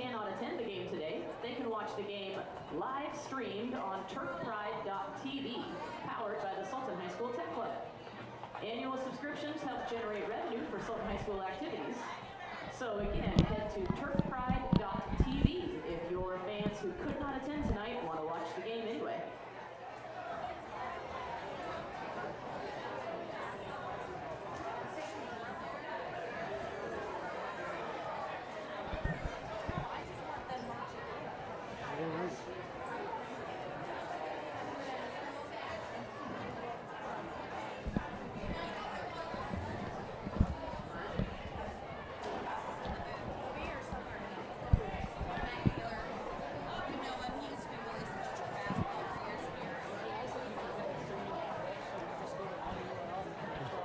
cannot attend the game today, they can watch the game live streamed on turfpride.tv, powered by the Sultan High School Tech Club. Annual subscriptions help generate revenue for Sultan High School activities. So again, head to turfpride.tv if your fans who could not attend tonight want to watch the game anyway.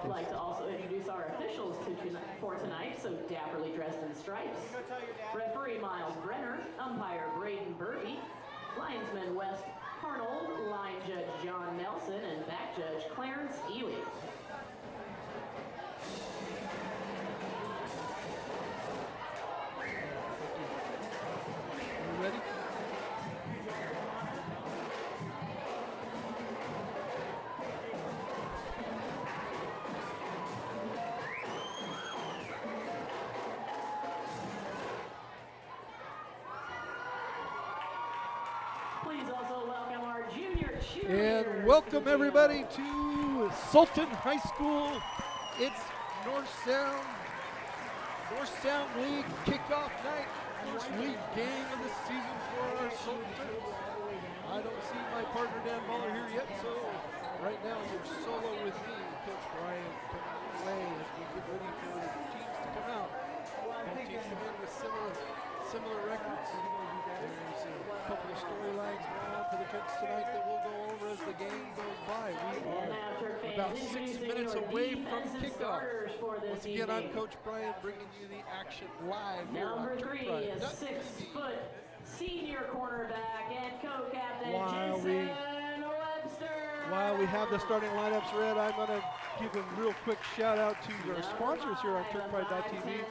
I'd like to also introduce our officials for tonight, so dapperly dressed in stripes. Referee Miles Brenner, umpire Braden Burby, linesman West Arnold, line judge John Nelson, and back judge Clarence Ely. Ready? Please also welcome our junior cheerleaders. And welcome everybody to Sultan High School. It's North Sound League kickoff night. First league game of the season for our Sultans. I don't see my partner Dan Muller here yet, so right now you're solo with me, Coach Brian, coming away as we get ready for the teams to come out. Both teams come in with similar records. There's a couple of storylines going on for the Turks tonight that we'll go over as the game goes by. We are about 6 minutes away from kickoff. Once again, I'm Coach Brian bringing you the action live here on Number 3 is Turfpride. 6-foot senior cornerback and co-captain Jensen Webster. While we have the starting lineups read, I'm going to give a real quick shout out to our sponsors here on turfpride.tv.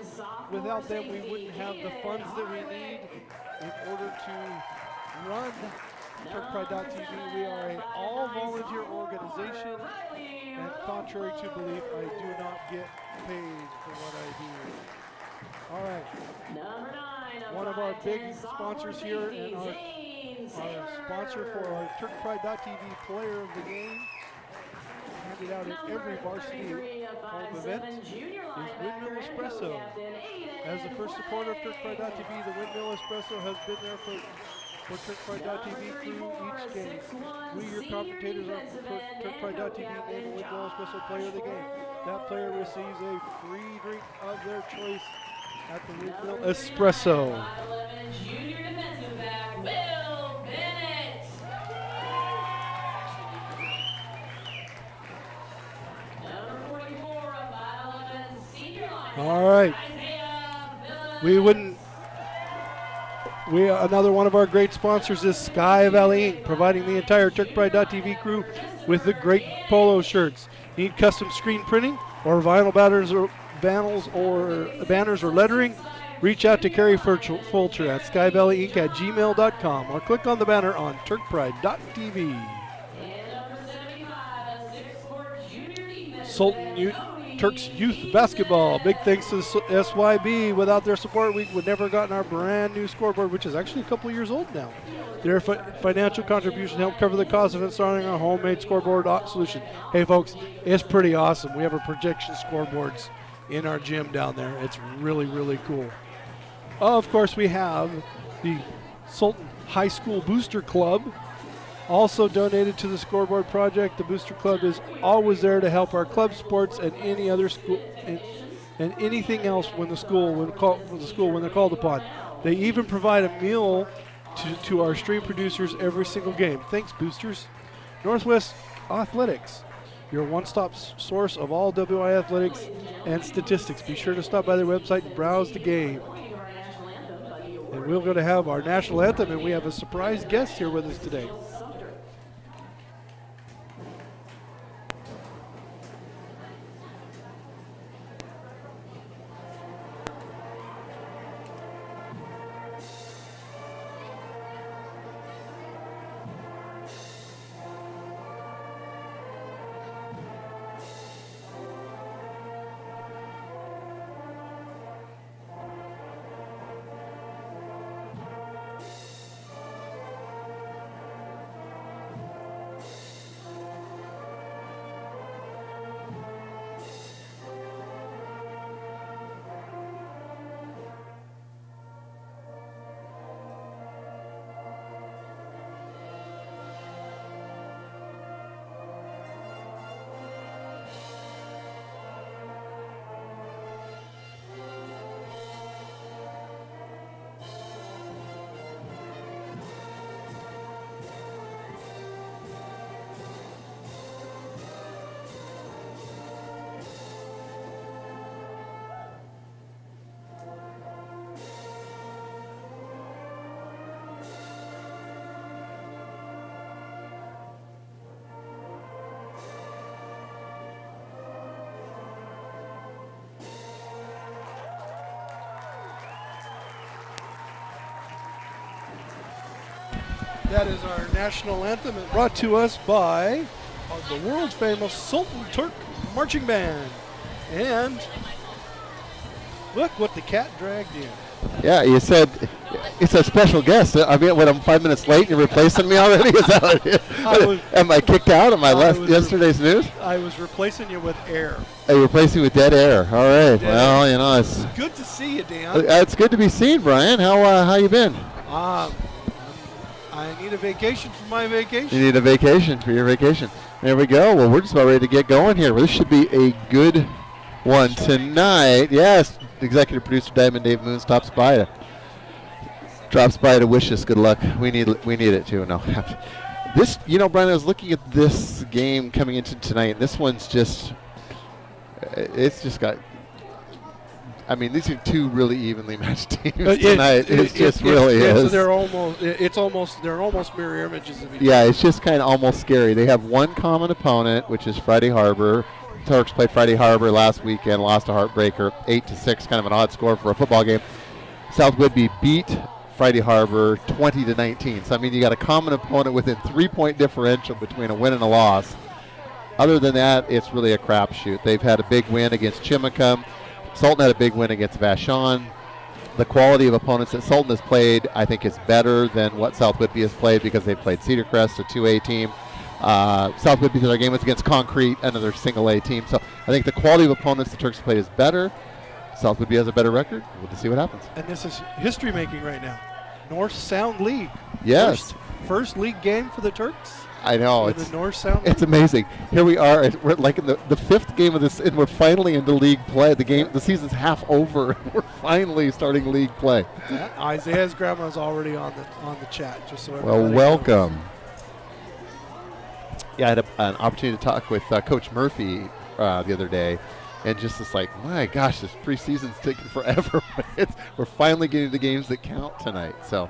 Without them, we wouldn't have the funds that we need in order to run turfpride.tv. We are an all-volunteer organization, and contrary to belief, I do not get paid for what I do. All right. One of our big sponsors here and our sponsor for our turfpride.tv player of the game, handed out at every varsity home event, is Windmill Espresso. As the first supporter of turfpride.tv, the Windmill Espresso has been there for turfpride.tv through each game. We, your commentators on turfpride.tv, name a Windmill Espresso player of the game. That player receives a free drink of their choice at the Windmill Espresso. Junior defensive back Will Bennett. Number 44 of 5'11" senior linebacker. All right. Another one of our great sponsors is Sky Valley Inc., providing the entire turfpride.tv crew with the great polo shirts. Need custom screen printing or vinyl banners or lettering? Reach out to Carrie Fulcher at skyvalleyinc@gmail.com or click on the banner on turfpride.tv. Sultan Turks Youth Basketball. Big thanks to the SYB. Without their support, we would never have gotten our brand new scoreboard, which is actually a couple years old now. Their financial contribution helped cover the cost of installing our homemade scoreboard solution. Hey folks, it's pretty awesome. We have a projection scoreboards in our gym down there. It's really, really cool. Of course, we have the Sultan High School Booster Club, also donated to the scoreboard project. The Booster Club is always there to help our club sports and any other school and anything else when they're called upon. They even provide a meal to our stream producers every single game. Thanks, boosters. Northwest Athletics, your one-stop source of all WI athletics and statistics. Be sure to stop by their website and browse the game. And we're going to have our national anthem, and we have a surprise guest here with us today. That is our national anthem, and brought to us by the world famous Sultan Turk Marching Band. And look what the cat dragged in. Yeah, you said it's a special guest. I mean, when I'm 5 minutes late, you're replacing me already? Is that what it is? Am I kicked out? Am I left yesterday's news? I was replacing you with air. Oh, you're replacing with dead air. All right. Well, you know, it's good to see you, Dan. It's good to be seen, Brian. How you been? I need a vacation for my vacation. You need a vacation for your vacation. There we go. Well, we're just about ready to get going here. Well, this should be a good one tonight. Yes, executive producer Diamond Dave Moon drops by to wish us good luck. We need it too. No, this, you know, Brian, I was looking at this game coming into tonight, and this one's just, it's just got. I mean, these are two really evenly matched teams tonight. They're almost mirror images of each other. Yeah, it's just kind of almost scary. They have one common opponent, which is Friday Harbor. Turks played Friday Harbor last weekend, lost a heartbreaker, 8-6, kind of an odd score for a football game. South Whidbey beat Friday Harbor 20-19. So I mean, you got a common opponent within 3-point differential between a win and a loss. Other than that, it's really a crapshoot. They've had a big win against Chimicum. Sultan had a big win against Vashon. The quality of opponents that Sultan has played, I think, is better than what South Whidbey has played because they've played Cedar Crest, a 2A team. South Whidbey's other game was against Concrete, another single A team. So I think the quality of opponents the Turks have played is better. South Whidbey has a better record. We'll just see what happens. And this is history making right now. North Sound League. Yes. First league game for the Turks. I know. It's the North Sound League. It's amazing. Here we are. We're like in the fifth game of this, and we're finally into league play. The season's half over, and we're finally starting league play. Yeah, Isaiah's grandma's already on the chat. Just so well, welcome. Knows. Yeah, I had an opportunity to talk with Coach Murphy the other day, and just it's like, my gosh, this preseason's taking forever. We're finally getting the games that count tonight. So,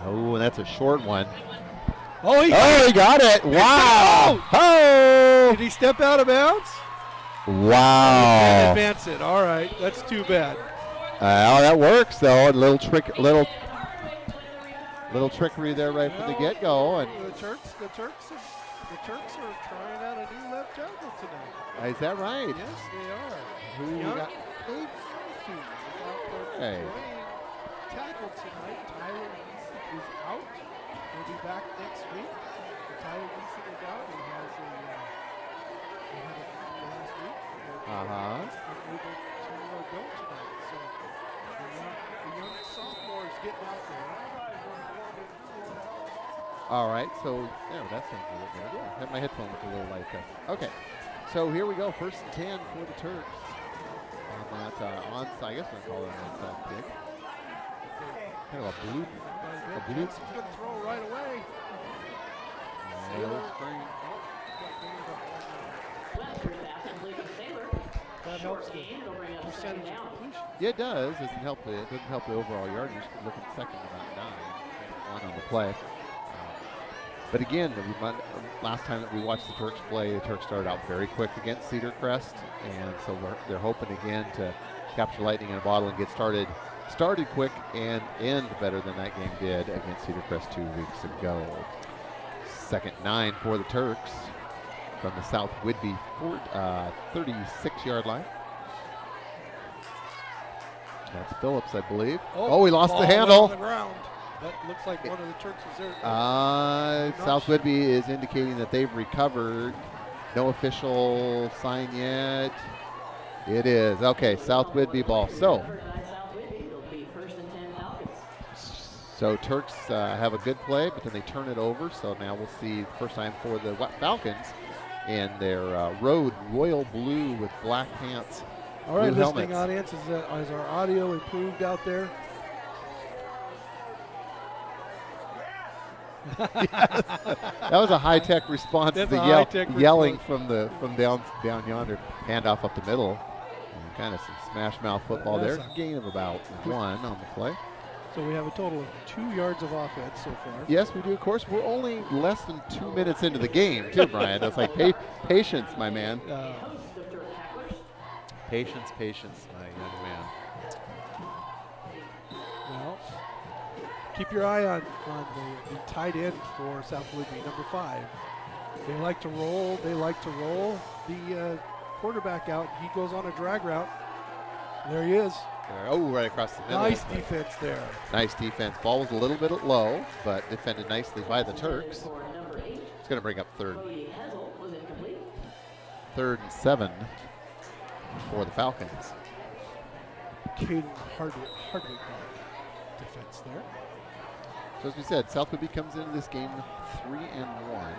oh, and that's a short one. Oh, he got it! Wow! Oh! Did he step out of bounds? Wow! Can't advance it. All right, that's too bad. Oh, that works though. A little trickery there right from the get-go. And the Turks are trying out a new left tackle tonight. Is that right? Yes, they are. Who we got? Okay. Tackle tonight. Tyler Eason is out. He'll be back next week. Tyler Eason is out. He had a last week. Unable to go tonight. So the young sophomore is getting out there. All right, so that sounds a little better. I have my headphone with a little light there. Okay, so here we go. 1st and 10 for the Turks on that onside. I guess we're going to call it an onside kick. Kind of a blue. He's going to throw right away. That helps the percentage of completion. Yeah, it does. It doesn't help the overall yardage. Looking second to about 9. 1 on the play. But again, last time that we watched the Turks play, the Turks started out very quick against Cedar Crest, and so they're hoping again to capture lightning in a bottle and get started quick and end better than that game did against Cedar Crest 2 weeks ago. 2nd 9 for the Turks from the South Whidbey 36-yard line. That's Phillips, I believe. Oh, he lost the handle. On the ground. That looks like one of the Turks was there. South Whidbey is indicating that they've recovered. No official sign yet. It is. Okay, South Whidbey ball. So Turks have a good play, but then they turn it over. So now we'll see the first time for the Falcons in their road royal blue with black pants. All right, listening audience, is our audio improved out there? That was a high-tech response to the yelling from down yonder. Handoff up the middle. Kind of some smash mouth football there. Gain of about 1 on the play. So we have a total of 2 yards of offense so far. Yes, we do. Of course, we're only less than 2 minutes into the game, too, Brian. That's like patience, my man. Patience, my young man. Well, keep your eye on the tight end for South Whidbey, number 5. They like to roll. They like to roll the quarterback out. He goes on a drag route. There he is. Oh, right across the middle. Nice defense there. Nice defense. Ball was a little bit low, but defended nicely by the Turks. It's going to bring up third. 3rd and 7 for the Falcons. Caden Hardwick defense there. So as we said, South Whidbey comes into this game 3-1.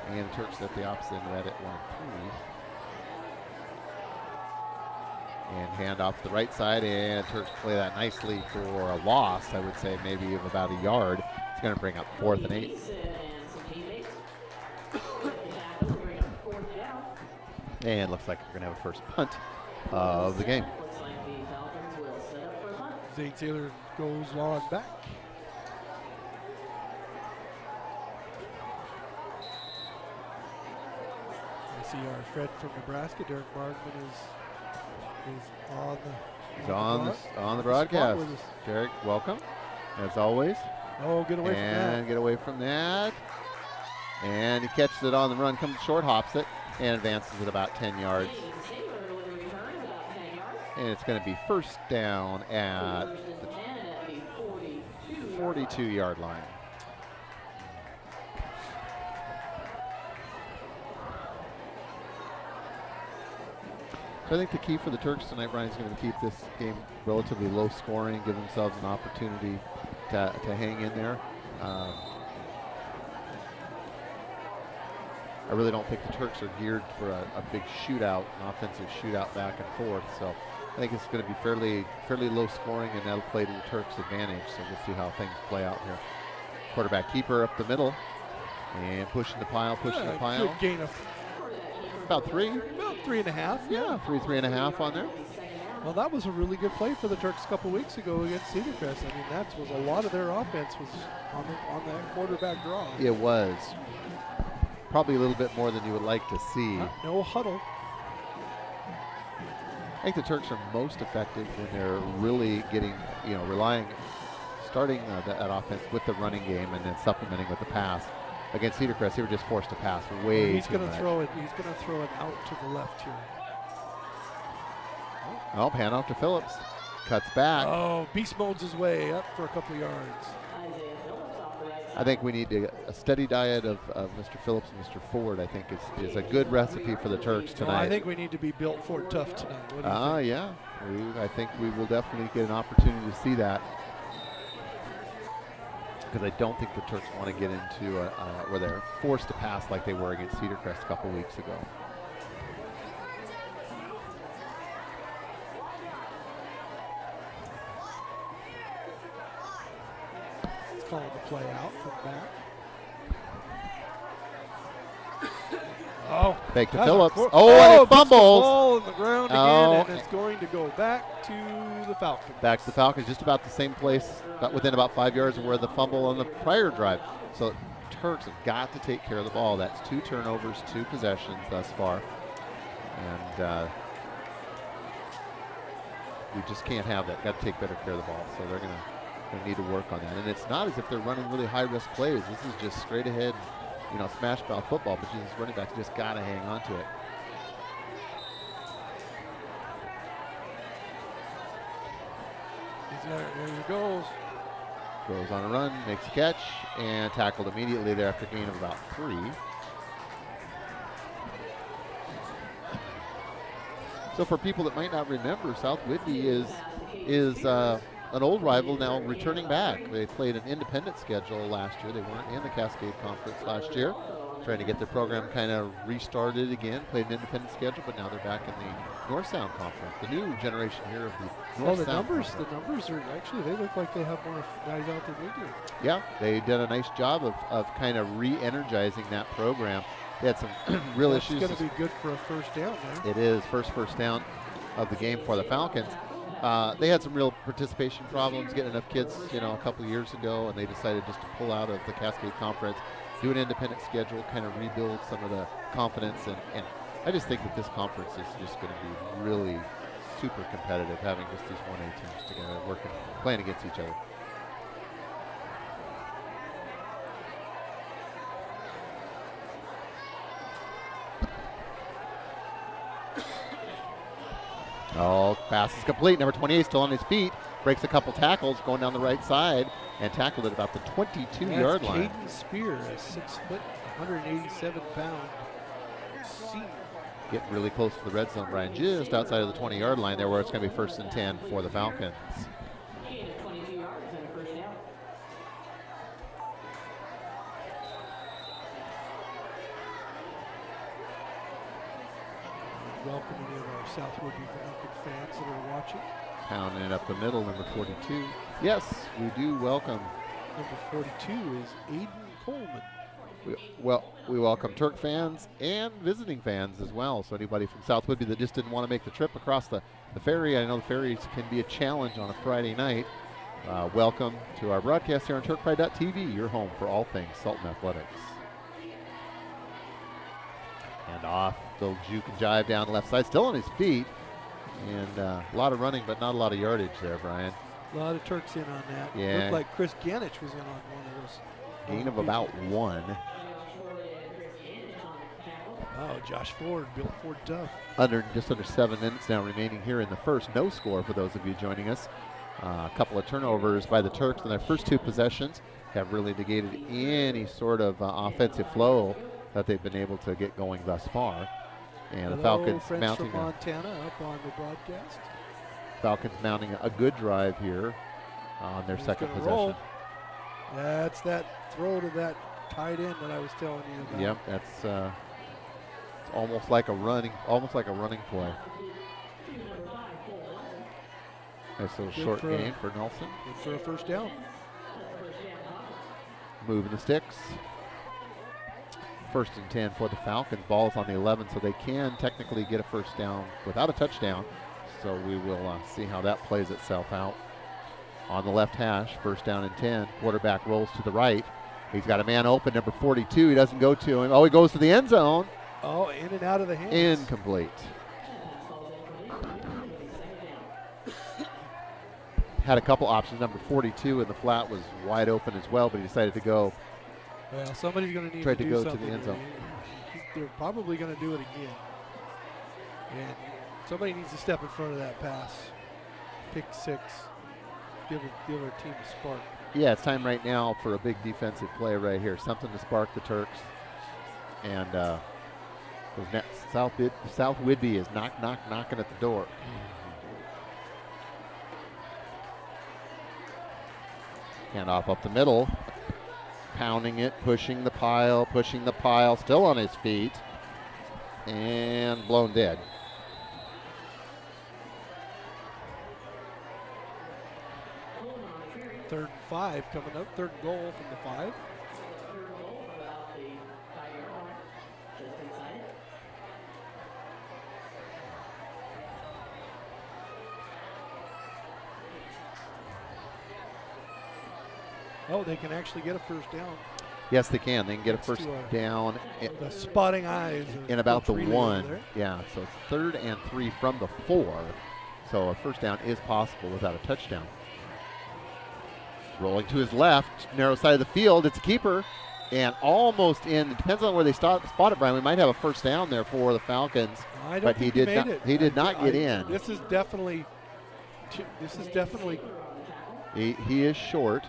And the Turks at the opposite end of that at 1-3. And hand off to the right side, and Turks play that nicely for a loss, I would say maybe of about a yard. It's going to bring up 4th and 8. And looks like we're going to have a first punt of the game. Zane Taylor goes long back. I see our friend from Nebraska, Derek Markman, is on the broadcast. Derek, welcome, as always. Oh, get away from that. And get away from that. And he catches it on the run, comes short, hops it, and advances it about 10 yards. And it's going to be first down at the 42-yard line. So I think the key for the Turks tonight, Brian, is going to keep this game relatively low scoring, give themselves an opportunity to hang in there. I really don't think the Turks are geared for a big shootout, an offensive shootout back and forth. So I think it's going to be fairly low scoring, and that'll play to the Turks' advantage. So we'll see how things play out here. Quarterback keeper up the middle, and pushing the pile, Good gain of about 3. About 3.5. Yeah, 3.5 on there. Well, that was a really good play for the Turks a couple weeks ago against Cedar Crest. I mean, that was a lot of their offense was on that quarterback draw. It was. Probably a little bit more than you would like to see. No huddle. I think the Turks are most effective when they're really getting, starting that offense with the running game and then supplementing with the pass. Against Cedar Crest, they were just forced to pass way He's too going much. to throw it. He's going to throw it out to the left here. Oh, hand off to Phillips. Cuts back. Oh, beast modes his way up for a couple yards. I think we need a steady diet of Mr. Phillips and Mr. Ford, I think is a good recipe for the Turks tonight. Well, I think we need to be built for tough tonight. What do you think? Yeah. I think we will definitely get an opportunity to see that. Because I don't think the Turks want to get into where they're forced to pass like they were against Cedar Crest a couple weeks ago. Calling the play out from back. Oh, fake to Phillips. And it fumbles. The ball on the ground again, and it's going to go back to the Falcons. Back to the Falcons, just about the same place, within about 5 yards of where the fumble on the prior drive. So Turks have got to take care of the ball. That's 2 turnovers, 2 possessions thus far, and we just can't have that. Got to take better care of the ball. So they're going to need to work on that. And it's not as if they're running really high-risk plays. This is just straight ahead, smash mouth football, but these running backs just got to hang on to it. There he goes. Goes on a run, makes a catch, and tackled immediately there after a gain of about 3. So for people that might not remember, South Whidbey is an old rival now returning back. They played an independent schedule last year. They weren't in the Cascade Conference last year. Trying to get their program kind of restarted again. Played an independent schedule, but now they're back in the North Sound Conference. The new generation here of the North Sound Conference. The numbers are actually, they look like they have more guys out than we do. Yeah, they did a nice job of kind of re-energizing that program. They had some real issues. It's going to be good for a first down there. It is, first down of the game for the Falcons. They had some real participation problems getting enough kids, a couple of years ago, and they decided just to pull out of the Cascade Conference, do an independent schedule, kind of rebuild some of the confidence. And I just think that this conference is just going to be really super competitive having just these 1A teams together working, playing against each other. Oh, pass is complete. Number 28 still on his feet. Breaks a couple tackles going down the right side and tackled at about the 22-yard line. Caden Spear, a 6 foot, 187-pound senior. Getting really close to the red zone, Brian. Just outside of the 20-yard line there where it's going to be 1st and 10 for the Falcons. Gain of 22 yards and a first down. Welcome any of our South Whidbey Falcon fans that are watching. Pounding it up the middle, number 42. Yes, we do welcome. Number 42 is Aiden Coleman. We welcome Turk fans and visiting fans as well. So anybody from South Whidbey that just didn't want to make the trip across the ferry, I know the ferries can be a challenge on a Friday night. Welcome to our broadcast here on TurkPride.tv, your home for all things Sultan Athletics. And off, the juke and jive down the left side, still on his feet. And a lot of running, but not a lot of yardage there, Brian. A lot of Turks in on that. Yeah. Looked like Chris Ganich was in on one of those. Gain of about 1. Oh, Josh Ford, Bill Ford tough. Just under 7 minutes now remaining here in the first. No score for those of you joining us. A couple of turnovers by the Turks in their first 2 possessions have really negated any sort of offensive flow that they've been able to get going thus far. And the Falcons mounting from Montana up on the broadcast. Falcons mounting a good drive here on their second possession. Roll. That's that throw to that tight end that I was telling you about. Yep, that's it's almost like a running play. Nice little short gain for Nelson. Good for a first down. Moving the sticks. 1st and 10 for the Falcons. Ball is on the 11, so they can technically get a first down without a touchdown. So we will see how that plays itself out. On the left hash, 1st down and 10. Quarterback rolls to the right. He's got a man open, number 42. He doesn't go to him. Oh, he goes to the end zone. Oh, in and out of the hands. Incomplete. Had a couple options. Number 42 in the flat was wide open as well, but he decided to go. Well, somebody's going to need Tried to to do go to something. the end zone. They're probably going to do it again. And somebody needs to step in front of that pass. Pick 6. Give our team a spark. Yeah, it's time right now for a big defensive play right here. Something to spark the Turks. And South Whidbey is knocking at the door. Handoff up the middle. Pounding it, pushing the pile, still on his feet. And blown dead. Third and 5 coming up. 3rd and goal from the 5. Oh, they can actually get a first down. Yes, they can. They can get a first down. The spotting eyes. In about the 1. Yeah, so it's 3rd and 3 from the 4. So a first down is possible without a touchdown. Rolling to his left, narrow side of the field. It's a keeper and almost in. It depends on where they spot it, Brian. We might have a first down there for the Falcons. But he did not get in. This is definitely. He is short.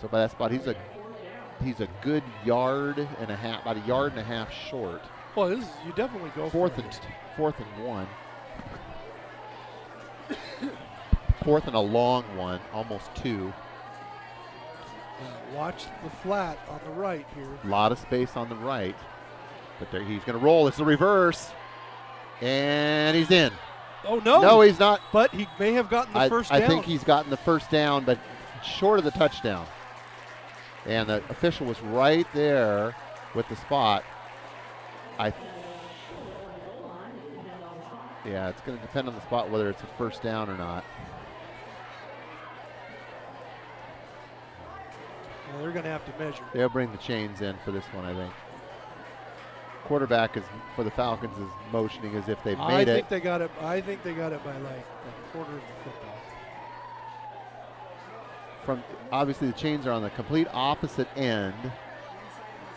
So by that spot, he's a good yard and a half, about a yard and a half short. Well, you definitely go fourth and 1. 4th and a long one, almost 2. Watch the flat on the right here. A lot of space on the right, but there he's going to roll. It's the reverse, and he's in. Oh no! No, he's not. But he may have gotten the first down. I think he's gotten the first down, but short of the touchdown. And the official was right there with the spot. Yeah, it's going to depend on the spot whether it's a first down or not. Well, they're going to have to measure. They'll bring the chains in for this one, I think. quarterback is for the Falcons is motioning as if they've I made think it. they got it. I think they got it by like a quarter of the football. From obviously the chains are on the complete opposite end,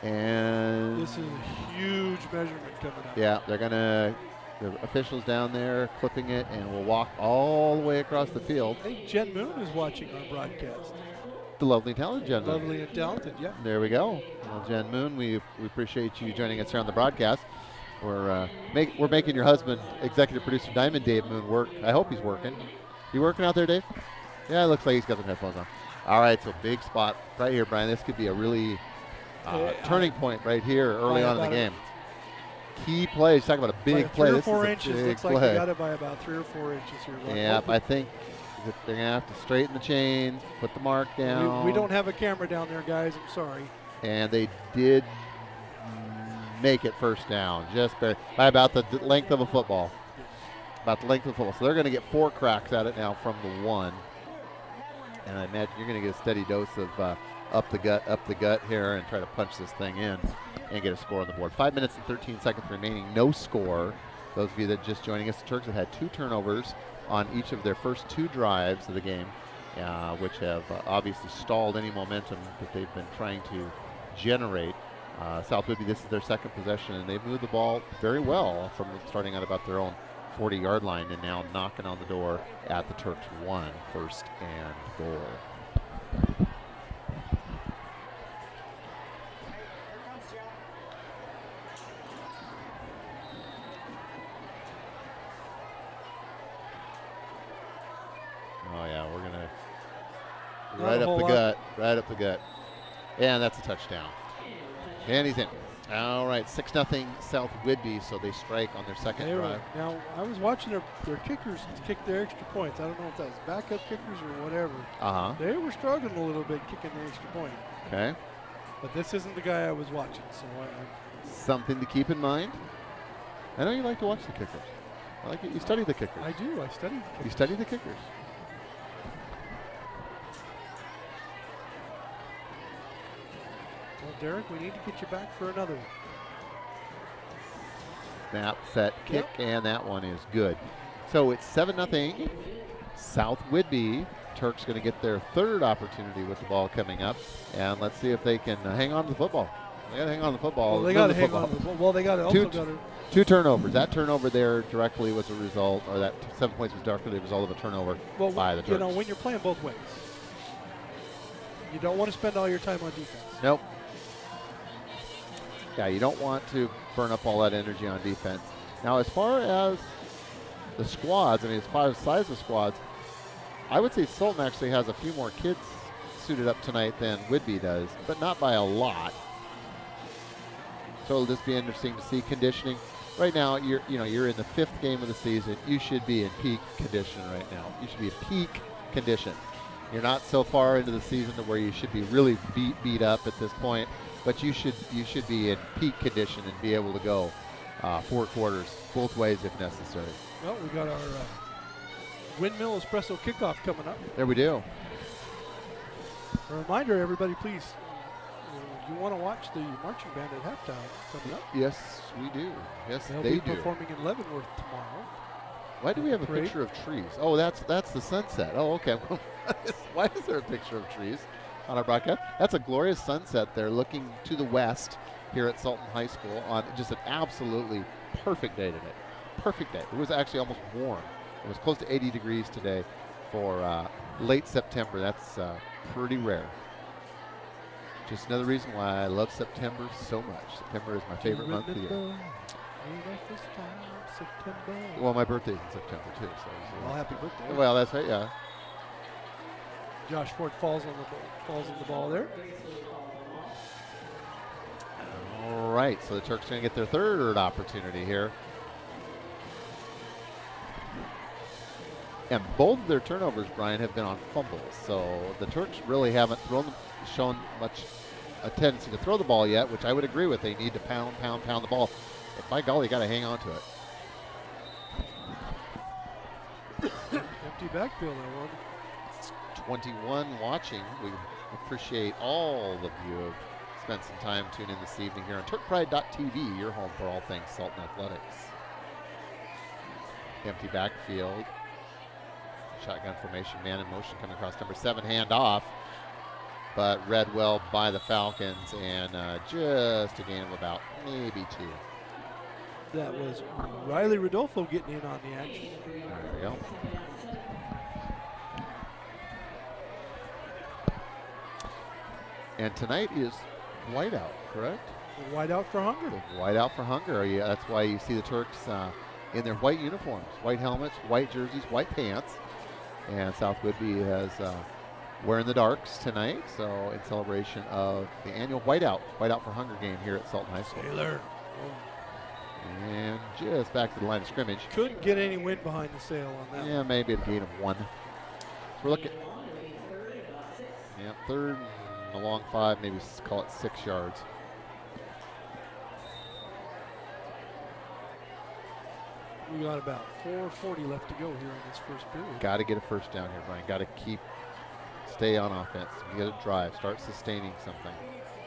and This is a huge measurement coming up. yeah, they're gonna. The officials down there clipping it, and we'll walk all the way across the field. I think Jen Moon is watching our broadcast. The lovely, talented Jen Moon. Lovely and talented, yeah. There we go. Well, Jen Moon, we appreciate you joining us here on the broadcast. We're making your husband, executive producer Diamond Dave Moon, work. I hope he's working. You working out there, Dave? Yeah, it looks like he's got some headphones on. All right, so big spot right here, Brian. This could be a really turning point right here early on in the game. Key plays. Talk about a big play. 3 or 4 inches. Looks like they got it by about 3 or 4 inches here. Yeah, I think they're going to have to straighten the chains, put the mark down. We don't have a camera down there, guys. I'm sorry. And they did make it first down, just by about the length of a football. About the length of a football. So they're going to get 4 cracks at it now from the 1. And I imagine you're going to get a steady dose of up the gut here and try to punch this thing in and get a score on the board. 5 minutes and 13 seconds remaining, no score. Those of you that just joining us, the Turks have had 2 turnovers on each of their first 2 drives of the game, which have obviously stalled any momentum that they've been trying to generate. South Whidbey, this is their second possession, and they've moved the ball very well from starting at about their own 40-yard line and now knocking on the door at the Turks 1, first and goal. Oh yeah, we're gonna right up the gut, and that's a touchdown. And he's in. All right, 6-0 South Whidbey, so they strike on their second drive. Now, I was watching their kickers kick their extra points. I don't know if that was backup kickers or whatever. They were struggling a little bit kicking the extra point. Okay. But this isn't the guy I was watching, so something to keep in mind. I know you like to watch the kickers. I like it. You study the kickers. I do. I study the kickers. You study the kickers. Well, Derek, we need to get you back for another one. Snap, set, kick, and that one is good. So it's 7-0 South Whidbey. Turks going to get their third opportunity with the ball coming up, and let's see if they can hang on to the football. They got to hang on to the football. Well, they got to hang on to the ball. Well, they got to also 2 turnovers. That turnover there directly was a result, or that 7 points was directly a result of a turnover by the Turks. You know, when you're playing both ways, you don't want to spend all your time on defense. Nope. Yeah, you don't want to burn up all that energy on defense. Now, as far as the squads, as far as size of squads, I would say Sultan actually has a few more kids suited up tonight than Whidbey does, but not by a lot. So it'll just be interesting to see conditioning. Right now, you're in the 5th game of the season. You should be in peak condition right now. You should be in peak condition. You're not so far into the season to where you should be really beat up at this point, but you should be in peak condition and be able to go 4 quarters both ways if necessary. Well, we got our Windmill Espresso kickoff coming up. There we do. A reminder, everybody, please, you want to watch the marching band at halftime coming up. Yes, we do. Yes, They'll they be do. performing in Leavenworth tomorrow. Why do we have a picture of trees? Oh, that's the sunset. Oh, okay. Why is there a picture of trees on our broadcast? That's a glorious sunset there looking to the west here at Sultan High School on just an absolutely perfect day today. Perfect day. It was actually almost warm. It was close to 80 degrees today for late September. That's pretty rare. Just another reason why I love September so much. September is my favorite month of the year. Well, my birthday's in September too. So well, happy birthday. Well, that's right. Yeah. Josh Ford falls on the ball there. All right. So the Turks are going to get their third opportunity here. And both of their turnovers, Brian, have been on fumbles. So the Turks really haven't shown much a tendency to throw the ball yet, which I would agree with. They need to pound the ball. But by golly, you got to hang on to it. Empty backfield, that one. 21 watching. We appreciate all of you spend some time tuning in this evening here on TurkPride.tv, your home for all things Sultan Athletics. Empty backfield. Shotgun formation, man in motion coming across number 7, handoff. But read well by the Falcons, and just a gain of about maybe 2. That was Riley Rodolfo getting in on the action. There we go. And tonight is whiteout, correct? Whiteout for hunger. Whiteout for hunger. Yeah, that's why you see the Turks in their white uniforms, white helmets, white jerseys, white pants. And South Whidbey has wearing the darks tonight, so in celebration of the annual whiteout for hunger game here at Sultan High School. Taylor. And just back to the line of scrimmage. Couldn't get any wind behind the sail on that. Yeah, maybe a gain of 1. So we're looking. Yeah, 3rd and a long 5, maybe call it 6 yards. We got about 4:40 left to go here in this first period. Got to get a first down here, Brian. Got to stay on offense. You got to drive, start sustaining something.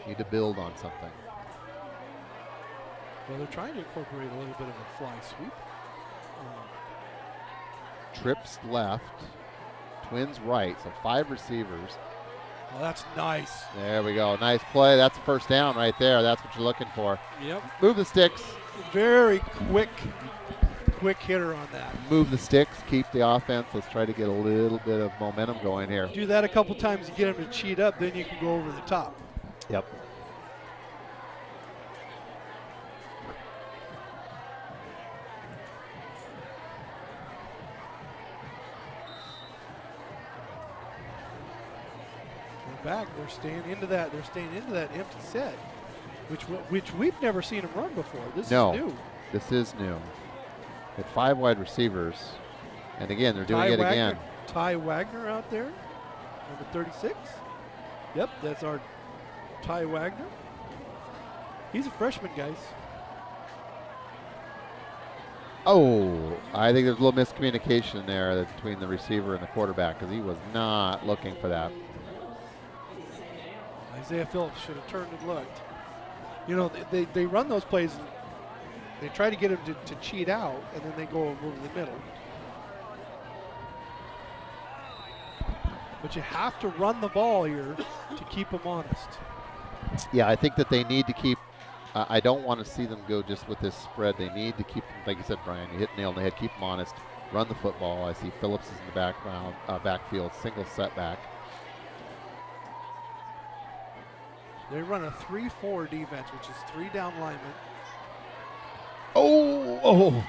Need to build on something. Well, they're trying to incorporate a little bit of a fly sweep. Trips left, Twins right, so 5 receivers. Oh, that's nice. There we go. Nice play. That's a first down right there. That's what you're looking for. Yep. Move the sticks. Very quick hitter on that. Move the sticks. Keep the offense. Let's try to get a little bit of momentum going here. Do that a couple times to get them to cheat up, then you can go over the top. Yep. Back, they're staying into that. They're staying into that empty set, which we've never seen them run before. This is new. This is new. With 5 wide receivers, and again, they're doing it again. Ty Wagner out there, number 36. Yep, that's our Ty Wagner. He's a freshman, guys. Oh, I think there's a little miscommunication there between the receiver and the quarterback because he was not looking for that. Isaiah Phillips should have turned and looked. You know, they run those plays and they try to get him to cheat out, and then they go over the middle. But you have to run the ball here to keep them honest. Yeah, I think that they need to keep. I don't want to see them go just with this spread. They need to keep, like you said, Brian, you hit the nail on the head, keep them honest, run the football. I see Phillips is in the backfield, single setback. They run a 3-4 defense, which is 3 down linemen. Oh,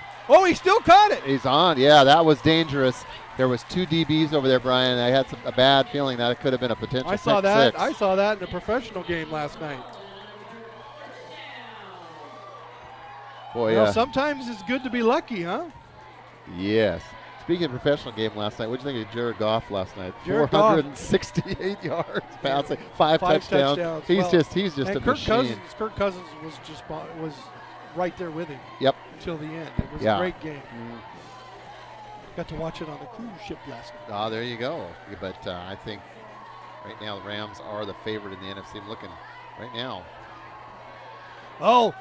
he still caught it. He's on. Yeah, that was dangerous. There was 2 DBs over there, Brian. I had a bad feeling that it could have been a potential I saw that. six. I saw that in a professional game last night. Boy, well, sometimes it's good to be lucky, huh? Yes. Speaking of professional game last night, what did you think of Jared Goff last night? Jared 468 yards passing, 5 touchdowns. He's just a machine. Kirk Cousins was right there with him. Yep. Until the end. It was a great game. Got to watch it on the cruise ship last night. Oh, there you go. But I think right now the Rams are the favorite in the NFC. I'm looking right now. Oh,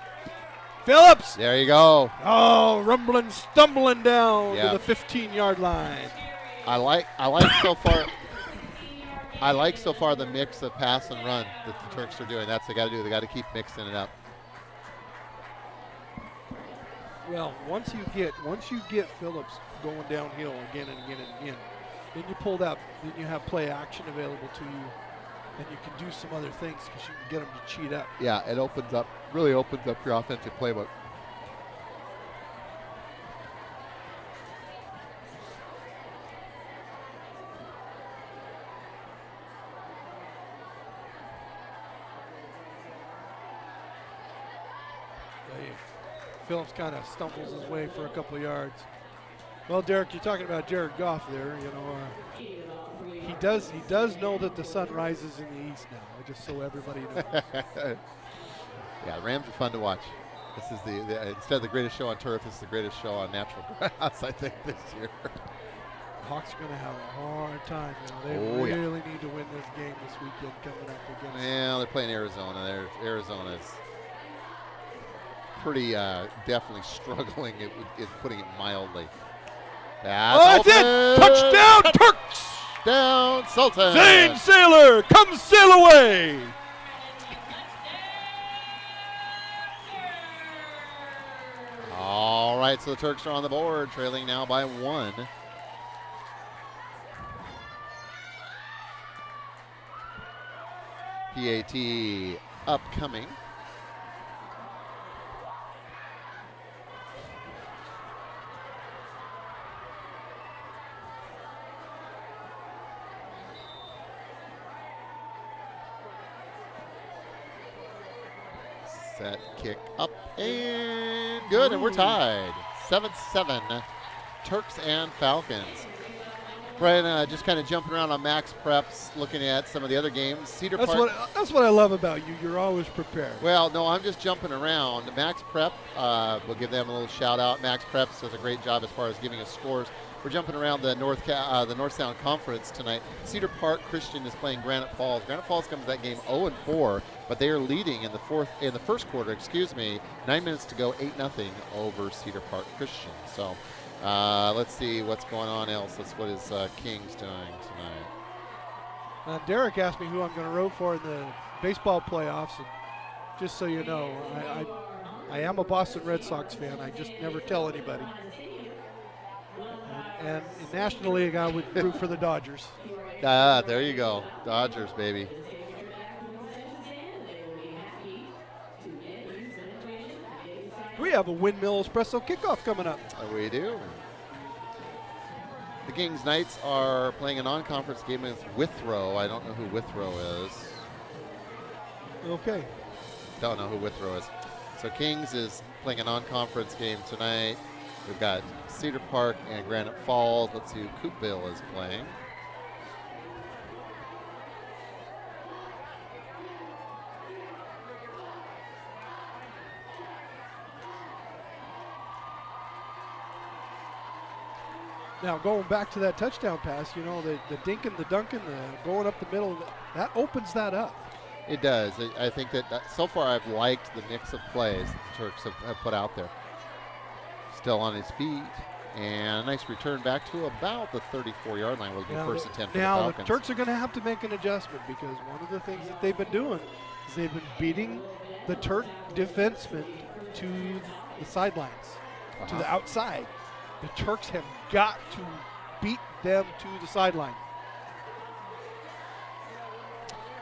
Phillips. There you go. Oh, rumbling, stumbling down to the 15-yard line. I like so far. I like so far the mix of pass and run that the Turks are doing. That's what they got to do. They got to keep mixing it up. Well, once you get Phillips going downhill again and again and again, then you pull that. Then you have play action available to you, and you can do some other things because you can get them to cheat up. Yeah, it really opens up your offensive playbook. Phillips kind of stumbles his way for a couple of yards. Well, Derek, you're talking about Jared Goff there. You know, he does know that the sun rises in the east now. Just so everybody knows. Yeah, the Rams are fun to watch. This is the instead of the greatest show on turf, this is the greatest show on natural grass. I think this year. Hawks are going to have a hard time. They really need to win this game this weekend coming up against. Well, they're playing Arizona. Arizona's pretty definitely struggling. It's putting it mildly. That's it! Touchdown, Turks! Down, Sultan. Zane Sailor, come sail away! All right, so the Turks are on the board, trailing now by 1. PAT upcoming. Set, kick up, and good, and we're tied. 7-7, Turks and Falcons. Brian, just kind of jumping around on Max Preps, looking at some of the other games. Cedar Park. That's what I love about you. You're always prepared. Well, no, I'm just jumping around. Max Prep, we'll give them a little shout out. Max Preps does a great job as far as giving us scores. We're jumping around the North Sound Conference tonight. Cedar Park Christian is playing Granite Falls. Granite Falls comes to that game 0-4, but they are leading in the first quarter. 9 minutes to go, 8-0 over Cedar Park Christian. So let's see what's going on else. What is Kings doing tonight? Derek asked me who I'm going to root for in the baseball playoffs, and just so you know, I am a Boston Red Sox fan. I just never tell anybody. And in National League, I would root for the Dodgers. There you go. Dodgers, baby. We have a Windmill Espresso kickoff coming up. We do. The Kings Knights are playing a non-conference game against Withrow. I don't know who Withrow is. Okay. Don't know who Withrow is. So Kings is playing a non-conference game tonight. We've got Cedar Park and Granite Falls. Let's see who Coopville is playing. Now, going back to that touchdown pass, you know, the dink and the Duncan, going up the middle, that opens that up. It does. I think that so far I've liked the mix of plays that the Turks have put out there. Still on his feet, and a nice return back to about the 34-yard line. Will be first and 10 for the Falcons. Now, the Turks are going to have to make an adjustment, because one of the things that they've been doing is they've been beating the Turk defensemen to the sidelines, to the outside. The Turks have got to beat them to the sideline.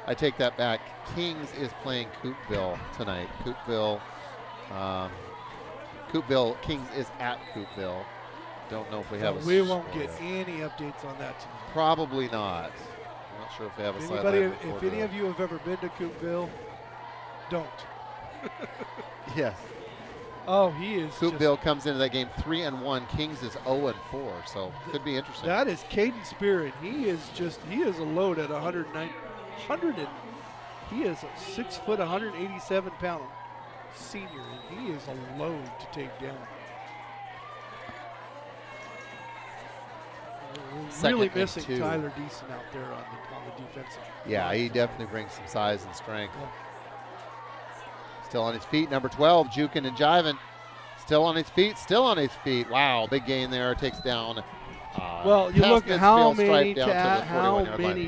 I take that back. Kings is playing Coopville tonight. Coopville, Kings is at Coopville. Don't know if we have a We won't get any updates on that tonight. Probably not. I'm not sure if we have a sideline. If any of you have ever been to Coopville, don't. Yes. Oh, he is. Coopville comes into that game 3-1. Kings is 0-4, so could be interesting. That is Caden Spirit. He is a load at 109. He is a 6 foot, 187 pound senior, and he is a load to take down. We're really missing Tyler Deason out there on the defensive. Yeah, he definitely brings some size and strength. Yeah. Still on his feet, number 12, juking and jiving. Still on his feet. Wow, big gain there. Takes down. Well, you look at how many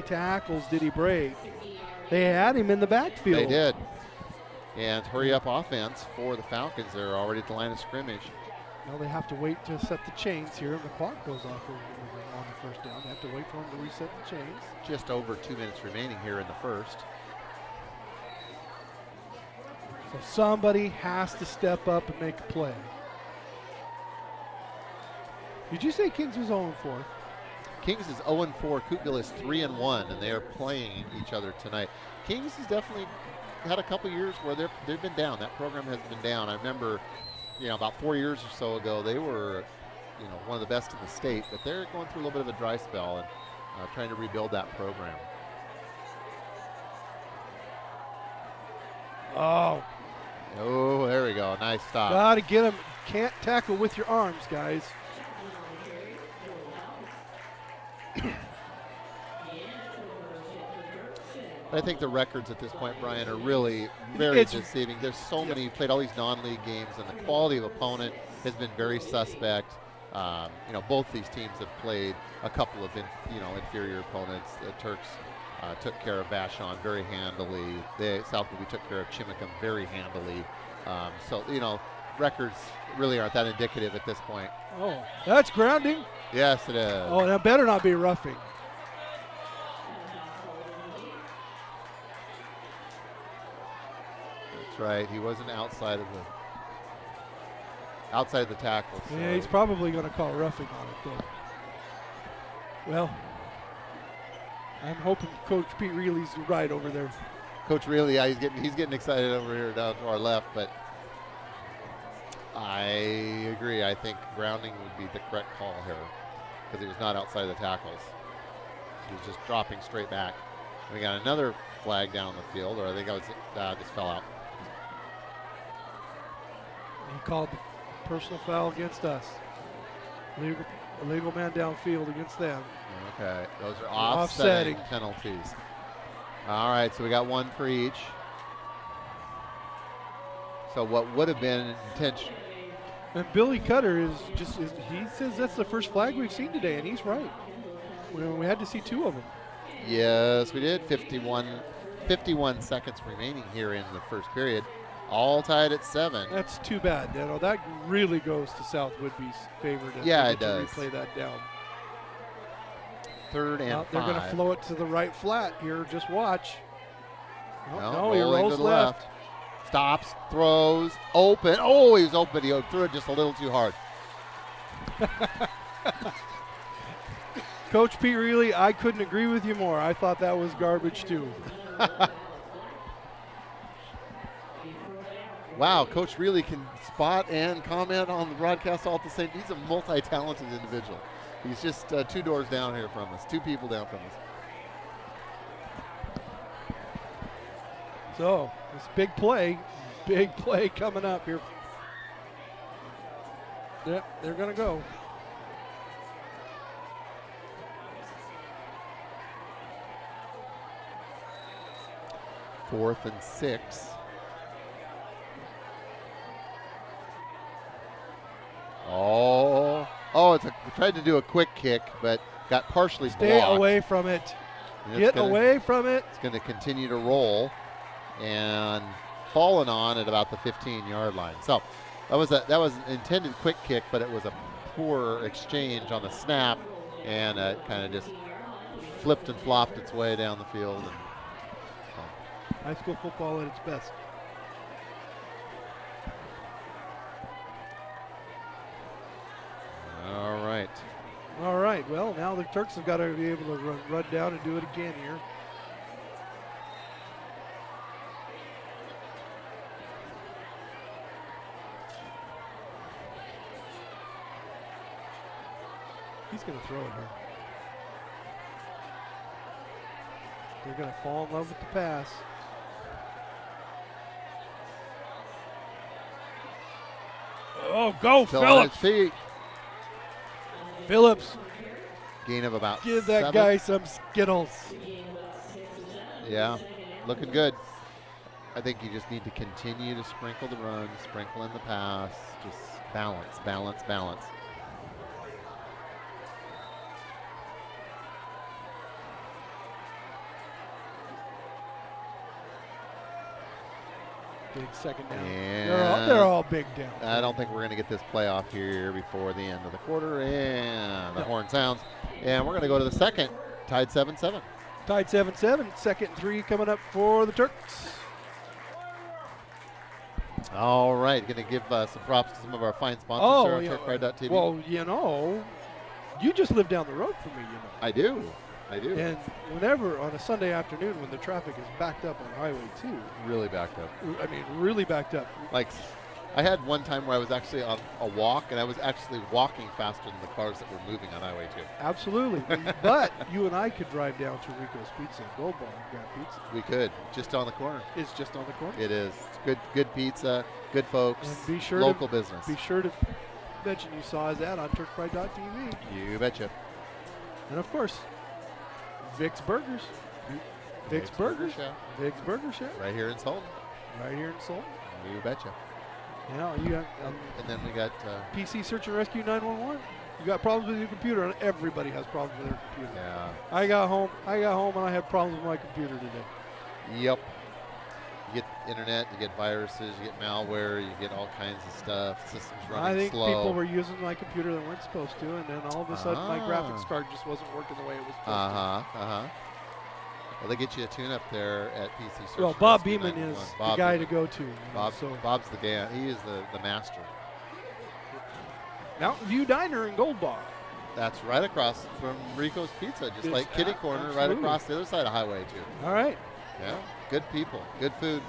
tackles did he break? They had him in the backfield. They did. And hurry up offense for the Falcons. They're already at the line of scrimmage. Now they have to wait to set the chains here, and the clock goes off on the first down. They have to wait for them to reset the chains. Just over 2 minutes remaining here in the first. So somebody has to step up and make a play. Did you say Kings was 0-4? Kings is 0-4. Coopville is 3-1, and they are playing each other tonight. Kings has definitely had a couple years where they've been down. That program has been down. I remember, about 4 years or so ago, they were, one of the best in the state, but they're going through a little bit of a dry spell and trying to rebuild that program. Oh, there we go. Nice stop. Got to get him. Can't tackle with your arms, guys. I think the records at this point, Brian, are really very deceiving. There's so many, played all these non-league games, and the quality of opponent has been very suspect. You know, both these teams have played a couple of inferior opponents. The Turks took care of Vashon very handily. South Whidbey took care of Chimicum very handily. So, you know, records really aren't that indicative at this point. Oh, that's grounding. Yes, it is. Oh, that better not be roughing. That's right. He wasn't outside of the tackle. So. Yeah, he's probably going to call roughing on it, though. Well, I'm hoping Coach Pete Reilly's right over there. Coach Reilly, yeah, he's getting excited over here down to our left, but I agree. I think grounding would be the correct call here because he was not outside the tackles. He was just dropping straight back. We got another flag down the field, or I think I was just fell out. He called the personal foul against us. Illegal man downfield against them. Okay, those are offsetting penalties. All right, so we got one for each. So what would have been intention? And Billy Cutter he says that's the first flag we've seen today, and he's right. We had to see two of them. Yes, we did. 51 seconds remaining here in the first period. All tied at 7. That's too bad. You know, that really goes to South Whidbey's favor. Yeah, it does. Replay that down. 3rd and 5. They're going to flow it to the right flat here. Just watch. No, he rolls to the left. Stops, throws, open. Oh, he was open. He threw it just a little too hard. Coach Pete Reilly, I couldn't agree with you more. I thought that was garbage too. Wow, Coach Reilly can spot and comment on the broadcast all at the same time. He's a multi-talented individual. He's just 2 doors down here from us, 2 people down from us. So, this big play coming up here. Yep, they're going to go. Fourth and 6. We tried to do a quick kick, but got partially blocked. Stay away from it. Get away from it. It's going to continue to roll and fallen on at about the 15-yard line. So that was an intended quick kick, but it was a poor exchange on the snap, and it kind of just flipped and flopped its way down the field. High school football at its best. All right. Well, now the Turks have got to be able to run down and do it again here. He's going to throw it here. They're going to fall in love with the pass. Oh, go, Phillips! Phillips. Gain of about Give that 7. guy some Skittles. Yeah, looking good. I think you just need to continue to sprinkle the run, sprinkle in the pass, just balance, balance, balance. Big second down. And they're all big down. I don't think we're going to get this playoff here before the end of the quarter. And the horn sounds. And we're going to go to the second, tied 7-7. Tied 7-7. 2nd and 3 coming up for the Turks. All right, going to give some props to some of our fine sponsors here on TurkPride.tv. Well, you know, you just live down the road from me, you know. I do. And whenever on a Sunday afternoon when the traffic is backed up on Highway 2. Really backed up. I mean, really backed up. Like, I had one time where I was actually on a walk, and I was actually walking faster than the cars that were moving on Highway 2. Absolutely. But you and I could drive down to Rico's Pizza and Gold Bar and grab pizza. We could, just on the corner. It's just on the corner. It is. It's good pizza, good folks, and be sure local business. Be sure to mention you saw his ad on TurkPride.tv. You betcha. And of course, Vic's Burgers. Vic's Burgers. Vic's Burger Shack. Right here in Sultan. Right here in Sultan. You betcha. Yeah, you got and then we got PC Search and Rescue 911. You got problems with your computer, and everybody has problems with their computer. Yeah. I got home and I had problems with my computer today. Yep. You get internet, you get viruses, you get malware, you get all kinds of stuff. Systems running I think slow. people were using my computer that weren't supposed to, and then all of a sudden my graphics card just wasn't working the way it was supposed to. Well, they get you a tune-up there at PC Search. Well, Bob Beeman is the guy to go to. Bob's the guy. He is the master. Mountain View Diner in Gold Bar. That's right across from Rico's Pizza, just like Kitty Corner, right across the other side of Highway 2. All right. Yeah, good people, good food.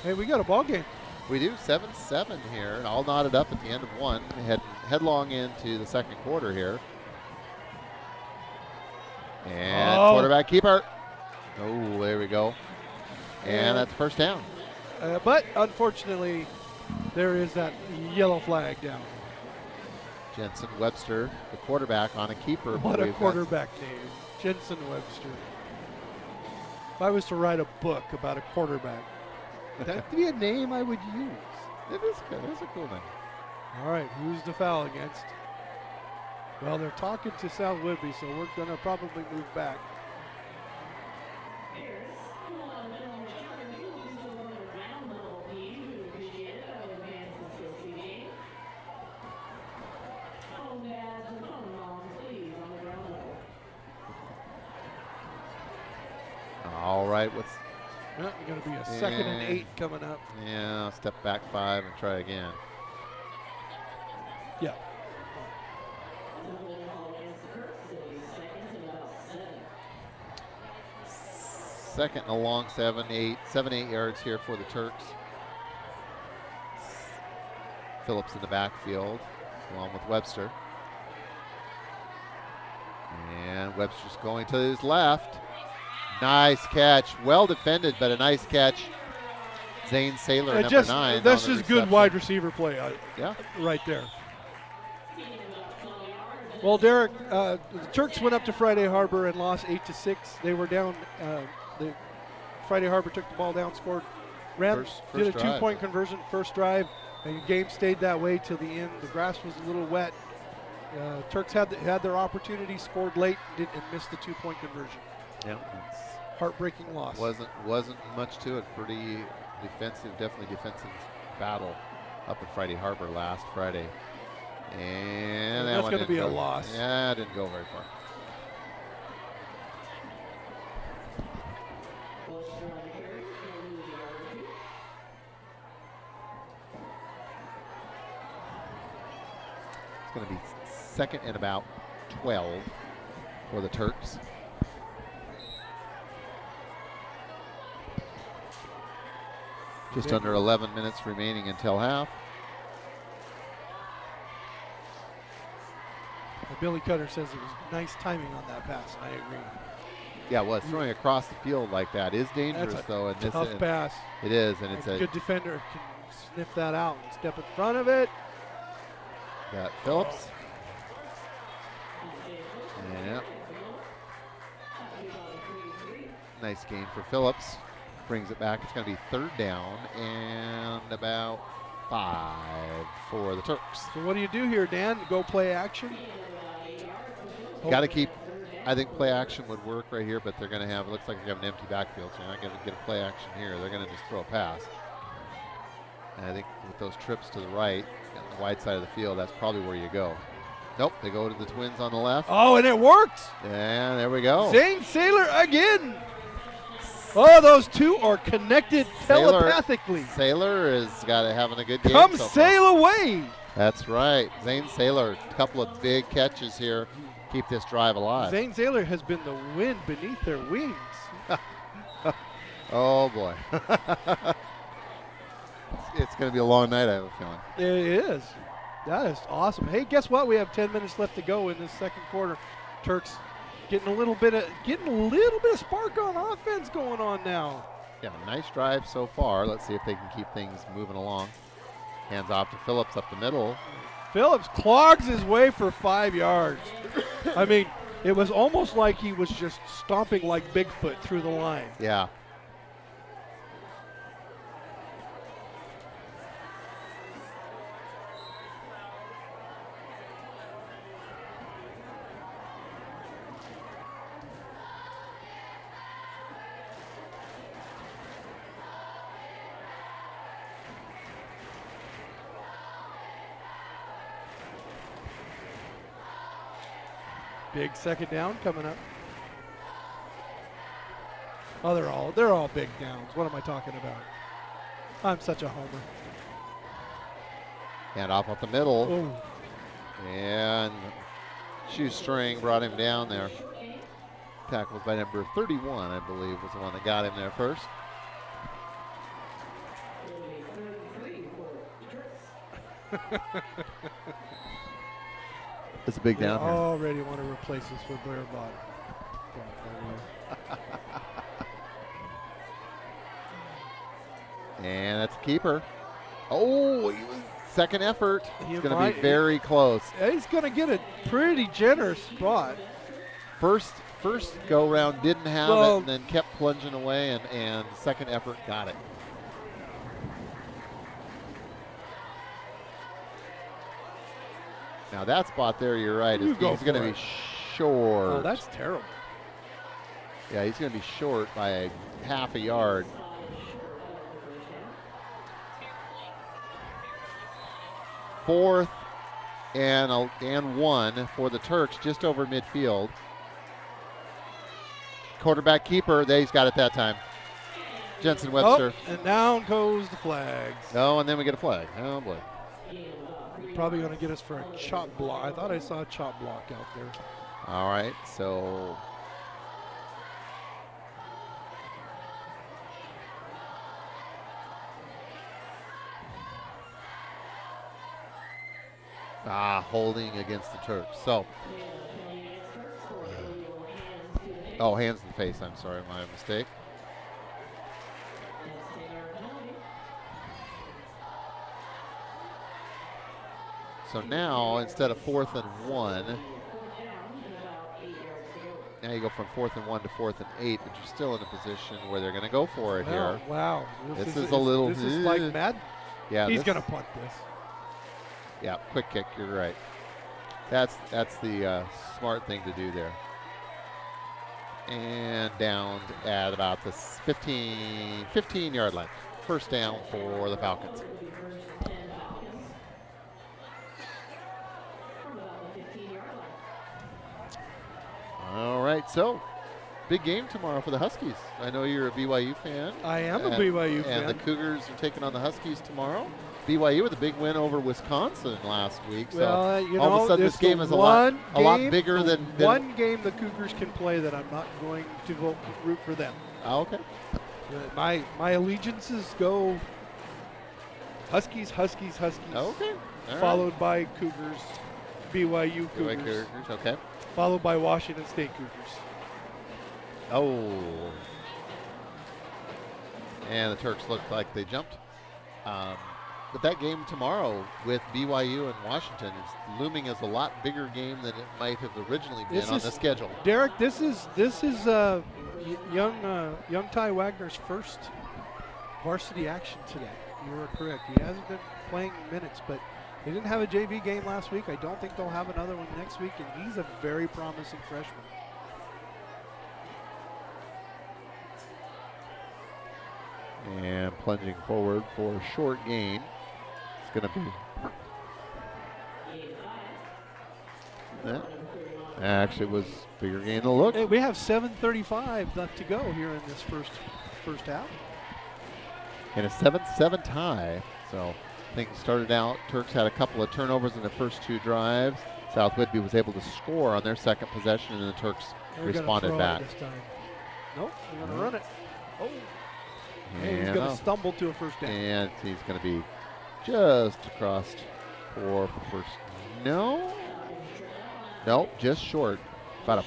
Hey, we got a ball game. We do, 7-7 here, and all knotted up at the end of one. Headlong into the second quarter here. And quarterback keeper. Oh, there we go. And that's first down. But unfortunately, there is that yellow flag down. Jensen Webster, the quarterback, on a keeper. What a quarterback name, Jensen Webster. If I was to write a book about a quarterback, that'd be a name I would use. It is good. It's a cool name. All right, who's the foul against? Well, they're talking to South Whidbey, so we're going to probably move back. All right, what's going to be a 2nd and 8 coming up. Yeah, step back 5 and try again. Yeah. Second and a long 7-8 yards here for the Turks. Phillips in the backfield along with Webster. And Webster's going to his left. Nice catch. Well defended, but a nice catch. Zane Saylor, number 9. That's just good wide receiver play right there. Well, Derek, the Turks went up to Friday Harbor and lost 8-6. They were down. Friday Harbor took the ball down, scored, did a 2-point conversion, first drive, and the game stayed that way till the end. The grass was a little wet. Turks had their opportunity, scored late, and missed the 2-point conversion. Yeah, heartbreaking loss. Wasn't much to it. Pretty defensive, definitely defensive battle up at Friday Harbor last Friday. And that's going to be a loss. Yeah, it didn't go very far. It's going to be 2nd and about 12 for the Turks. Just under 11 minutes remaining until half. Billy Cutter says it was nice timing on that pass, and I agree. Yeah, well, throwing across the field like that is dangerous, though. That's a tough pass. It is, and it's a good defender can sniff that out and step in front of it. Got Phillips. Yeah. Nice gain for Phillips. Brings it back. It's going to be 3rd down and about 5 for the Turks. So what do you do here, Dan? Go play action? Got to keep, I think play action would work right here, but they're going to have, it looks like they have an empty backfield, so you're not going to get a play action here. They're going to just throw a pass. And I think with those trips to the right, on the wide side of the field, that's probably where you go. Nope, they go to the Twins on the left. Oh, and it works. And there we go. Zane Saylor again. Oh, those two are connected telepathically. Saylor is having a good game. Come sail away. That's right. Zane Saylor, a couple of big catches here. Keep this drive alive. Zane Saylor has been the wind beneath their wings. Oh, boy. It's going to be a long night, I have a feeling. It is. That is awesome. Hey, guess what? We have 10 minutes left to go in this second quarter. Turks getting a little bit of spark on offense going on now. Yeah, nice drive so far. Let's see if they can keep things moving along. Hands off to Phillips up the middle. Phillips clogs his way for 5 yards. I mean, It was almost like he was just stomping like Bigfoot through the line. Yeah. Big second down coming up. Oh, they're all big downs. What am I talking about? I'm such a homer. And off up the middle. Oh. And shoestring brought him down there. Tackled by number 31, I believe, was the one that got him there first. It's a big down here. Already want to replace this with Blair Bott. And that's a keeper. Oh, second effort. He's going to be very close. He's going to get a pretty generous spot. First go round didn't have it, and then kept plunging away, and second effort got it. Now that spot there, you're right, he's going to be short. Oh, that's terrible. Yeah, he's going to be short by half a yard. Fourth and 1 for the Turks, just over midfield. Quarterback keeper, he's got it that time. Jensen Webster. Oh, and down goes the flags. Oh, and then we get a flag. Oh, boy. Probably going to get us for a chop block. I thought I saw a chop block out there. All right, so holding against the Turks. So, hands in the face. I'm sorry, my mistake. So now, instead of 4th and 1, now you go from 4th and 1 to 4th and 8, but you're still in a position where they're going to go for it here. Wow. This is a little. This is like mad. Yeah. He's going to punt this. Yeah, quick kick. You're right. That's the smart thing to do there. And down at about the 15-yard line. First down for the Falcons. All right, so big game tomorrow for the Huskies. I know you're a BYU fan. I am a BYU fan. And the Cougars are taking on the Huskies tomorrow. BYU with a big win over Wisconsin last week. Well, so all of a sudden this game is a lot bigger than one game the Cougars can play that I'm not going to vote root for them. Oh, okay. My allegiances go Huskies. Okay. Followed by Cougars, BYU Cougars. Okay. Followed by Washington State Cougars. Oh. And the Turks looked like they jumped. But that game tomorrow with BYU and Washington is looming as a lot bigger game than it might have originally been on the schedule. Derek, this is young Ty Wagner's first varsity action today. You were correct. He hasn't been playing minutes, but they didn't have a JV game last week. I don't think they'll have another one next week, and he's a very promising freshman. And plunging forward for a short gain. It's going to be. That actually was bigger gain than look. Hey, we have 7:35 left to go here in this first half. And a 7-7 tie. So things started out. Turks had a couple of turnovers in the first two drives. South Whidbey was able to score on their second possession, and the Turks responded back. This time. Nope, we're going to run it. Oh. And he's going to stumble to a first down. And he's going to be just across for first. No, just short. About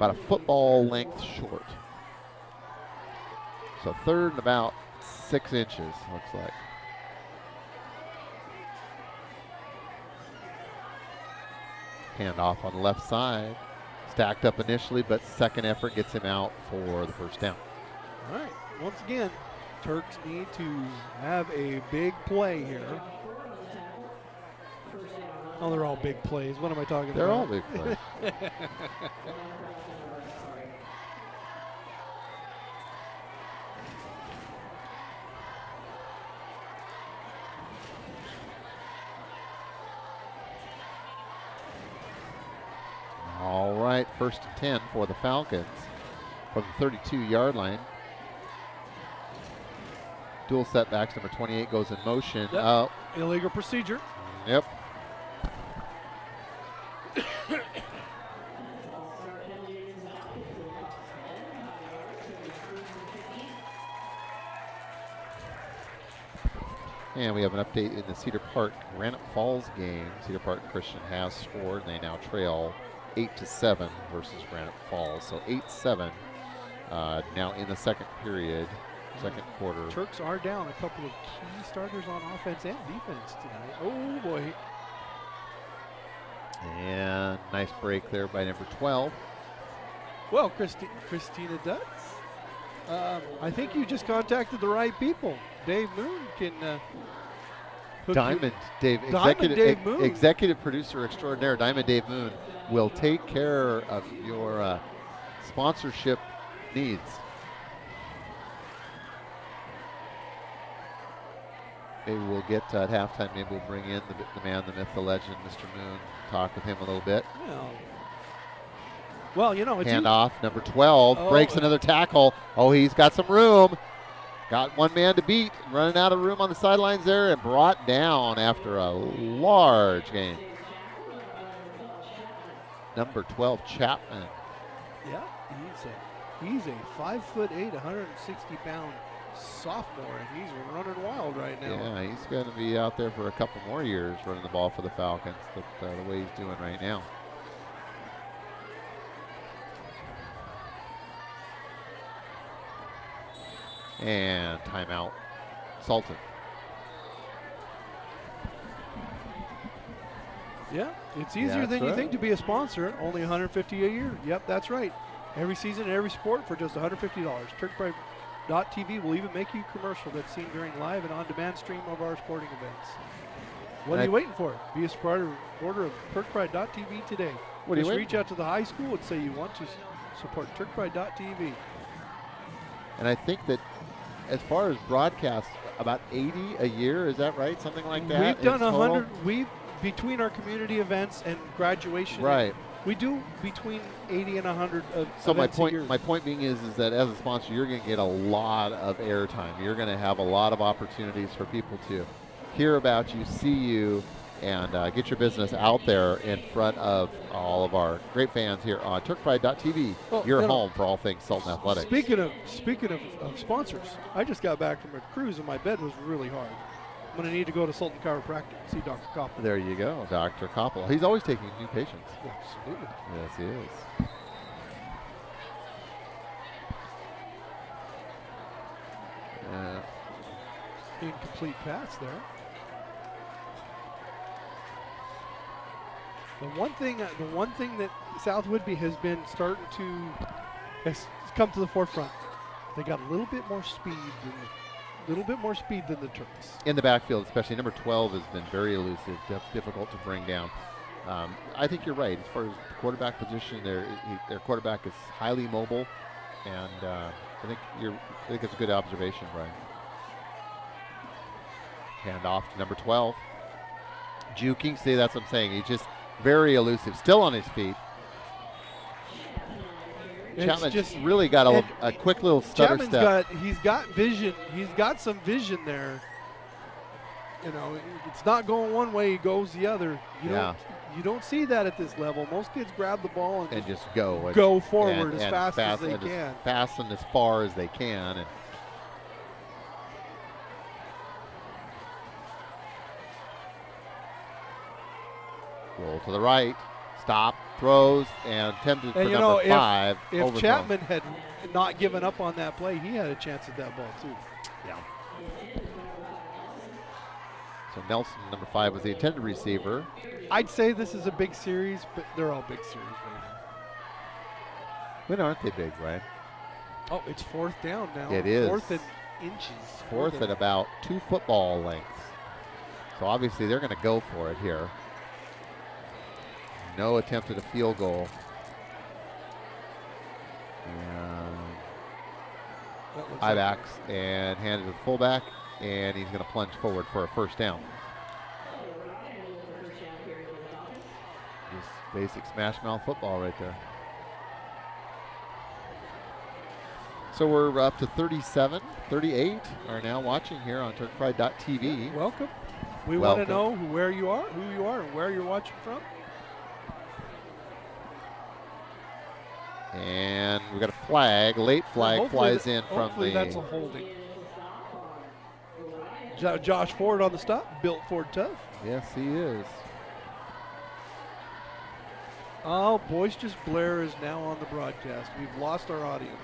a football length short. So third and about 6 inches, looks like. Hand off on the left side. Stacked up initially, but second effort gets him out for the first down. All right. Once again, Turks need to have a big play here. Oh, they're all big plays. What am I talking They're about? all big plays. All right, 1st and 10 for the Falcons from the 32-yard line. Dual setbacks. Number 28 goes in motion. Yep. Illegal procedure. Yep. And we have an update in the Cedar Park Granite Falls game. Cedar Park Christian has scored, and they now trail 8-7 versus Granite Falls. So 8-7 now in the second period, second quarter. Turks are down a couple of key starters on offense and defense tonight. Oh, boy. And nice break there by number 12. Well, Christina Dutz, I think you just contacted the right people. Dave Moon can hook Diamond Dave, Diamond Dave Moon. executive producer extraordinaire, Diamond Dave Moon, will take care of your sponsorship needs. Maybe we'll get at halftime, maybe we'll bring in the man, the myth, the legend, Mr. Moon, talk with him a little bit. Well, you know, it's hand off, number 12, breaks another tackle. Oh, he's got some room. Got one man to beat, running out of room on the sidelines there, and brought down after a large gain. Number 12, Chapman. Yeah, he's a 5'8", 160-pound sophomore, and he's running wild right now. Yeah, he's going to be out there for a couple more years running the ball for the Falcons, the way he's doing right now. And timeout, Sultan. Yeah, it's easier than you think to be a sponsor. Only $150 a year. Yep, that's right. Every season and every sport for just $150. TurkPride.tv will even make you a commercial that's seen during live and on-demand stream of our sporting events. What are you waiting for? Be a supporter of TurkPride.tv today. Just reach out to the high school and say you want to support TurkPride.tv. And I think that as far as broadcasts, about 80 a year, is that right? Something like that? We've done 100. Between our community events and graduation, right? We do between 80 and 100 of so events a year. My point being is that as a sponsor, you're going to get a lot of airtime. You're going to have a lot of opportunities for people to hear about you, see you, and get your business out there in front of all of our great fans here on TurkPride.tv. Your home for all things Sultan Athletics. Speaking of sponsors, I just got back from a cruise and my bed was really hard. I'm going to need to go to Sultan Chiropractic and see Dr. Koppel. There you go, Dr. Koppel. He's always taking new patients. Absolutely. Yes, he is. Incomplete pass there. The one thing that South Whidbey has been starting to has come to the forefront. They got a little bit more speed than the Turks. In the backfield, especially number 12 has been very elusive, difficult to bring down. I think you're right. As far as the quarterback position, their quarterback is highly mobile, and I think it's a good observation, Brian. Hand off to number 12. Juking, see, that's what I'm saying. He's just very elusive, still on his feet. Chapman's just really got a quick little stutter step. He's got vision. He's got some vision there. You know, it's not going one way, he goes the other. You don't see that at this level. Most kids grab the ball and just go forward as fast as they can. As fast and as far as they can. And roll to the right, stop, throws, and attempted for number 5. If Chapman had not given up on that play, he had a chance at that ball too. Yeah. So Nelson, number 5, was the intended receiver. I'd say this is a big series, but they're all big series right now. When aren't they big, Brian? Oh, it's 4th down now. It is. 4th and inches. 4th and about 2 football lengths. So obviously they're going to go for it here. No attempt at a field goal. And I-backs and handed to the fullback, and he's going to plunge forward for a first down. Just basic smash mouth football right there. So we're up to 37, 38 are now watching here on TurkPride.tv. Welcome. We want to know where you are, who you are, and where you're watching from. And we got a flag, late flag flies in from the... Hopefully that's a holding. Josh Ford on the stop, built Ford tough. Yes, he is. Oh, Boisterous Blair is now on the broadcast. We've lost our audience.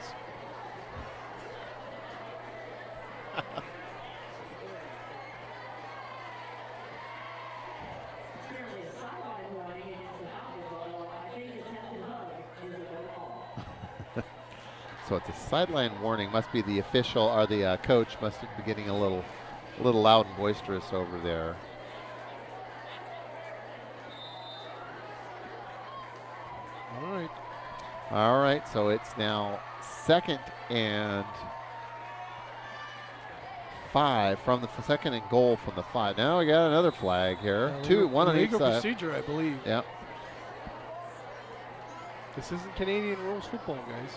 So it's a sideline warning. Must be the official or the coach must be getting a little loud and boisterous over there. All right. So it's now 2nd and 5 from the 2nd and goal from the 5. Now we got another flag here. One on each side. Procedure, I believe. Yep. This isn't Canadian rules football, guys.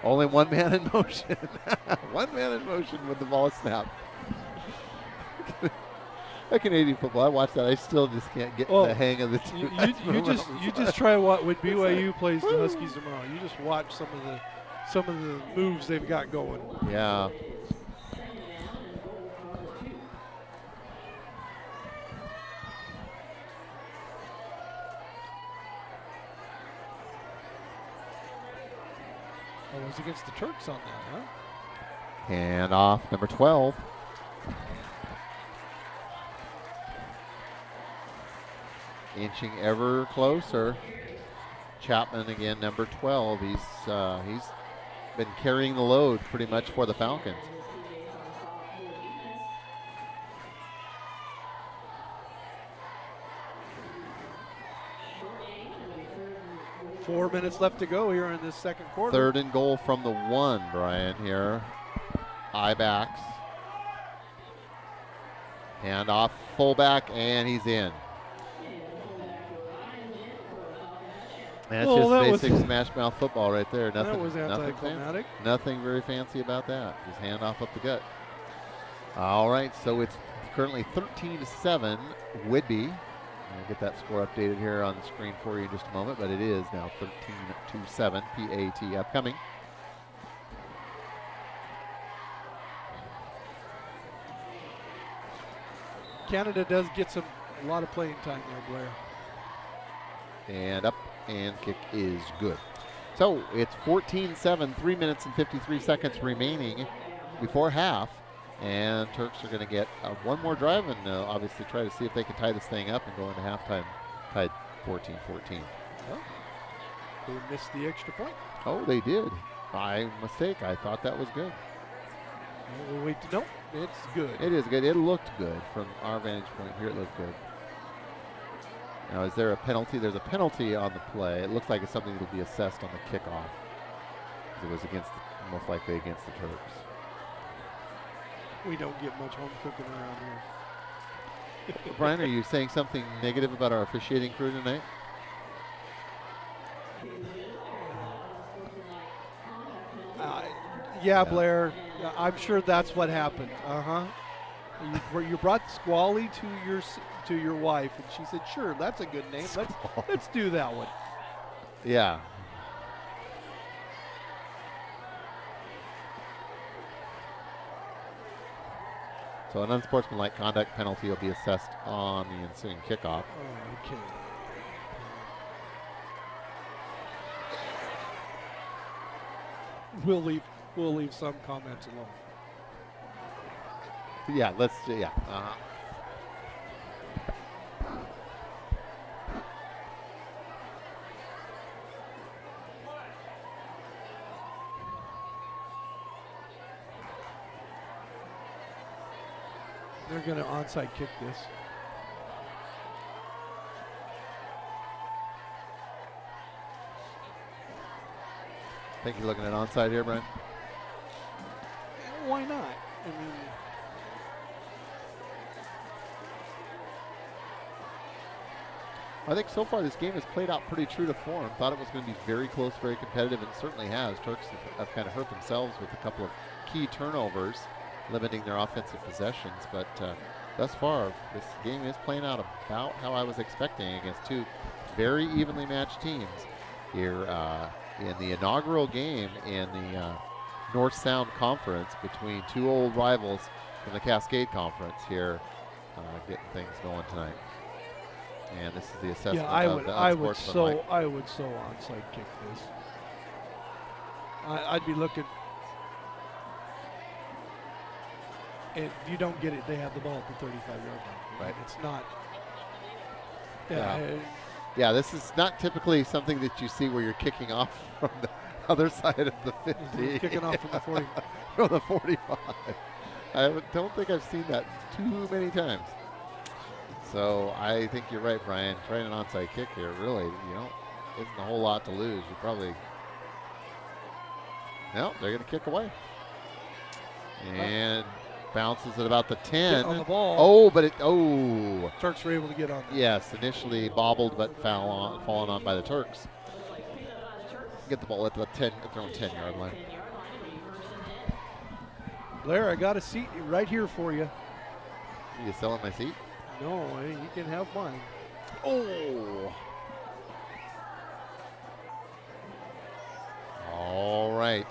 Only one man in motion. One man in motion with the ball snap. Canadian football, I watch that. I still just can't get the hang of the two. You just try when BYU plays the Huskies tomorrow. You just watch some of the moves they've got going. Yeah. Oh, it was against the Turks on that, huh? And off number 12. Inching ever closer. Chapman again, number 12. He's been carrying the load pretty much for the Falcons. Four minutes left to go here in this second quarter. 3rd and goal from the 1, Brian, here. I-backs. Hand off fullback, and he's in. And that's just basic smash mouth football right there. Nothing, that was anticlimactic. Nothing very fancy about that. Just hand off up the gut. All right, so it's currently 13-7, Whidbey. I'll get that score updated here on the screen for you in just a moment, but it is now 13-7, PAT upcoming. Canada does get a lot of playing time there, Blair. And up, and kick is good. So it's 14-7, 3 minutes and 53 seconds remaining before half. And Turks are going to get one more drive and obviously try to see if they can tie this thing up and go into halftime tied 14-14. Well, they missed the extra point. Oh, they did. By mistake. I thought that was good. We'll wait to know. It's good. It is good. It looked good from our vantage point here. It looked good. Now, is there a penalty? There's a penalty on the play. It looks like it's something that will be assessed on the kickoff. It was most likely against the Turks. We don't get much home cooking around here. Brian, are you saying something negative about our officiating crew tonight? Yeah, Blair. I'm sure that's what happened. You brought Squally to your wife, and she said, "Sure, that's a good name. Let's do that one." Yeah. So an unsportsmanlike conduct penalty will be assessed on the ensuing kickoff. Oh, okay. We'll leave some comments alone. Yeah, They're going to onside kick this. I think you're looking at onside here, Brian. Why not? I mean, I think so far this game has played out pretty true to form. Thought it was going to be very close, very competitive, and it certainly has. Turks have kind of hurt themselves with a couple of key turnovers, limiting their offensive possessions. But thus far, this game is playing out about how I was expecting against two very evenly matched teams here in the inaugural game in the North Sound Conference between two old rivals from the Cascade Conference here, getting things going tonight. And this is the assessment of the I would so Mike. onside kick this. I'd be looking. If you don't get it, they have the ball at the 35-yard line. Right. It's not. Yeah, this is not typically something that you see where you're kicking off from the other side of the 50. Kicking off from the 40. From the 45. I don't think I've seen that too many times. So I think you're right, Brian. Trying an onside kick here, really, isn't a whole lot to lose. You probably, no, they're going to kick away. And bounces at about the 10. On the ball. Oh, but Turks were able to get on there. Yes, initially bobbled, but fallen on by the Turks. Get the ball at the 10, their own 10-yard line. Blair, I got a seat right here for you. You selling my seat? No, you can have mine. Oh. All right.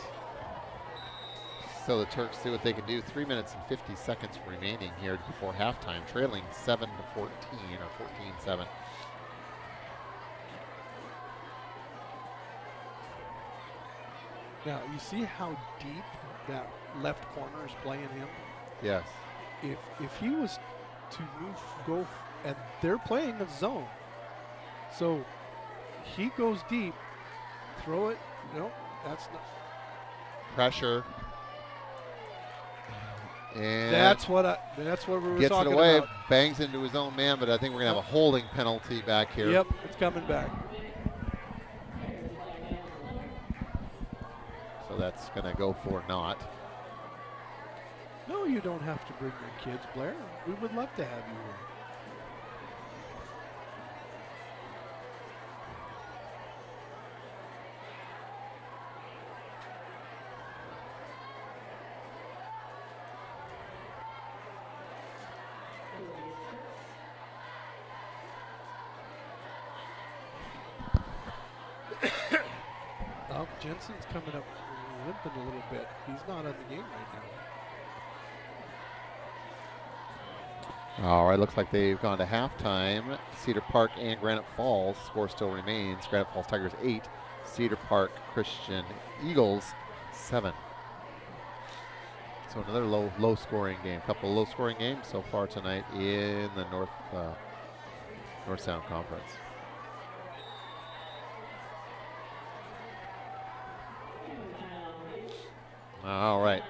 So the Turks see what they can do. 3 minutes and 50 seconds remaining here before halftime, trailing 7-14 or 14-7. Now, you see how deep that left corner is playing him? Yes. If he was to and they're playing a zone. So he goes deep, throw it. No, that's not. Pressure. And that's what we were talking about. Gets it away, bangs into his own man, but I think we're going to have a holding penalty back here. Yep, it's coming back. So that's going to go for naught. No, you don't have to bring your kids, Blair. We would love to have you here. Jensen's coming up limping a little bit. He's not on the game right now. All right, looks like they've gone to halftime. Cedar Park and Granite Falls. Score still remains. Granite Falls Tigers 8, Cedar Park Christian Eagles 7. So another low scoring game. A couple of low scoring games so far tonight in the North Sound Conference. All right.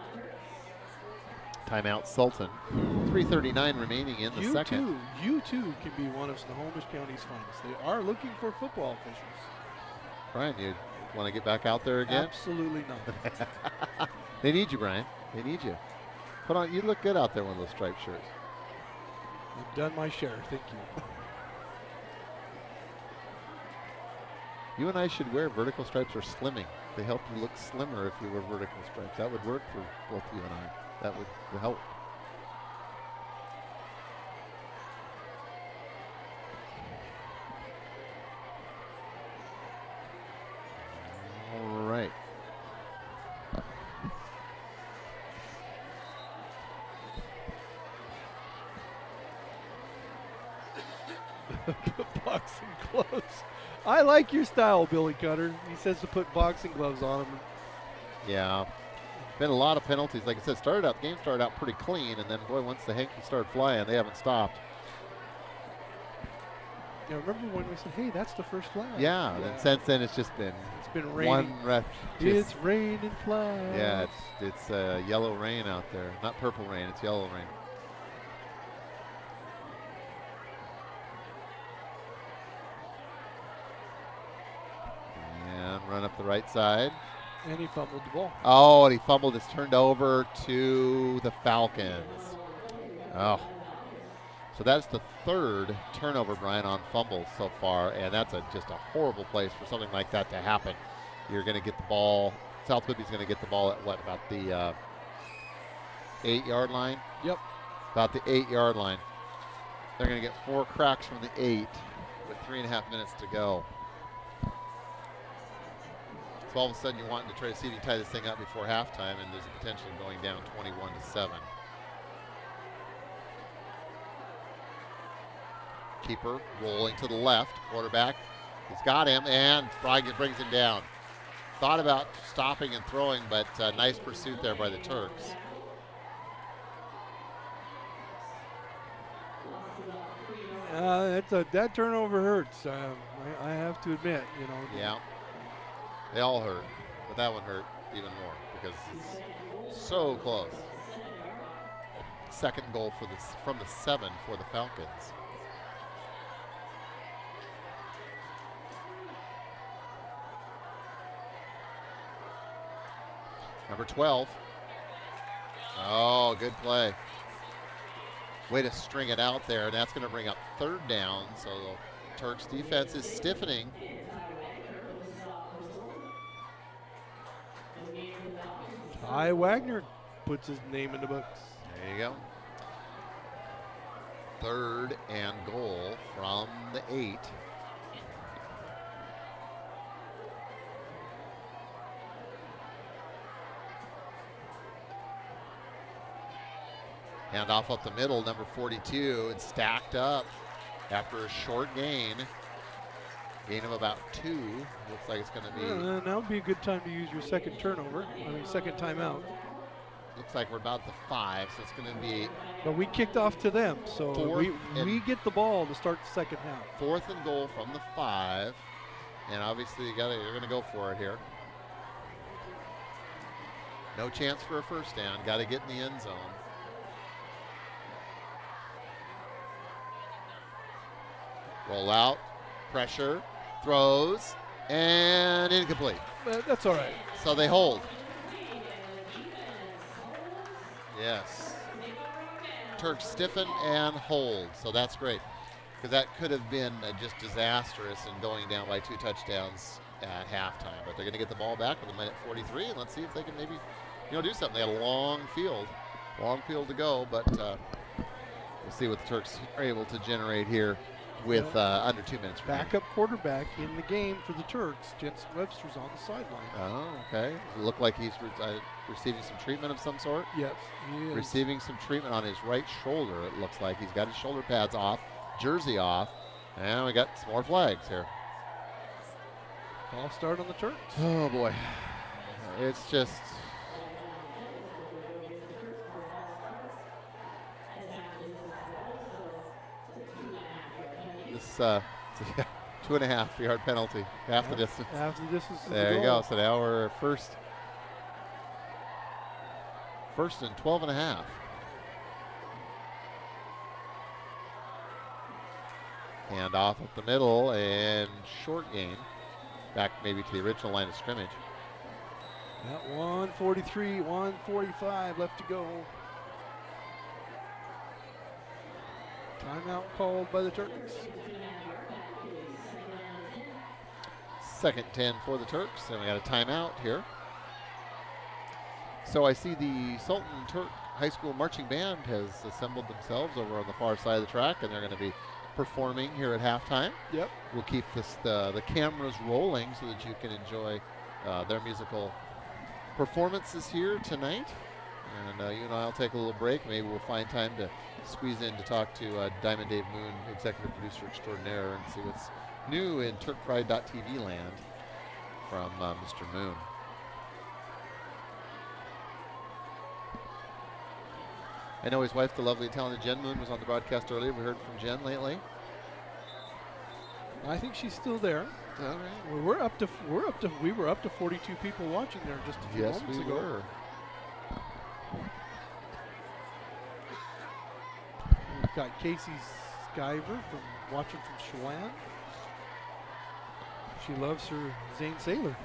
Timeout Sultan. 3:39 remaining in the second. You too can be one of Snohomish County's finest. They are looking for football officials. Brian, you want to get back out there again? Absolutely not. They need you, Brian. They need you. Put on. You look good out there in those striped shirts. I've done my share. Thank you. You and I should wear vertical stripes or slimming. They help you look slimmer if you wear vertical stripes. That would work for both you and I. That would help. All right. Boxing gloves. I like your style, Billy Cutter. He says to put boxing gloves on him. Yeah. Been a lot of penalties. Like I said, game started out pretty clean, and then, boy, once the hanky started flying, they haven't stopped. Yeah, remember when we said, hey, that's the first flag? Yeah, and since then it's just been raining. One ref. It's raining flags. Yeah, it's yellow rain out there. Not purple rain, it's yellow rain. right side. And he fumbled the ball. Oh, and he fumbled. It's turned over to the Falcons. Oh. So that's the third turnover, Brian, on fumbles so far, and that's just a horrible place for something like that to happen. You're going to get the ball. South Whidbey's going to get the ball at what, about the 8-yard line? Yep. About the 8-yard line. They're going to get 4 cracks from the 8 with 3.5 minutes to go. So all of a sudden you're wanting to try to see if you can tie this thing up before halftime, and there's a potential of going down 21-7. Keeper rolling to the left. Quarterback, he's got him, and Fry brings him down. Thought about stopping and throwing, but nice pursuit there by the Turks. That turnover hurts. I have to admit, you know. Yeah, they all hurt, but that one hurt even more because it's so close. Second goal from the 7 for the Falcons. Number 12. Oh, good play. Way to string it out there, and that's going to bring up 3rd down. So the Turks defense is stiffening. Ty Wagner puts his name in the books. There you go. 3rd and goal from the 8. Hand off up the middle, number 42. It's stacked up after a short gain. Gain of about 2. Looks like it's going to be. That would be a good time to use your second timeout. Looks like we're about the 5, so it's going to be. But we kicked off to them, so we get the ball to start the second half. 4th and goal from the 5, and obviously you're going to go for it here. No chance for a first down. Got to get in the end zone. Roll out, pressure, throws, and incomplete. That's all right. So they hold. Yes. Turks stiffen and hold, so that's great. Because that could have been just disastrous and going down by 2 touchdowns at halftime. But they're going to get the ball back with a minute 43, and let's see if they can maybe, do something. They had a long field to go, but we'll see what the Turks are able to generate here with under 2 minutes. Backup quarterback in the game for the Turks. Jensen Webster's on the sideline. Oh, okay. Does it look like he's receiving some treatment of some sort? Yes, he is. Receiving some treatment on his right shoulder, it looks like. He's got his shoulder pads off, jersey off, and we got some more flags here. Ball start on the Turks. Oh, boy. It's just... This 2.5-yard penalty, half the distance. Half the distance. There you go. So now we're first and 12.5. Hand off up the middle and short gain. Back maybe to the original line of scrimmage. At 1:43, 1:45 left to go. Timeout called by the Turks. 2nd 10 for the Turks, and we got a timeout here. So I see the Sultan Turk High School Marching Band has assembled themselves over on the far side of the track, and they're going to be performing here at halftime. Yep. We'll keep the cameras rolling so that you can enjoy their musical performances here tonight. And you and I will take a little break. Maybe we'll find time to squeeze in to talk to Diamond Dave Moon, executive producer extraordinaire, and see what's new in TurkPride.tv land from Mr. Moon. I know his wife, the lovely, talented Jen Moon, was on the broadcast earlier. We heard from Jen lately. I think she's still there. All right. We were up to 42 people watching there just a few moments ago. Were. We've got Casey Skyver from watching from Chelan. She loves her Zane Saylor.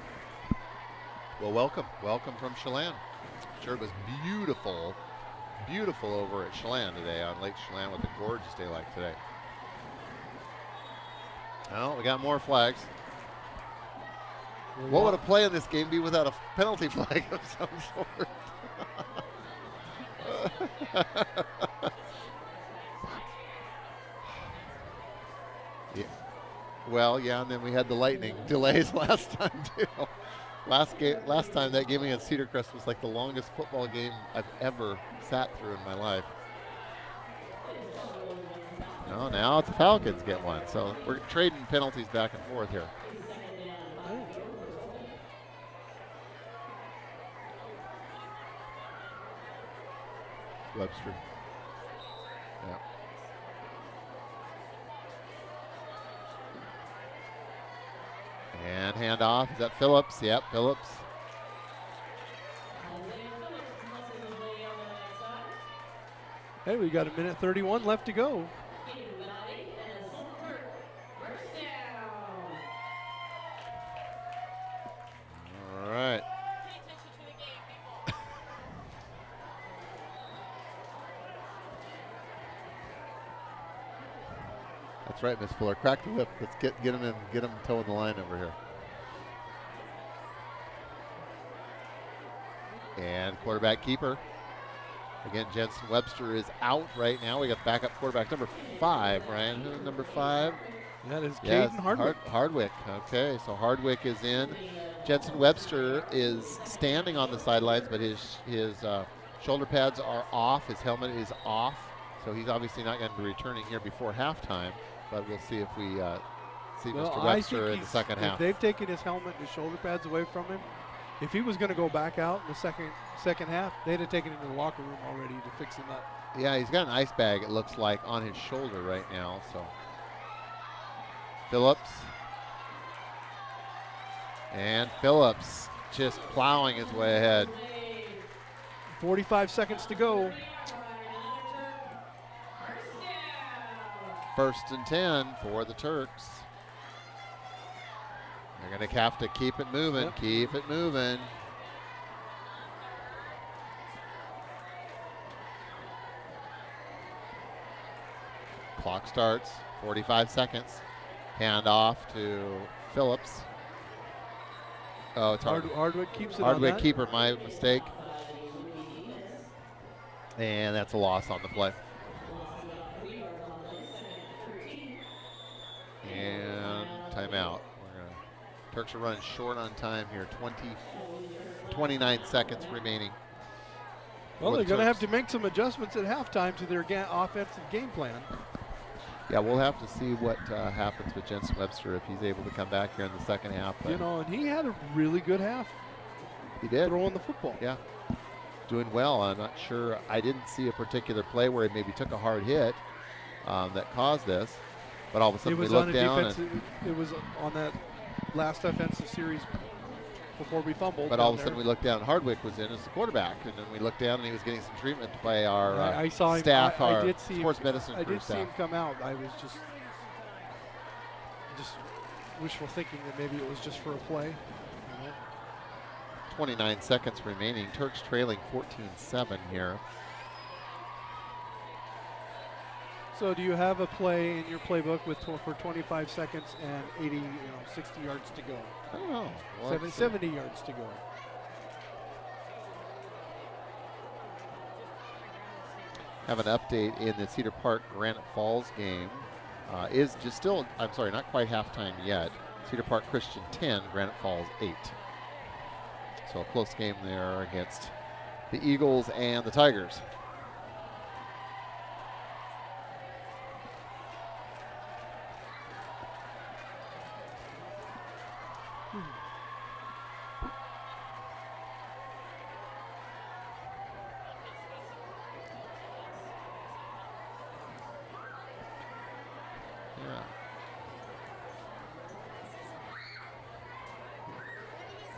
Well, welcome from Chelan. Sure, it was beautiful over at Chelan today on Lake Chelan with a gorgeous day like today. Well, we got more flags. What would a play in this game be without a penalty flag of some sort? Yeah. Well, yeah, and then we had the lightning delays last time too. Last time that game against Cedar Crest was like the longest football game I've ever sat through in my life. No, now the Falcons get one. So we're trading penalties back and forth here. Webster. Yeah. And handoff. Is that Phillips? Yep, Phillips. Hey, we got 1:31 left to go. All right. That's right, Miss Fuller. Crack the whip. Let's get him in, get him towing the line over here. And quarterback keeper. Again, Jensen Webster is out right now. We got backup quarterback number 5, Ryan. Who's number 5? That is Caden Hardwick. Hardwick. Okay, so Hardwick is in. Jensen Webster is standing on the sidelines, but his shoulder pads are off. His helmet is off. So he's obviously not going to be returning here before halftime. But we'll see if we see Mr. Webster in the second half. If they've taken his helmet and his shoulder pads away from him, if he was going to go back out in the second half, they'd have taken him to the locker room already to fix him up. Yeah, he's got an ice bag, it looks like, on his shoulder right now. So Phillips. And Phillips just plowing his way ahead. 45 seconds to go. 1st and 10 for the Turks. They're going to have to keep it moving, keep it moving. Clock starts, 45 seconds. Hand off to Phillips. Oh, it's Hardwick keeps it Hardwick on that. keeper, my mistake. And that's a loss on the play. And timeout. Turks are running short on time here. 29 seconds remaining. Well, they're going to have to make some adjustments at halftime to their offensive game plan. Yeah, we'll have to see what happens with Jensen Webster if he's able to come back here in the second half. You know, and he had a really good half. He did. Throwing the football. Yeah. Doing well. I'm not sure. I didn't see a particular play where he maybe took a hard hit that caused this. But all of a sudden we looked down. It was on that last offensive series before we fumbled. But all of a sudden we looked down and Hardwick was in as the quarterback. And then we looked down and he was getting some treatment by our staff, our sports medicine crew staff. I did see him come out. I was just wishful thinking that maybe it was just for a play. 29 seconds remaining. Turks trailing 14-7 here. So do you have a play in your playbook for 25 seconds and 60 yards to go? Oh, 70 yards to go. Have an update in the Cedar Park Granite Falls game. Is just still, I'm sorry, not quite halftime yet. Cedar Park Christian 10, Granite Falls 8. So a close game there against the Eagles and the Tigers.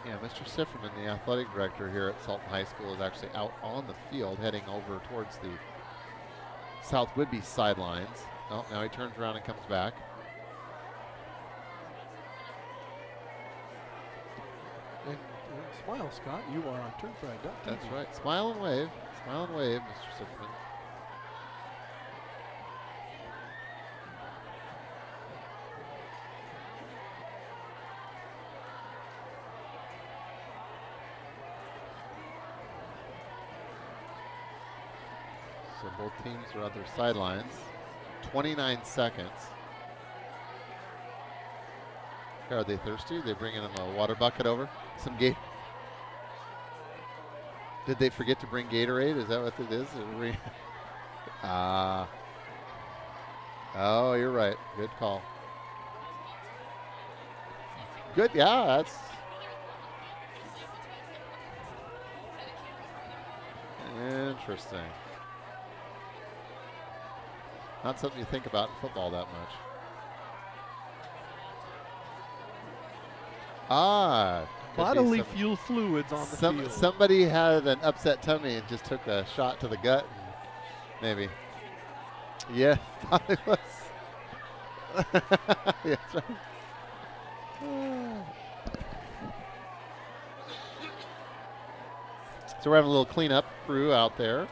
Yeah, Mr. Sifferman, the athletic director here at Sultan High School, is actually out on the field heading over towards the South Whidbey sidelines. Oh, now he turns around and comes back. smile, Scott. You are on TurfPride.tv. That's right. Smile and wave. Smile and wave, Mr. Sultan. So both teams are at their sidelines. 29 seconds. Are they thirsty? They bringing them a water bucket over? Some Gatorade? Did they forget to bring Gatorade? Is that what it is? Oh, you're right. Good call. Good, yeah, that's interesting. Not something you think about in football that much. Bodily fuel fluids on the field. Somebody had an upset tummy and just took a shot to the gut. Maybe. Yeah, probably was. Yeah, that's right. So we're having a little cleanup crew out there.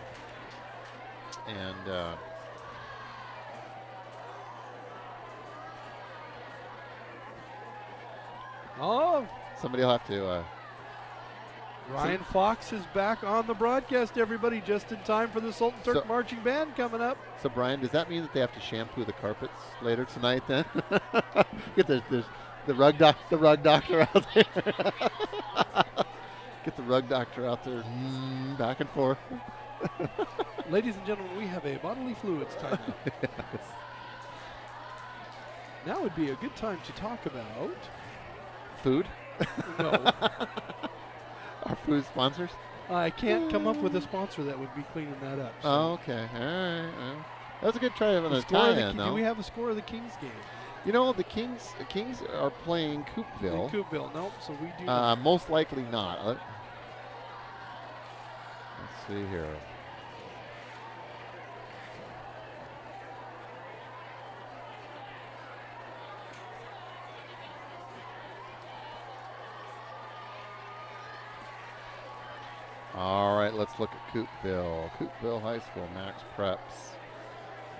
And somebody will have to. Ryan Fox is back on the broadcast, everybody, just in time for the Sultan Turk Marching Band coming up. So, Brian, does that mean that they have to shampoo the carpets later tonight then? Get the rug doctor out there. Get the rug doctor out there, back and forth. Ladies and gentlemen, we have a bodily fluids time. Yes. Now would be a good time to talk about food. No. Our food sponsors? I can't come up with a sponsor that would be cleaning that up. So. Oh, okay. All right. Well, that was a good try on a tie-in, though. Do we have a score of the Kings game? You know, the Kings are playing Coopville. Nope, so we do most likely not. Let's see here. All right, let's look at Coopville. Coopville High School, Max Preps.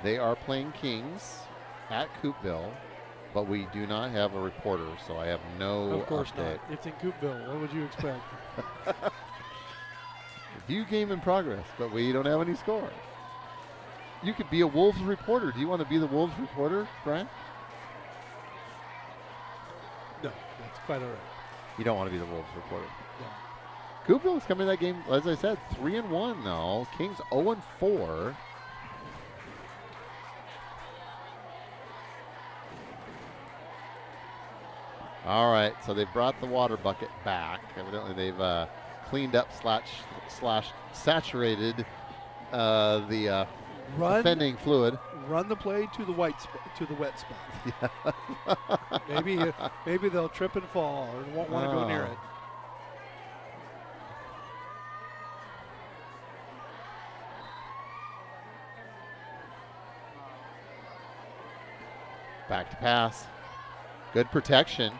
They are playing Kings at Coopville, but we do not have a reporter, so I have no update. Of course not. It's in Coopville. What would you expect? View game in progress, but we don't have any score. You could be a Wolves reporter. Do you want to be the Wolves reporter, Brian? No, that's quite all right. You don't want to be the Wolves reporter. No. Coopville is coming to that game, as I said, 3-1 now. Kings 0-4. All right, so they brought the water bucket back. Evidently, they've cleaned up slash saturated the defending fluid. Run the play to the wet spot. Yeah. maybe they'll trip and fall or won't want to go near it. Back to pass. Good protection.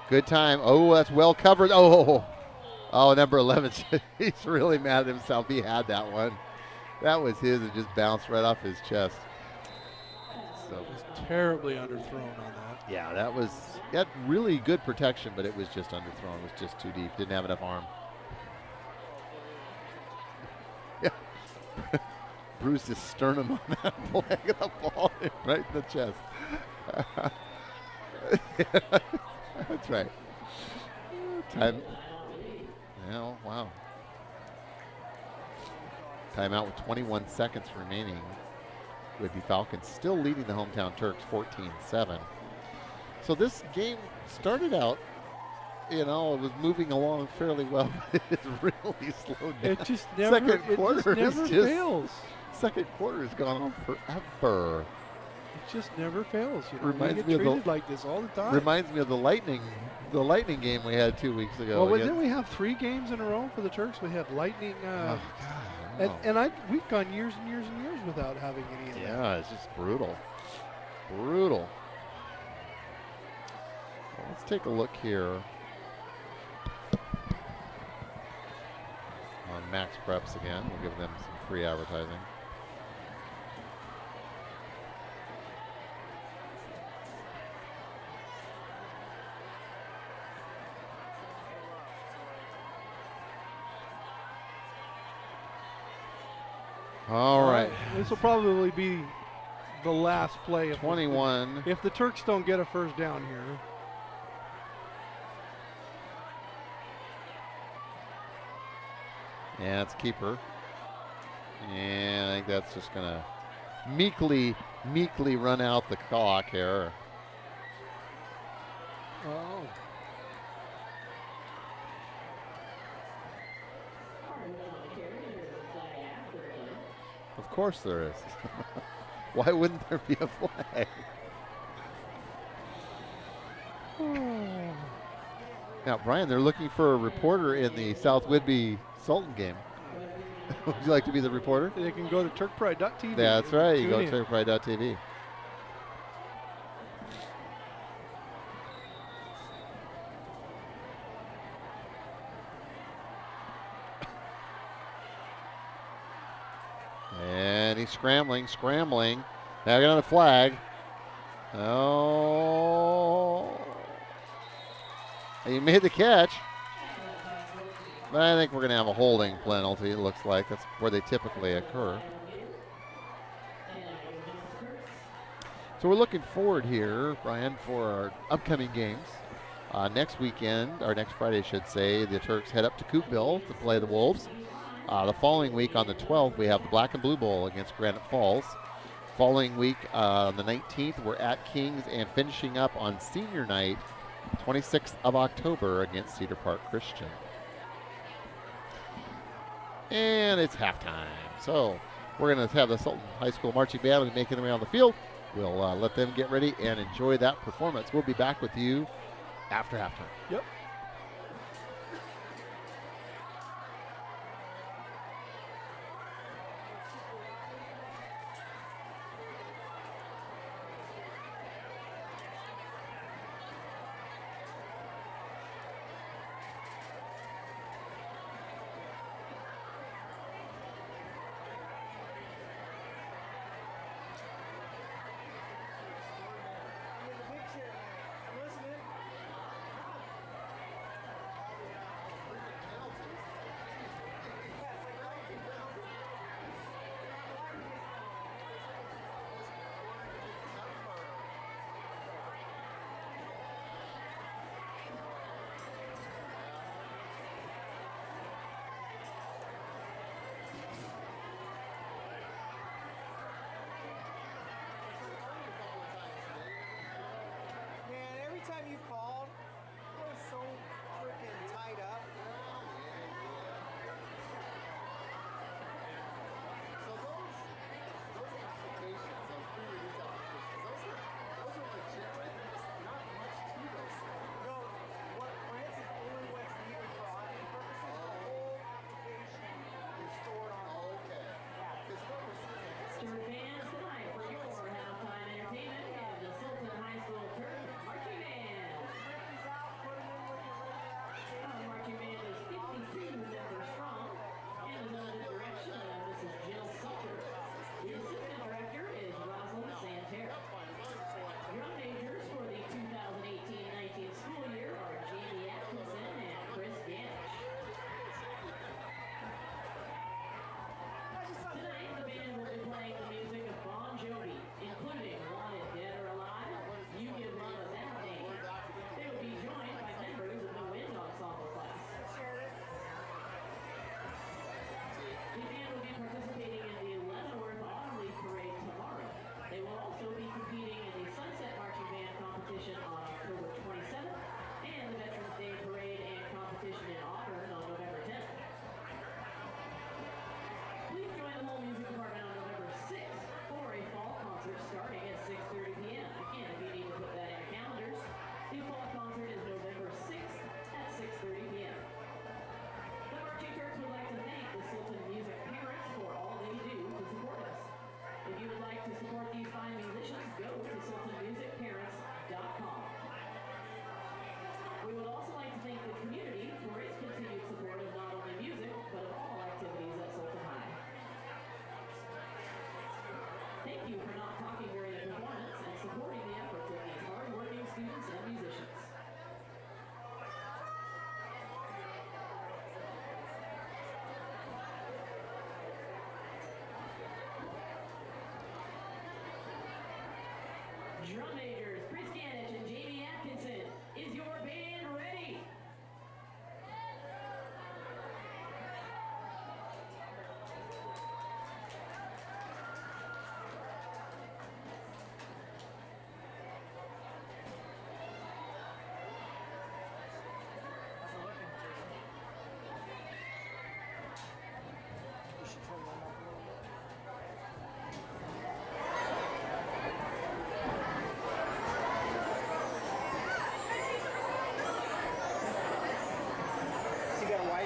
Good time. Oh, that's well covered. Oh, number 11. He's really mad at himself. He had that one. That was his. It just bounced right off his chest. So it was terribly underthrown on that. Yeah, that was really good protection, but it was just underthrown. It was just too deep. Didn't have enough arm. Yeah. Bruised his sternum on that leg of the ball right in the chest. That's right. Time. Yeah, wow. Timeout with 21 seconds remaining. Whidbey Falcons still leading the hometown Turks 14-7. So this game started out, it was moving along fairly well, but it's really slowed down. It just never fails. Second quarter has gone on forever. It just never fails. Reminds we me get treated like this all the time. Reminds me of the Lightning game we had 2 weeks ago. Well, didn't we have 3 games in a row for the Turks? We had Lightning. We've gone years and years and years without having any of that. Yeah, it's just brutal. Brutal. Well, let's take a look here. Max Preps again. We'll give them some free advertising. All right. This will probably be the last play. 21. If the Turks don't get a first down here. Yeah, it's keeper. And I think that's just going to meekly run out the clock here. Oh. Of course there is. Why wouldn't there be a flag? Now, Brian, they're looking for a reporter in the South Whidbey Sultan game. Would you like to be the reporter? They can go to turkpride.tv. That's right. You go to turkpride.tv. And he's scrambling. Now got a flag. Oh. He made the catch. But I think we're going to have a holding penalty, it looks like. That's where they typically occur. So we're looking forward here, Brian, for our upcoming games. Next weekend, or next Friday, I should say, the Turks head up to Coopville to play the Wolves. The following week, on the 12th, we have the Black and Blue Bowl against Granite Falls. Following week, on the 19th, we're at Kings, and finishing up on senior night, 26th of October, against Cedar Park Christian. And it's halftime. So we're going to have the Sultan High School Marching Band making their way on the field. We'll let them get ready and enjoy that performance. We'll be back with you after halftime. Yep.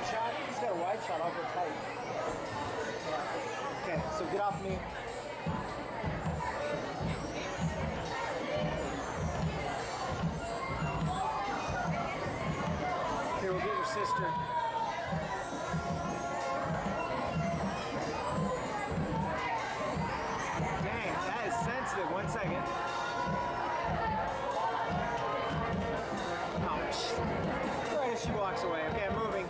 wide shot. He's got a wide shot. I'll go tight. Yeah. Okay, so get off me. Here, we'll get your sister. Dang, that is sensitive. 1 second. Ouch. Right as she walks away. Okay, I'm moving.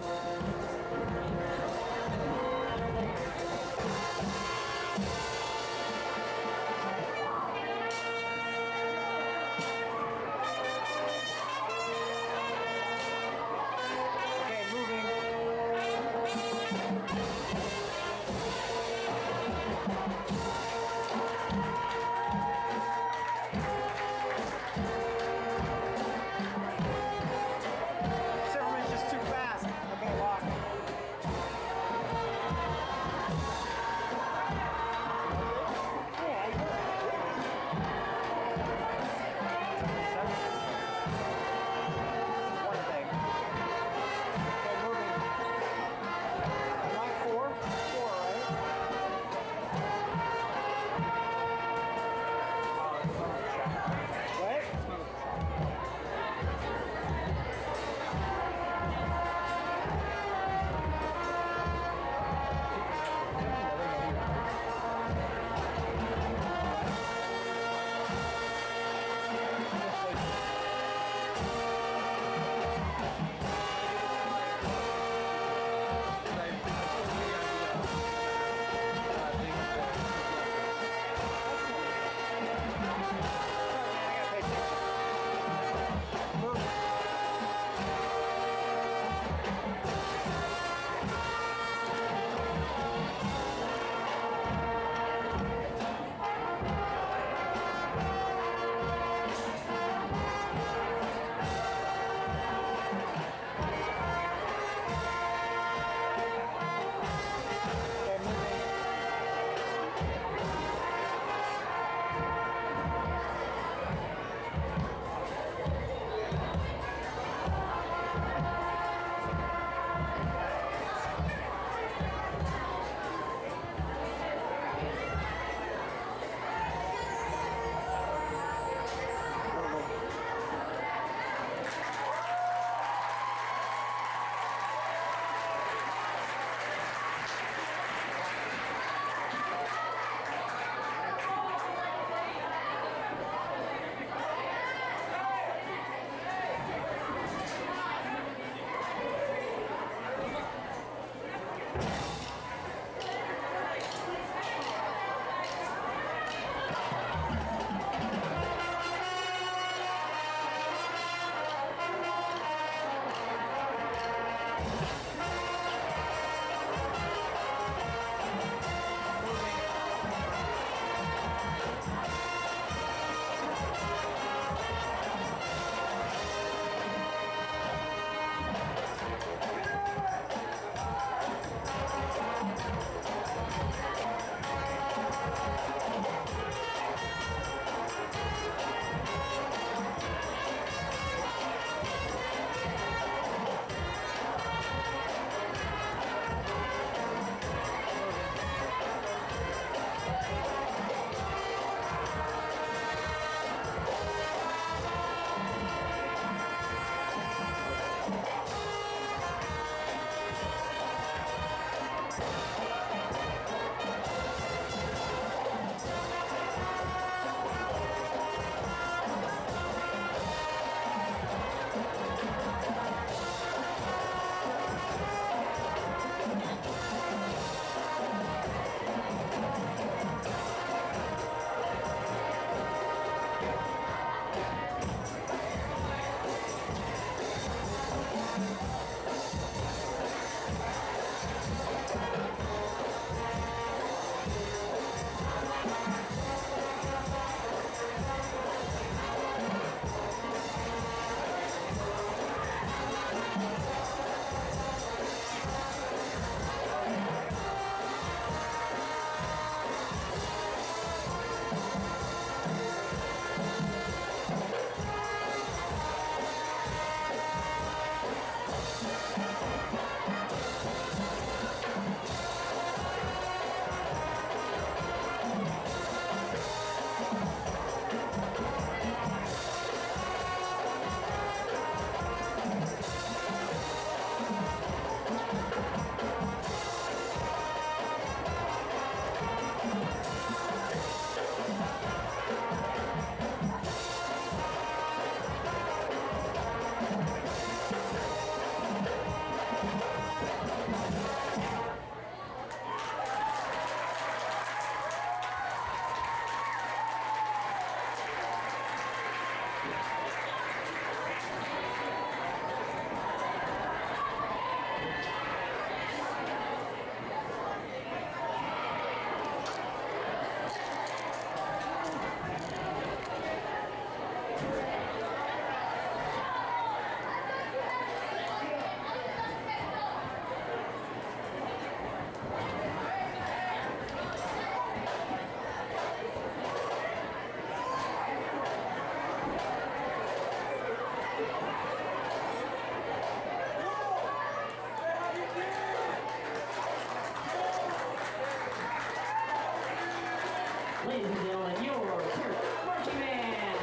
ladies and gentlemen, your Turk Marching Band.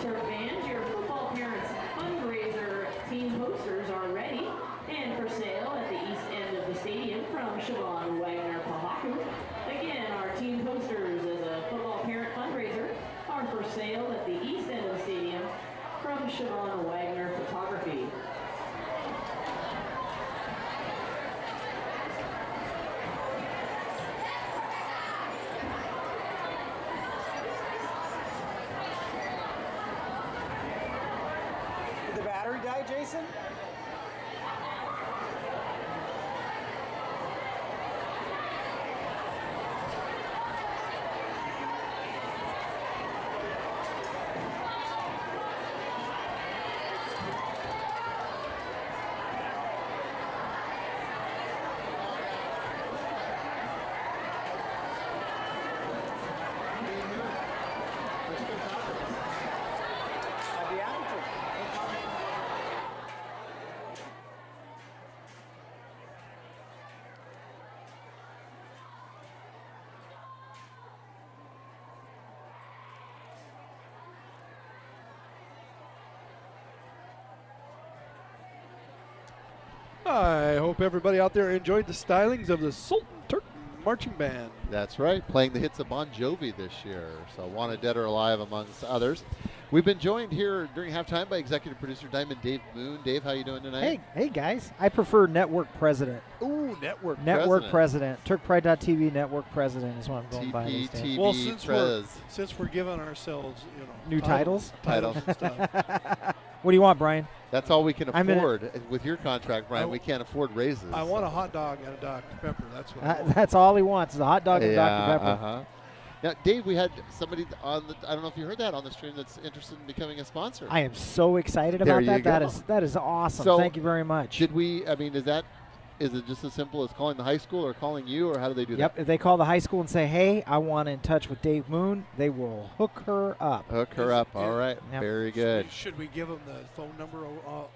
Turk Band, your football parents fundraiser team posters are ready and for sale at the east end of the stadium from Siobhan Wagner Pahaku. Again, our team posters as a football parent fundraiser are for sale at the east end of the stadium from Siobhan Wagner Photography. Did the battery die, Jason? I'd be happy to. I hope everybody out there enjoyed the stylings of the Sultan Turk Marching Band. That's right, playing the hits of Bon Jovi this year. So Wanted Dead or Alive amongst others. We've been joined here during halftime by executive producer Diamond Dave Moon. Dave, how you doing tonight? Hey guys. I prefer network president. Ooh, network. Network president. TurkPride.tv network president is what I'm going by these days. TPTV Well, Prez. since we're giving ourselves, New titles? titles and stuff. What do you want, Brian? That's all we can I'm in it. afford. With your contract, Brian, we can't afford raises. I want a hot dog and a Dr. Pepper. That's what I want. That's all he wants is a hot dog and Dr. Pepper. Uh-huh. Now, Dave, we had somebody on the, I don't know if you heard that on the stream, that's interested in becoming a sponsor. I am so excited There about you that. go. That is awesome. So, Thank you very much. Should we, I mean, is it just as simple as calling the high school or calling you, or how do they do Yep, that? if they call the high school and say, hey, I want in touch with Dave Moon, they will hook her up. Hook her up. All right. Yep. Very good. Should we give them the phone number over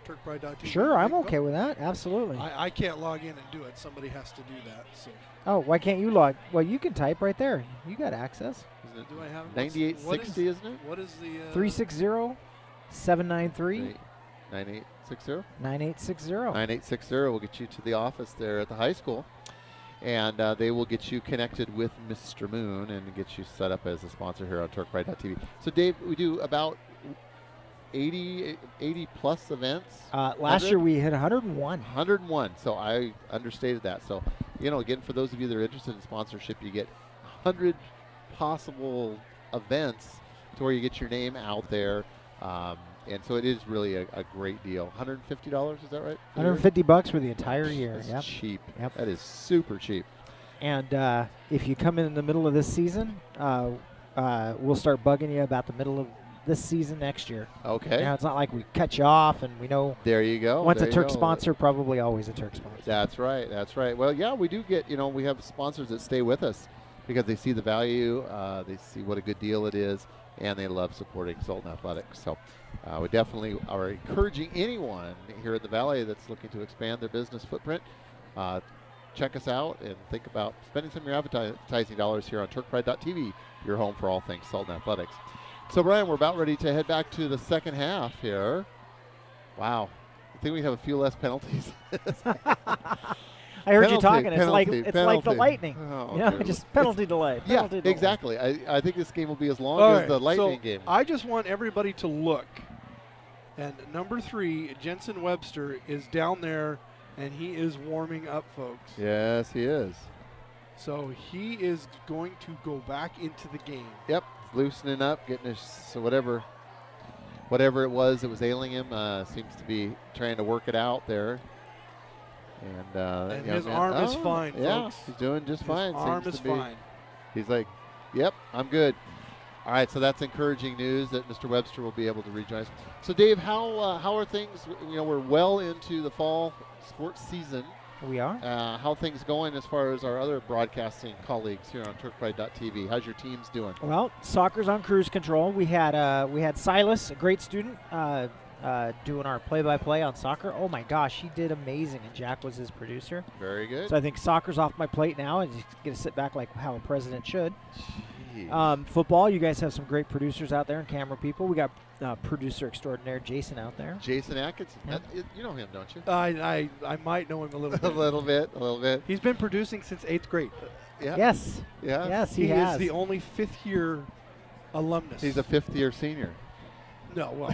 TurkPride.tv? Sure, I'm okay with that. Absolutely. I can't log in and do it. Somebody has to do that. So Oh, why can't you log? Well, you can type right there. You got access. Isn't it do I have 9860, isn't it? What is the 360-793 9860? 9860. 9860 will get you to the office there at the high school, and they will get you connected with Mr. Moon and get you set up as a sponsor here on TurkPride.tv. So, Dave, we do about 80 plus events. Last year we hit 101. 101. So I understated that. So, you know, again, for those of you that are interested in sponsorship, you get 100 possible events to where you get your name out there. And so it is really a great deal. $150, is that right? $150 for the entire year. That's Yep. cheap. Yep. That is super cheap. And if you come in the middle of this season, we'll start bugging you about the middle of this season next year. Okay. You know, it's not like we cut you off, and we know There you go. once There a you Turk go. sponsor, probably always a Turk sponsor. That's right. That's right. Well, yeah, we do get, you know, we have sponsors that stay with us because they see the value, they see what a good deal it is, and they love supporting Sultan Athletics. So we definitely are encouraging anyone here in the Valley that's looking to expand their business footprint check us out and think about spending some of your advertising dollars here on TurkPride.tv, your home for all things Sultan Athletics. So, Brian, we're about ready to head back to the second half here. Wow. I think we have a few less penalties. I heard you talking. It's like the Lightning. Oh, just penalty delay. Penalty delay. Exactly. I think this game will be as long as the Lightning game. I just want everybody to look. And number 3, Jensen Webster, is down there, and he is warming up, folks. Yes, he is. So he is going to go back into the game. Yep, loosening up, getting his whatever it was that was ailing him seems to be trying to work it out there. And his arm is fine, yeah, folks. he's doing just fine. His arm is fine. He's like, yep, I'm good. All right, so that's encouraging news that Mr. Webster will be able to rejoin us. So, Dave, how are things? We're well into the fall sports season. We are. How are things going as far as our other broadcasting colleagues here on TurkPride.tv? How's your teams doing? Well, soccer's on cruise control. We had Silas, a great student, doing our play-by-play on soccer. Oh my gosh, he did amazing, and Jack was his producer. Very good. So I think soccer's off my plate now, and just get to sit back like how a president should. Football, you guys have some great producers out there and camera people. We got producer extraordinaire Jason out there. Jason Atkinson. Yep. You know him, don't you? I might know him a little bit. a little bit. He's been producing since 8th grade. Yeah. Yes. Yeah. Yes, He has. is the only 5th-year alumnus. He's a 5th-year senior. No, well.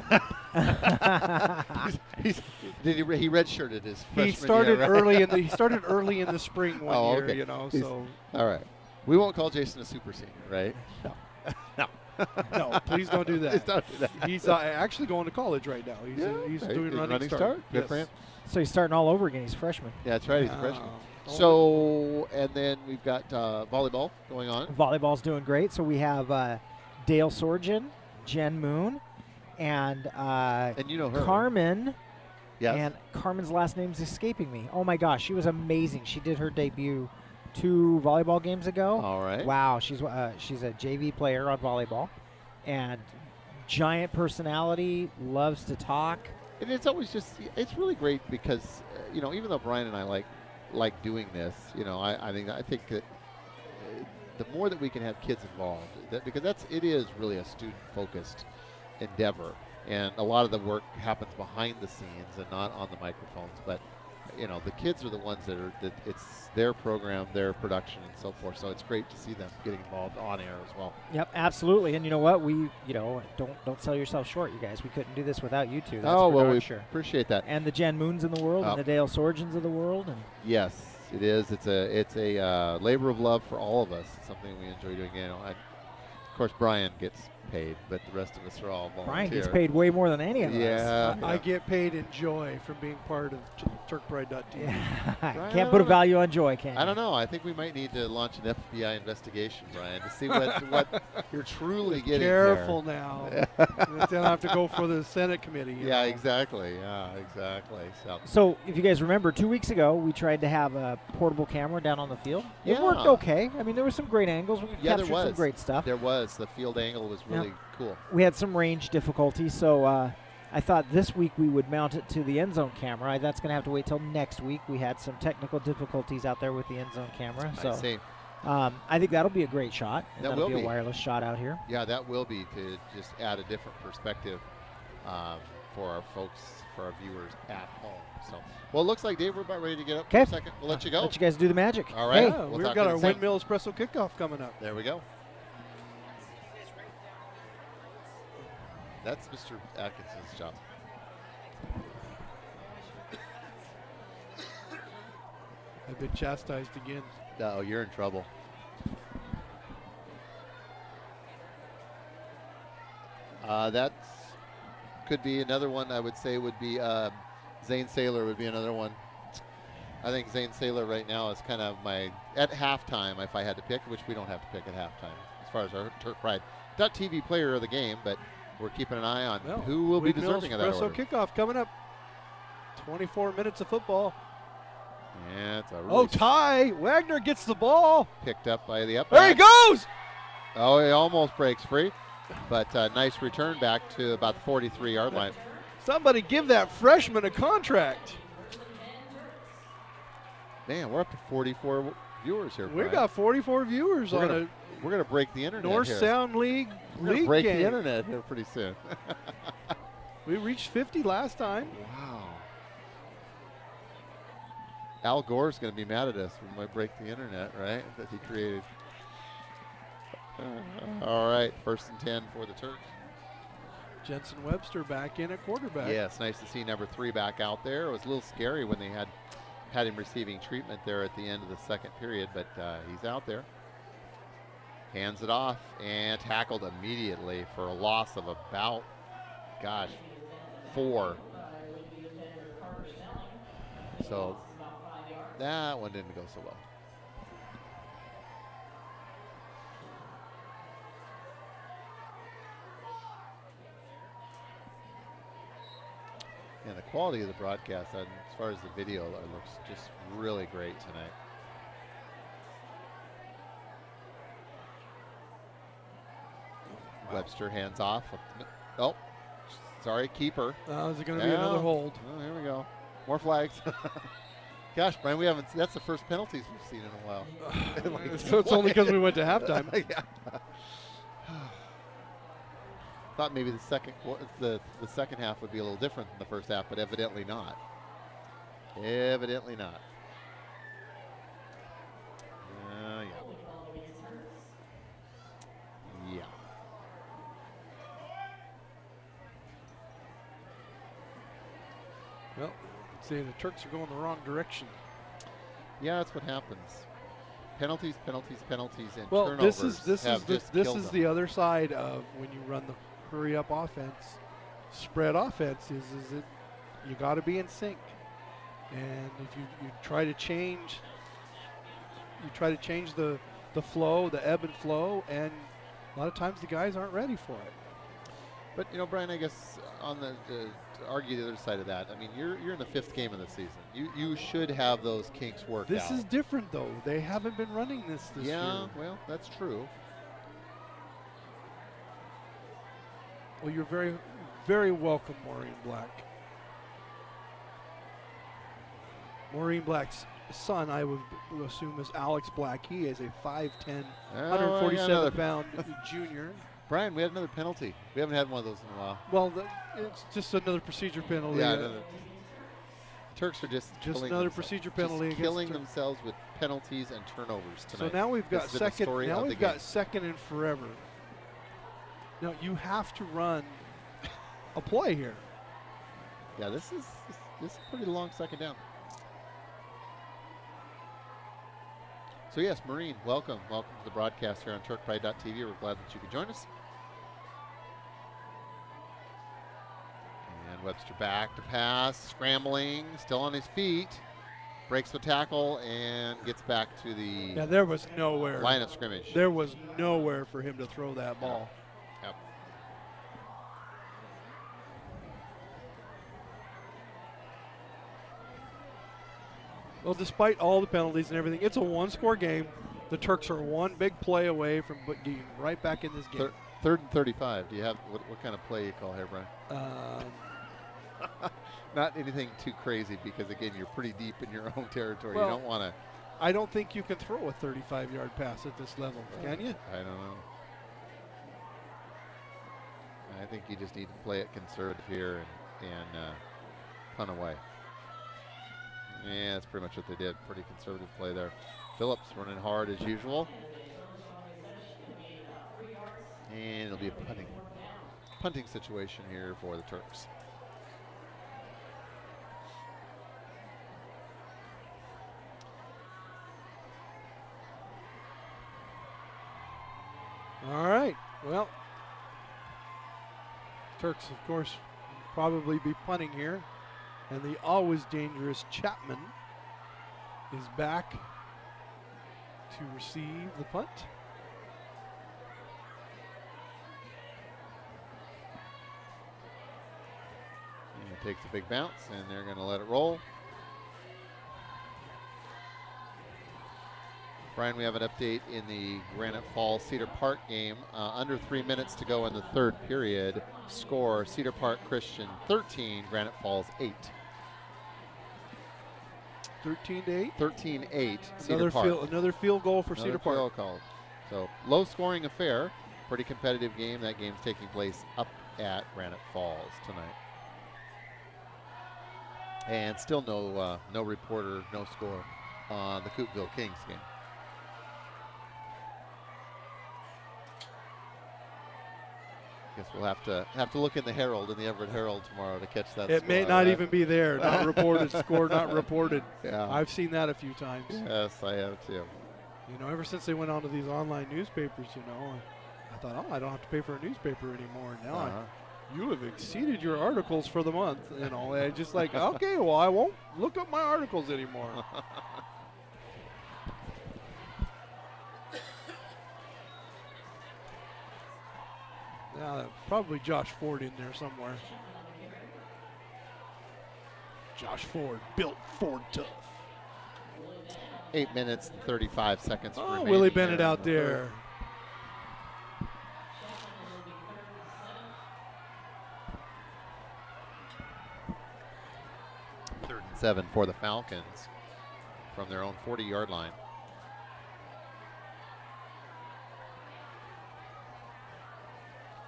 He redshirted his freshman He started year, right? he started early in the spring one year, okay. So. All right. We won't call Jason a super senior, right? No. No, please don't do that. Please don't do that. He's actually going to college right now. He's doing running start. Good for him. So he's starting all over again. He's a freshman. Yeah, that's right. He's a freshman. So, and then we've got volleyball going on. Volleyball's doing great. So we have Dale Sorgen, Jen Moon, and you know her. Carmen. Yes. And Carmen's last name's escaping me. Oh my gosh, she was amazing. She did her debut 2 volleyball games ago. All right. Wow, she's a JV player on volleyball, and giant personality, loves to talk. And it's always it's really great because even though Brian and I like doing this, I think that the more that we can have kids involved, because it is really a student focused endeavor, and a lot of the work happens behind the scenes and not on the microphones, but the kids are the ones that it's their program, their production, and so forth. So it's great to see them getting involved on air as well. Yep, absolutely. And you know what? We, don't sell yourself short, you guys. We couldn't do this without you two. That's we sure. appreciate that. And the Jen Moons in the world, and the Dale Sorgens of the world. And yes, it is. It's a labor of love for all of us. It's something we enjoy doing. Of course, Brian gets paid, but the rest of us are all volunteer. Brian gets paid way more than any of us. Yeah. I get paid in joy from being part of TurkPride.tv. Yeah. Can't put a value on joy, can you? I don't know. I think we might need to launch an FBI investigation, Brian, to see what you're truly getting Careful there. now. They'll have to go for the Senate committee. Yeah, exactly. Yeah, exactly. So if you guys remember, 2 weeks ago, we tried to have a portable camera down on the field. It worked okay. I mean, there were some great angles. We captured some great stuff. There was. The field angle was really cool. We had some range difficulties, so I thought this week we would mount it to the end zone camera. That's going to have to wait till next week. We had some technical difficulties out there with the end zone camera. I see. I think that'll be a great shot. And that that'll will be a wireless shot out here. Yeah, that will be, to just add a different perspective for our folks, for our viewers at home. So, well, it looks like, Dave, we're about ready to get up for a second. We'll let you go. Let you guys do the magic. All right. Hey, we've got our Windmill Espresso kickoff coming up. There we go. That's Mr. Atkinson's job. I've been chastised again. Oh, you're in trouble. That could be another one. I would say would be Zane Saylor would be another one. I think Zane Saylor right now is kind of at halftime, if I had to pick, which we don't have to pick at halftime as far as our TurkPride.tv player of the game, but we're keeping an eye on who will be deserving of that order. Kickoff coming up. 24 minutes of football. Yeah, it's a really tie. Wagner gets the ball. Picked up by the up. There he goes. Oh, he almost breaks free, but nice return back to about the 43-yard line. Somebody give that freshman a contract. Man, we're up to 44 viewers here. We Brian. got 44 viewers We're on gonna, we're gonna break the internet North here. Sound League We're gonna league break game. the internet here pretty soon. We reached 50 last time. Wow. Al Gore's going to be mad at us when we break the internet, right? That he created. All right, 1st and 10 for the Turks. Jensen Webster back in at quarterback. Yeah, it's nice to see number 3 back out there. It was a little scary when they had him receiving treatment there at the end of the second period, but he's out there. Hands it off and tackled immediately for a loss of about, 4. So that one didn't go so well. And the quality of the broadcast, as far as the video, looks just really great tonight. Webster hands off. Oh, sorry, keeper. Is it going to be another hold? Oh, here we go. More flags. Gosh, Brian, that's the first penalties we've seen in a while. So it's only because we went to halftime. Yeah. Thought maybe the second half would be a little different than the first half, but evidently not. Evidently not. Yeah. Yeah. Well, see, the Turks are going the wrong direction. Yeah, that's what happens. Penalties, and well, turnovers. this is the other side of when you run the hurry up offense, spread offense. Is it you got to be in sync, and if you try to change, the flow, the ebb and flow, and a lot of times the guys aren't ready for it. But Brian, I guess on to argue the other side of that, I mean, you're in the 5th game of the season. You should have those kinks worked out. This is different, though. They haven't been running this year. Yeah, well, that's true. Well, you're very, very welcome, Maureen Black. Maureen Black's son, I would assume, is Alex Black. He is a 5'10", 147-pound junior. Brian, we had another penalty. We haven't had one of those in a while. Well, it's just another procedure penalty. Yeah, the Turks are just another procedure penalty. Just killing themselves with penalties and turnovers tonight. So now we've got second. Now we've got second and forever. Now you have to run a play here. Yeah, this is a pretty long second down. So yes, Maureen, welcome to the broadcast here on TurkPride.tv. We're glad that you could join us. And Webster back to pass, scrambling, still on his feet, breaks the tackle and gets back to the there was nowhere line of scrimmage. There was nowhere for him to throw that ball. Yep. Well, despite all the penalties and everything, it's a one-score game. The Turks are one big play away from getting right back in this game. 3rd and 35. Do you have what kind of play you call here, Brian? Not anything too crazy because, again, you're pretty deep in your own territory. Well, you don't want to. I don't think you can throw a 35-yard pass at this level, can you? I don't know. I think you just need to play it conservative here and punt away. Yeah, that's pretty much what they did. Pretty conservative play there. Phillips running hard as usual. And it'll be a punting situation here for the Turks. All right. Well, Turks, of course, probably be punting here. And the always dangerous Chapman is back to receive the punt. And it takes a big bounce, and they're going to let it roll. Brian, we have an update in the Granite Falls Cedar Park game. Under 3 minutes to go in the 3rd period. Score, Cedar Park Christian 13, Granite Falls 8. 13-8. 13-8. Cedar Park. Another field goal for Another Cedar Park. field goal. So low-scoring affair. Pretty competitive game. That game's taking place up at Granite Falls tonight. And still no reporter, no score on the Coopville Kings game. Guess we'll have to look in the Herald, in the Everett Herald tomorrow to catch that. It may not even be there. Not reported. Score not reported. Yeah. I've seen that a few times. Yes, I have too. You know, ever since they went on to these online newspapers, you know, I thought, oh, I don't have to pay for a newspaper anymore. Now you have exceeded your articles for the month. You know, I just like, okay, well, I won't look up my articles anymore. Yeah, probably Josh Ford in there somewhere. Josh Ford, built Ford tough. 8 minutes and 35 seconds. Oh, Willie Bennett out there. Third and 7 for the Falcons from their own 40-yard line.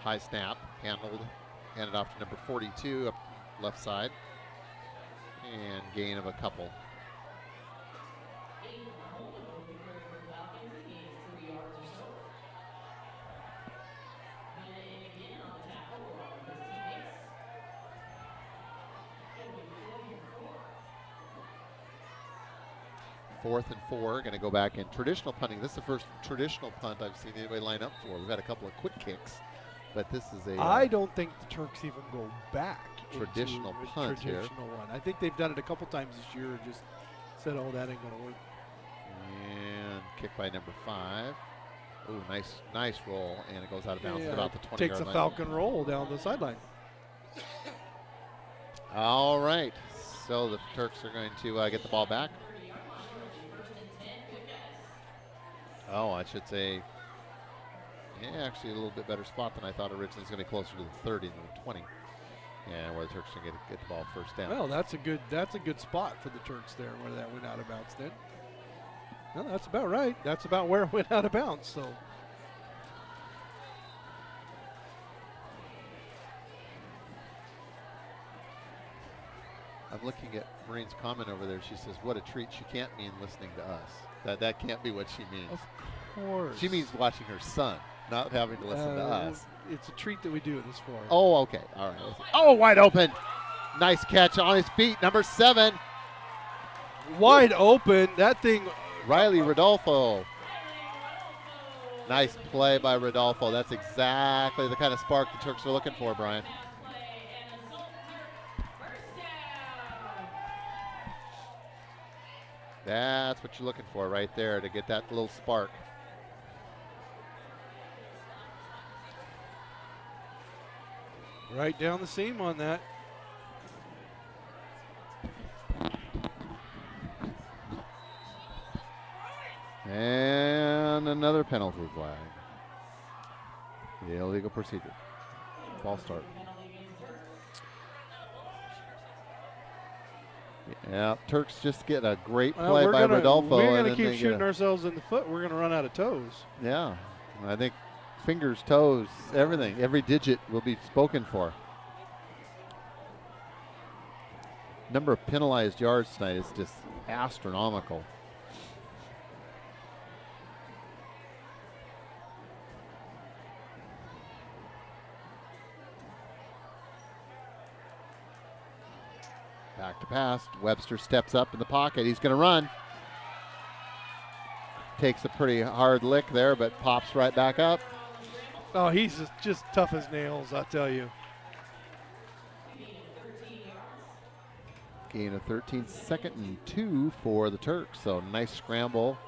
High snap, handed off to number 42 up left side, and gain of a couple. Fourth and 4, going to go back in traditional punting. This is the first traditional punt I've seen anybody line up for. We've had a couple of quick kicks, but this is a I don't think the Turks even go back traditional into punt traditional here. one. I think they've done it a couple times this year and just said, oh, that ain't going to work. And kick by number 5. Ooh, nice roll, and it goes out of bounds at about the 20-yard Takes line. a Falcon roll down the sideline. All right, so the Turks are going to get the ball back. Oh, I should say, yeah, actually a little bit better spot than I thought originally. It's going to be closer to the 30 than the 20. And where the Turks are going to get the ball first down. Well, that's a good spot for the Turks there, where that went out of bounds then. No, that's about right. That's about where it went out of bounds. So. I'm looking at Maureen's comment over there. She says, "What a treat." She can't mean listening to us. That can't be what she means. Of course. She means watching her son, not having to listen to us. It's a treat that we do this for. Oh, okay. All right. Oh, wide open. Nice catch on his feet. Number 7. Wide open. That thing. Riley Rodolfo. Nice play by Rodolfo. That's exactly the kind of spark the Turks are looking for, Brian. That's what you're looking for right there, to get that little spark. Right down the seam on that. And another penalty flag. The illegal procedure. False start. Yeah, Turks just get a great play by Rodolfo. We're going to keep shooting ourselves in the foot. We're going to run out of toes. Yeah, I think fingers, toes, everything, every digit will be spoken for. Number of penalized yards tonight is just astronomical. Back to pass. Webster steps up in the pocket. He's going to run. Takes a pretty hard lick there, but pops right back up. Oh, he's just tough as nails, I'll tell you. Gain of 13, 2nd and 2 for the Turks. So nice scramble.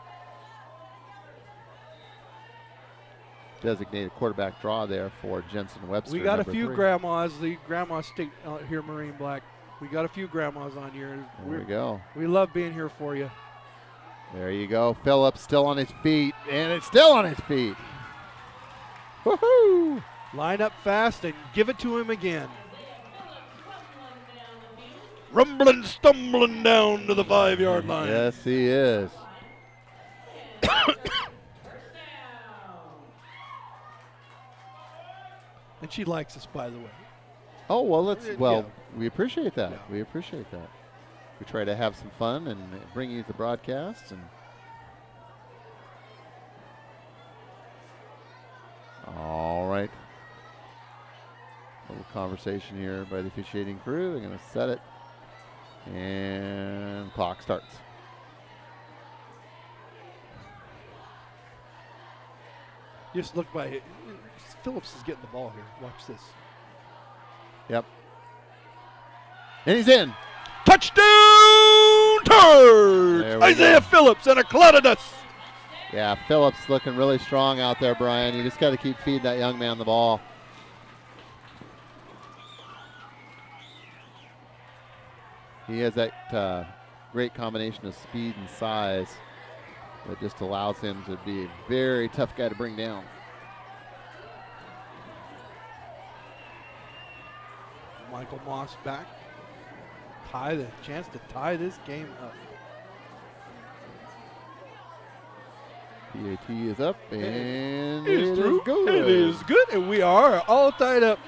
Designated quarterback draw there for Jensen Webster. We got a few 3. grandmas, the grandma state here, Marine Black. We got a few grandmas on here. There we go. We love being here for you. There you go. Phillips still on his feet, and it's still on his feet. Woohoo! Line up fast and give it to him again. rumbling, stumbling down to the 5-yard line. Yes, he is. And she likes us, by the way. Oh, well, Yeah. we appreciate that. Yeah. We appreciate that. We try to have some fun and bring you the broadcasts. And all right. A little conversation here by the officiating crew. They're going to set it. And clock starts. Just look by it. Phillips is getting the ball here. Watch this. Yep. And he's in. Touchdown, Turds! Isaiah Phillips and a cloud of dust. Yeah, Phillips looking really strong out there, Brian. You just got to keep feeding that young man the ball. He has that great combination of speed and size that just allows him to be a very tough guy to bring down. Michael Moss back. The chance to tie this game up. PAT is up, and It is good. It is good, and we are all tied up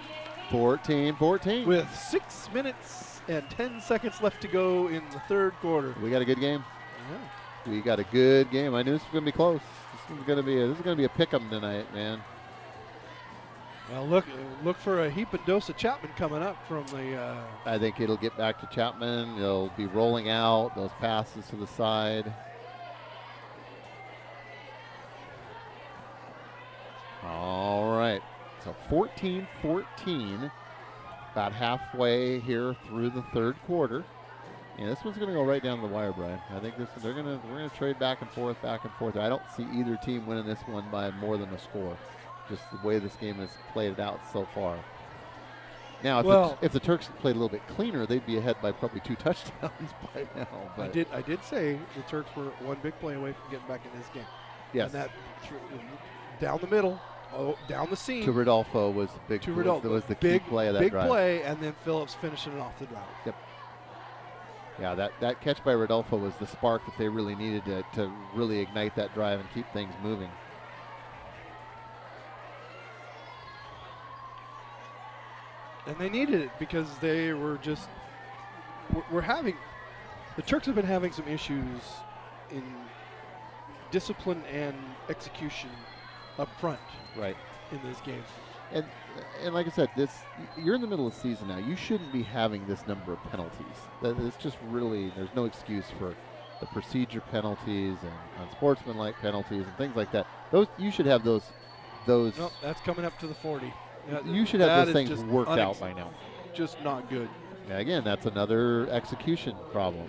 14-14. with 6 minutes and 10 seconds left to go in the third quarter. We got a good game. Yeah. We got a good game. I knew this was going to be close. This is going to be a pick'em tonight, man. Well, look for a heap and dose of Chapman coming up from the. I think it'll get back to Chapman. It'll be rolling out those passes to the side. All right. So 14-14. About halfway here through the third quarter. And this one's going to go right down the wire, Brian. I think we're going to trade back and forth. I don't see either team winning this one by more than a score. Just the way this game has played it out so far. Now, if the Turks played a little bit cleaner, they'd be ahead by probably 2 touchdowns by now. But I did say the Turks were one big play away from getting back in this game. Yes. And that down the middle, down the seam. To Rodolfo was the big. Was the key play of that drive. Big play, and then Phillips finishing it off the drive. Yep. Yeah, that catch by Rodolfo was the spark that they really needed to really ignite that drive and keep things moving. And they needed it because they were just the Turks have been having some issues in discipline and execution up front. Right. In this game. And like I said, you're in the middle of the season now. You shouldn't be having this number of penalties. It's just really, there's no excuse for the procedure penalties and unsportsmanlike penalties and things like that. You should have those. No, that's coming up to the 40. You should have those things worked out by now. Just not good. Yeah, again, that's another execution problem.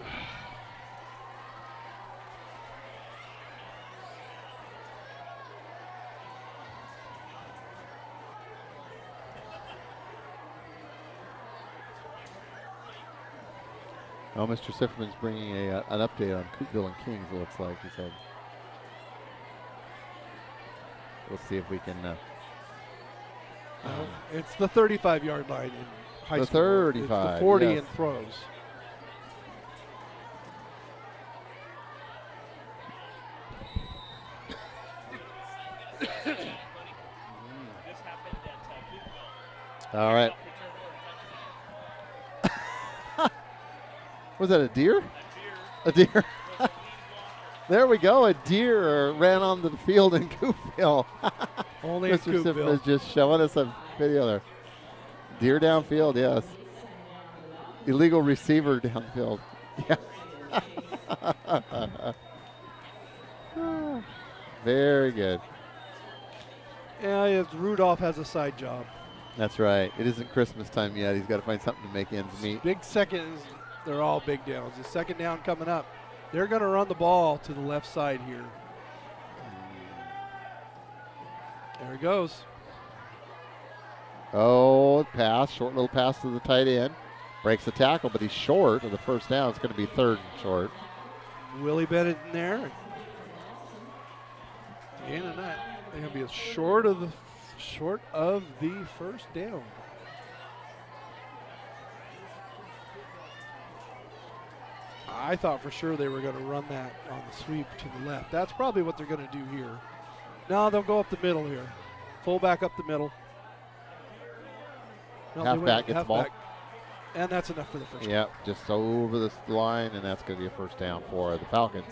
Oh, Mr. Sifferman's bringing an update on Coopville and Kings, it looks like, he said. We'll see if we can... it's the 35-yard line in high school. 35, it's the 40 yes. in throws. All right. Was that a deer? A deer. There we go. A deer ran onto the field in Coopville. Only in Mr. Siffman Coopville. is just showing us a video there. Deer downfield, yes. Illegal receiver downfield. Yeah. Very good. Yeah, Rudolph has a side job. That's right. It isn't Christmas time yet. He's got to find something to make ends meet. Big seconds. They're all big downs. The second down coming up. They're going to run the ball to the left side here. There he goes. Oh, pass. Short little pass to the tight end. Breaks the tackle, but he's short of the first down. It's going to be third and short. Willie Bennett in there. They're going to be short of the first down. I thought for sure they were going to run that on the sweep to the left. That's probably what they're going to do here. No, they'll go up the middle here. Fullback up the middle. No, Halfback gets the ball. And that's enough for the first down. Yep, just over this line, and that's going to be a first down for the Falcons.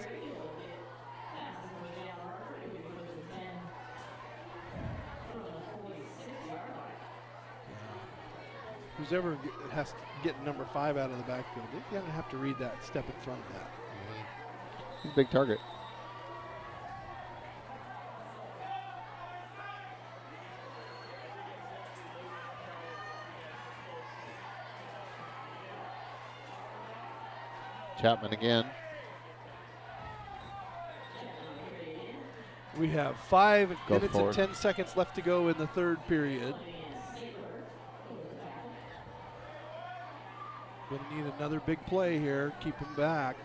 Who's ever has to get number 5 out of the backfield, they're going to have to read that, step in front of that. He's a big target. Chapman again. We have 5 minutes forward. and 10 seconds left to go in the third period. Going to need another big play here, keep him back.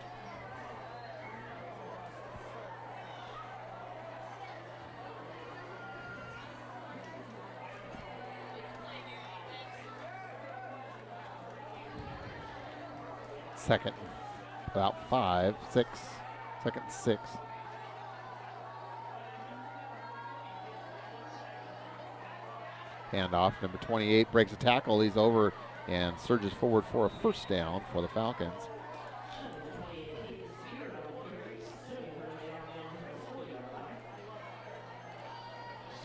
Second, about 5, 6, second 6. Handoff, number 28 breaks a tackle. He's over and surges forward for a first down for the Falcons.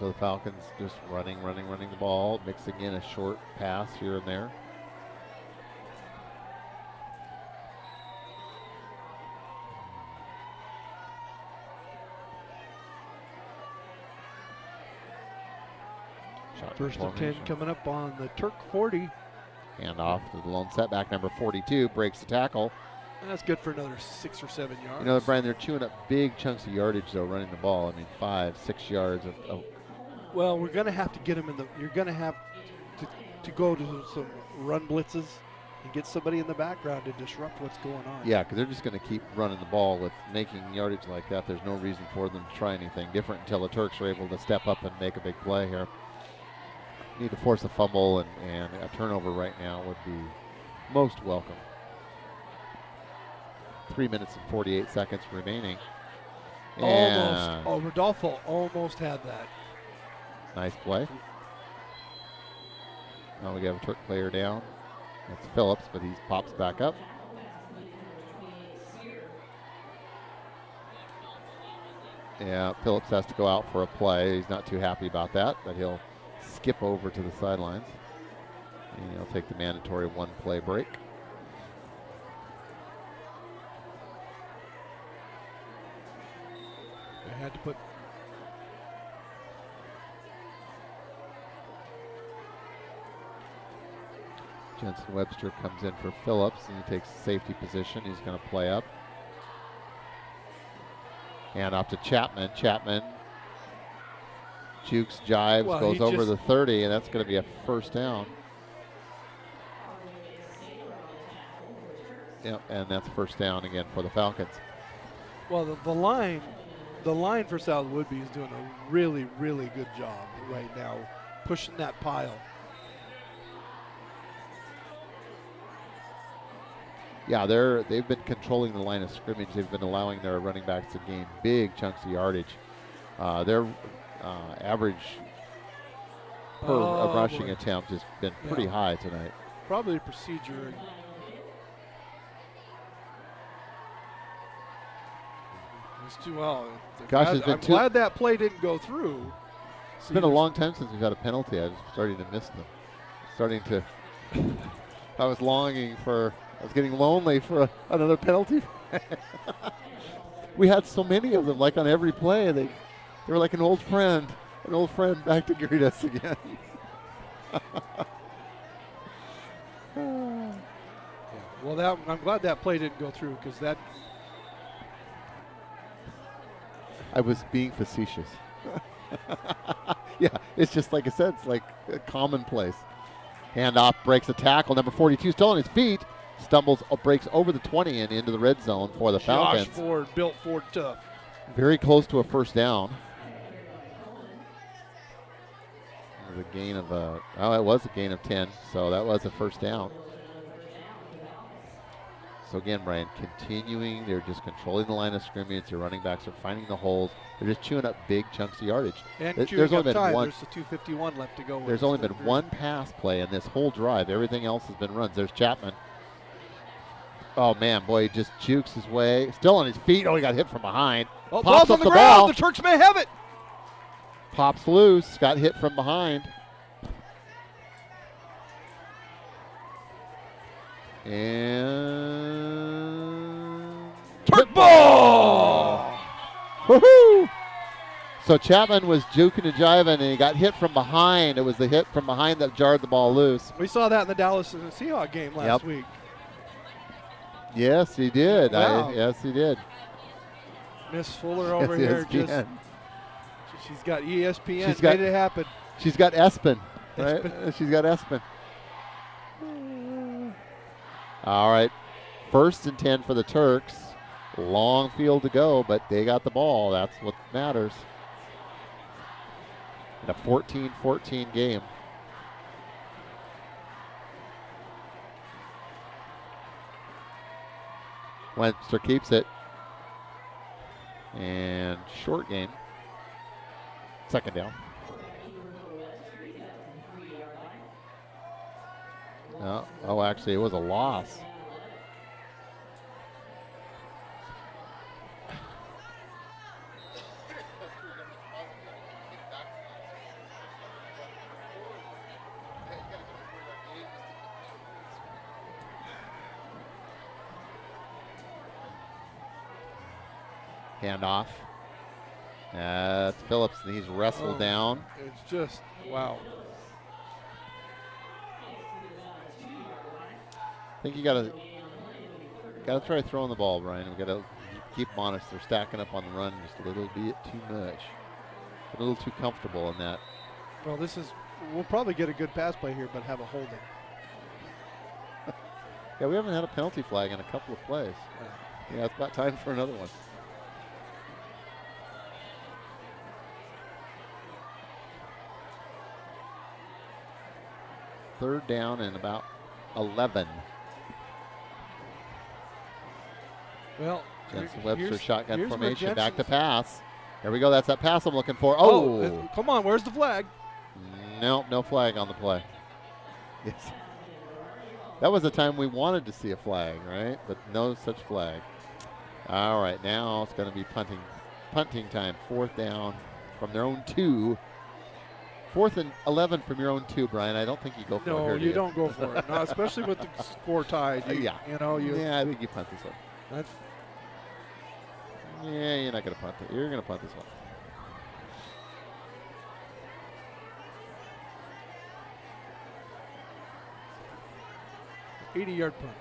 So the Falcons just running the ball, mixing in a short pass here and there. First and 10 coming up on the Turk 40. Hand off to the lone setback, number 42, breaks the tackle. And that's good for another 6 or 7 yards. You know, Brian, they're chewing up big chunks of yardage, though, running the ball. I mean, 5, 6 yards of well, we're going to have to get them in the, you're going to have to go to some run blitzes and get somebody in the background to disrupt what's going on. Yeah, because they're just going to keep running the ball with making yardage like that. There's no reason for them to try anything different until the Turks are able to step up and make a big play here. Need to force a fumble and a turnover right now would be most welcome. 3 minutes and 48 seconds remaining. Almost. Oh, Rodolfo almost had that. Nice play. Now we have a Turk player down. That's Phillips, but he pops back up. Yeah, Phillips has to go out for a play. He's not too happy about that, but he'll skip over to the sidelines. And he'll take the mandatory 1 play break. They had to put Jensen Webster comes in for Phillips, and he takes the safety position. He's going to play up. Hand off to Chapman. Chapman jukes, jives, goes over the 30, and that's going to be a first down. Yep, and that's first down again for the Falcons. Well, the line for South Whidbey is doing a really, really good job right now, pushing that pile. Yeah, they've been controlling the line of scrimmage. They've been allowing their running backs to gain big chunks of yardage. Their average per rushing attempt has been pretty high tonight. Probably a procedure. It's too well. Gosh, I'm glad that play didn't go through. It's been a long time since we've had a penalty. I was starting to miss them. I was getting lonely for another penalty. We had so many of them, like on every play. They were like an old friend back to greet us again. Yeah. Well, I'm glad that play didn't go through, because that. I was being facetious. Yeah, it's just like I said, it's like a commonplace. Handoff, breaks a tackle. Number 42 still on his feet. Stumbles, breaks over the 20 and into the red zone for the Falcons. Josh Ford, built Ford tough. Very close to a first down. It was a gain of it was a gain of 10, so that was a first down. So again, Brian, continuing, they're just controlling the line of scrimmage. Their running backs are finding the holes. They're just chewing up big chunks of yardage. And There's only been one. There's the 2:51 left to go. There's only been one pass play in this whole drive. Everything else has been runs. There's Chapman. Oh man, boy, he just jukes his way. Still on his feet. Oh, he got hit from behind. Oh, Pops ball's up on the ball. ground. The Turks may have it. Pops loose. Got hit from behind. And Turk ball! Woohoo! So Chapman was juking and jiving, and he got hit from behind. It was the hit from behind that jarred the ball loose. We saw that in the Dallas Seahawks game last week. Yes, he did. Wow. Yes, he did. Miss Fuller over here just. She's got ESPN. She's got, made it happen. She's got Espen, right? She's got Espen. All right, 1st and 10 for the Turks. Long field to go, but they got the ball. That's what matters. In a 14-14 game. Webster keeps it. And short game. 2nd down. Oh, actually, it was a loss. Handoff. That's Phillips, and he's wrestled down. It's just, wow. I think you gotta try throwing the ball, Brian. We gotta keep them honest. They're stacking up on the run just a little bit too much. A little too comfortable in that. Well, we'll probably get a good pass play here, but have a holding. Yeah, we haven't had a penalty flag in a couple of plays. Yeah, it's about time for another one. Third down and about 11. Well, Jensen Webster shotgun formation, back to pass. There we go. That's that pass I'm looking for. Come on. Where's the flag? Nope, no flag on the play. Yes. That was the time we wanted to see a flag, right? But no such flag. All right, now it's going to be punting time. 4th down from their own 2. 4th and 11 from your own 2, Brian. I don't think you go for it. No, here, you don't go for it. No, especially with the score tied. Yeah, I think you punt this one. Yeah, you're not going to punt it. You're going to punt this one. – 80-yard punt.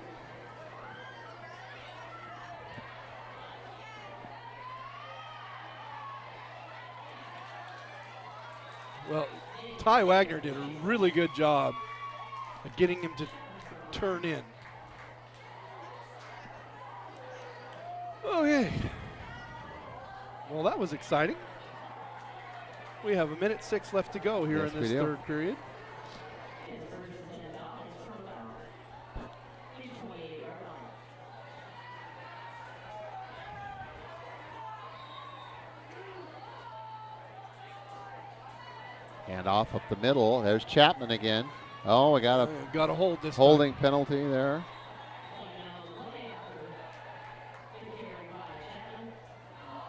Well, Ty Wagner did a really good job of getting him to turn in. Okay. Well, that was exciting. We have 1:06 left to go here in this third period. Hand off up the middle. There's Chapman again. Oh, we got a hold this holding time. Penalty there.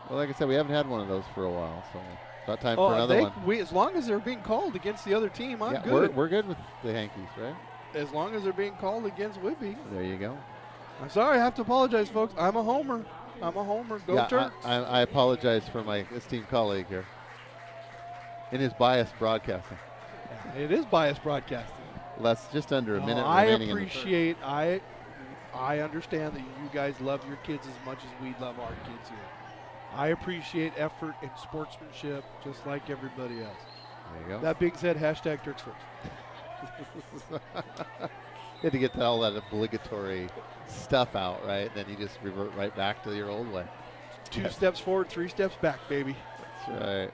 Well, like I said, we haven't had one of those for a while, so it's about time for another one. As long as they're being called against the other team, I'm good. We're good with the Yankees, right? As long as they're being called against Whidbey. There you go. I'm sorry, I have to apologize, folks. I'm a homer. Go Turks. I apologize for my esteemed colleague here. In his biased broadcasting. Yeah, it is biased broadcasting. Just under a minute remaining. I understand that you guys love your kids as much as we love our kids here. I appreciate effort and sportsmanship just like everybody else. There you go. That being said, hashtag Turks first. You had to get all that obligatory stuff out, right? Then you just revert right back to your old way. 2 steps forward, 3 steps back, baby. That's right.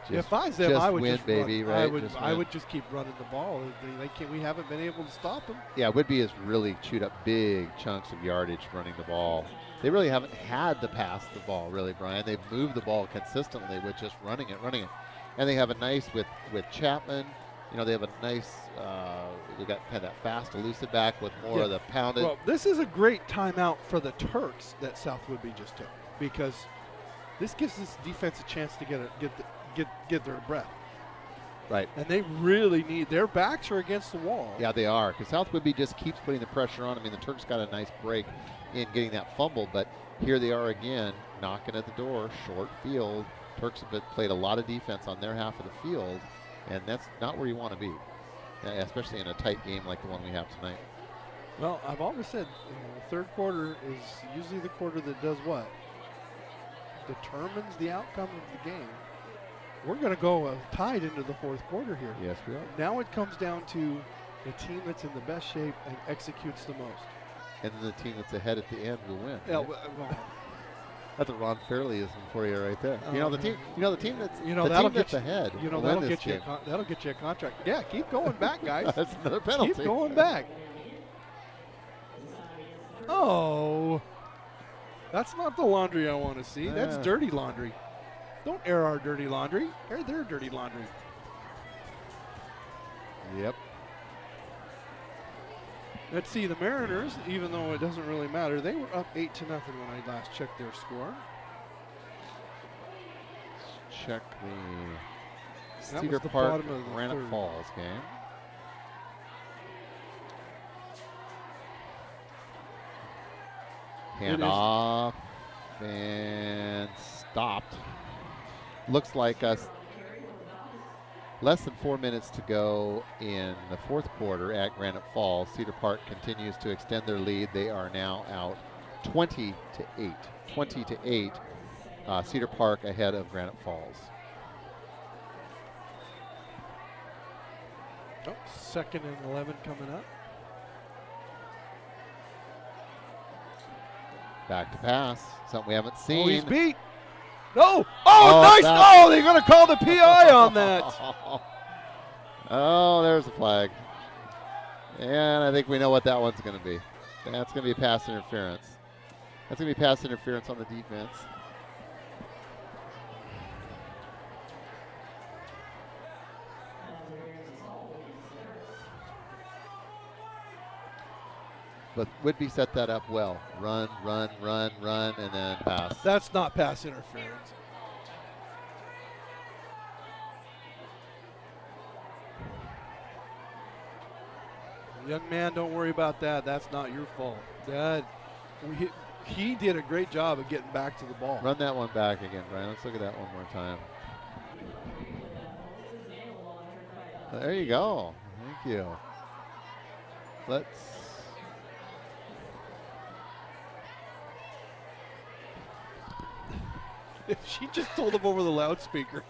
Just, if I was them, just I would win, just baby, run. right? I would just keep running the ball. We haven't been able to stop them. Yeah, Whidbey has really chewed up big chunks of yardage running the ball. They really haven't had to pass the ball, really, Brian. They've moved the ball consistently with just running it. And they have a nice, with Chapman, you know, they have a nice, they got kind of that fast, elusive back with more of the pounded. Well, this is a great timeout for the Turks that South Whidbey just took, because this gives this defense a chance to get their breath. Right. And they really need, their backs are against the wall. Yeah, they are, because South Whidbey just keeps putting the pressure on. I mean, the Turks got a nice break in getting that fumble, but here they are again, knocking at the door, short field. Turks have played a lot of defense on their half of the field, and that's not where you want to be, especially in a tight game like the one we have tonight. Well, I've always said the third quarter is usually the quarter that does what? Determines the outcome of the game. We're going to go tied into the fourth quarter here. Yes, we are. Now it comes down to the team that's in the best shape and executes the most. And then the team that's ahead at the end will win. Yeah, right? well, That's a Ron Fairleyism for you right there. The team that's that'll get you ahead. That'll get you. That'll get you a contract. Yeah, keep going back, guys. That's another penalty. Keep going back. Oh, that's not the laundry I want to see. That's dirty laundry. Don't air our dirty laundry. Air their dirty laundry. Yep. Let's see, the Mariners, even though it doesn't really matter, they were up 8-0 when I last checked their score. Check the That Cedar was the Park bottom of the Granite third. Falls game. Hand off and stopped. Looks like us. Less than 4 minutes to go in the fourth quarter at Granite Falls. Cedar Park continues to extend their lead. They are now out 20-8. 20-8. Cedar Park ahead of Granite Falls. Oh, 2nd and 11 coming up. Back to pass. Something we haven't seen. Oh, he's beat. No. Oh, nice. Oh, they're going to call the PI on that. Oh, there's the flag. And I think we know what that one's going to be. That's going to be pass interference. That's going to be pass interference on the defense. But Whidbey set that up well. Run, and then pass. That's not pass interference. Young man, don't worry about that. That's not your fault. He did a great job of getting back to the ball. Run that one back again, Brian. Let's look at that one more time. There you go. Thank you. Let's. She just told him over the loudspeaker.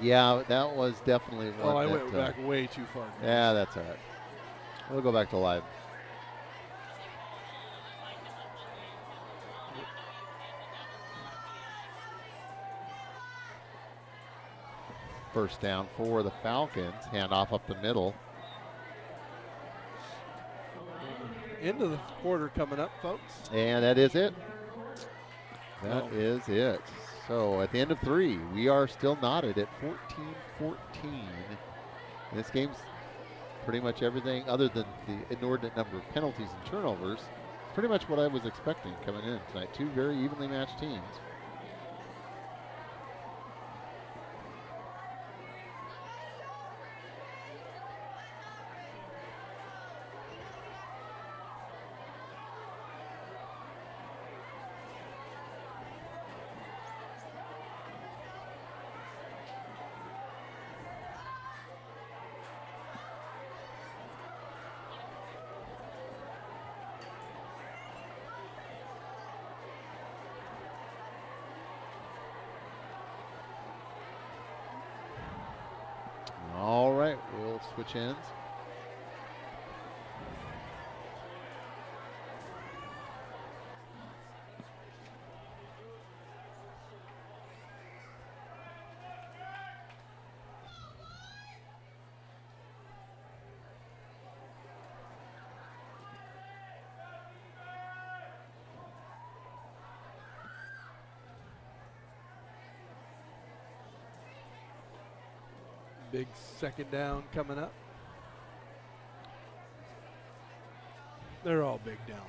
Yeah, that was definitely one. Oh, I went back way too far. Yeah, that's all right. We'll go back to live. First down for the Falcons. Handoff up the middle. End of the quarter coming up, folks. And that is it. That is it. So at the end of 3, we are still knotted at 14-14. This game's pretty much everything other than the inordinate number of penalties and turnovers. Pretty much what I was expecting coming in tonight. 2 very evenly matched teams. All right, we'll switch ends. Big second down coming up. They're all big downs.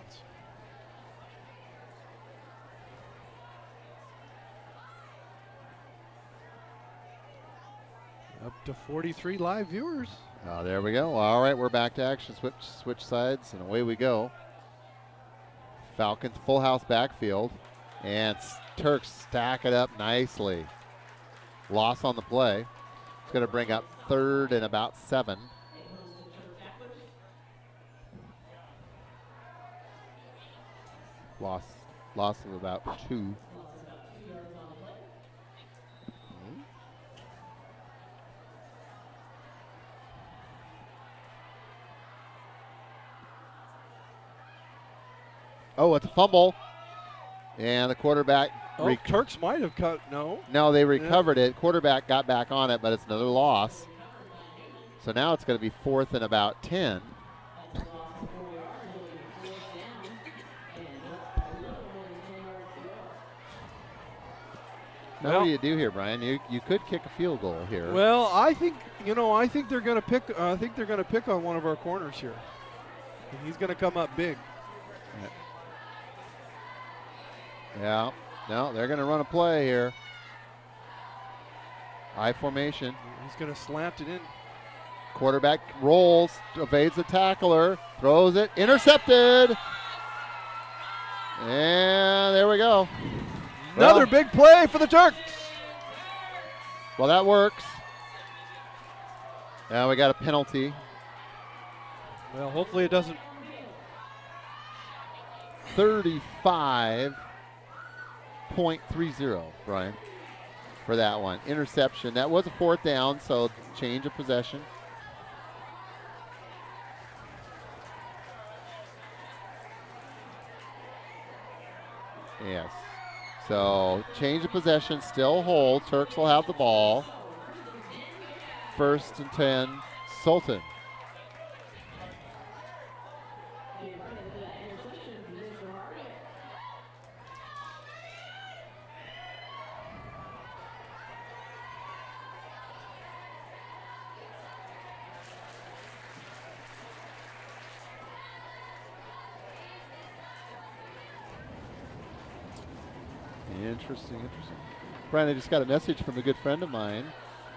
Up to 43 live viewers. Oh, there we go. All right, we're back to action. Switch sides, and away we go. Falcons full house backfield, and Turks stack it up nicely. Loss on the play. It's going to bring up 3rd and about 7. Loss of about 2. Oh, it's a fumble. And the quarterback. Turks might have cut. No. No, they recovered it. Quarterback got back on it, but it's another loss. So now it's going to be 4th and about 10. Now what do you do here, Brian? You could kick a field goal here. Well, I think they're going to pick. I think they're going to pick on one of our corners here. And he's going to come up big. Yeah. No, they're going to run a play here. I formation. He's going to slant it in. Quarterback rolls, evades the tackler, throws it, intercepted. And there we go. Another big play for the Turks. Well, that works. Now we got a penalty. Well, hopefully it doesn't. 35.30, Brian, for that one. Interception. That was a 4th down, so change of possession. Yes. So change of possession still holds. Turks will have the ball. 1st and 10, Sultan. Interesting. Brian, I just got a message from a good friend of mine.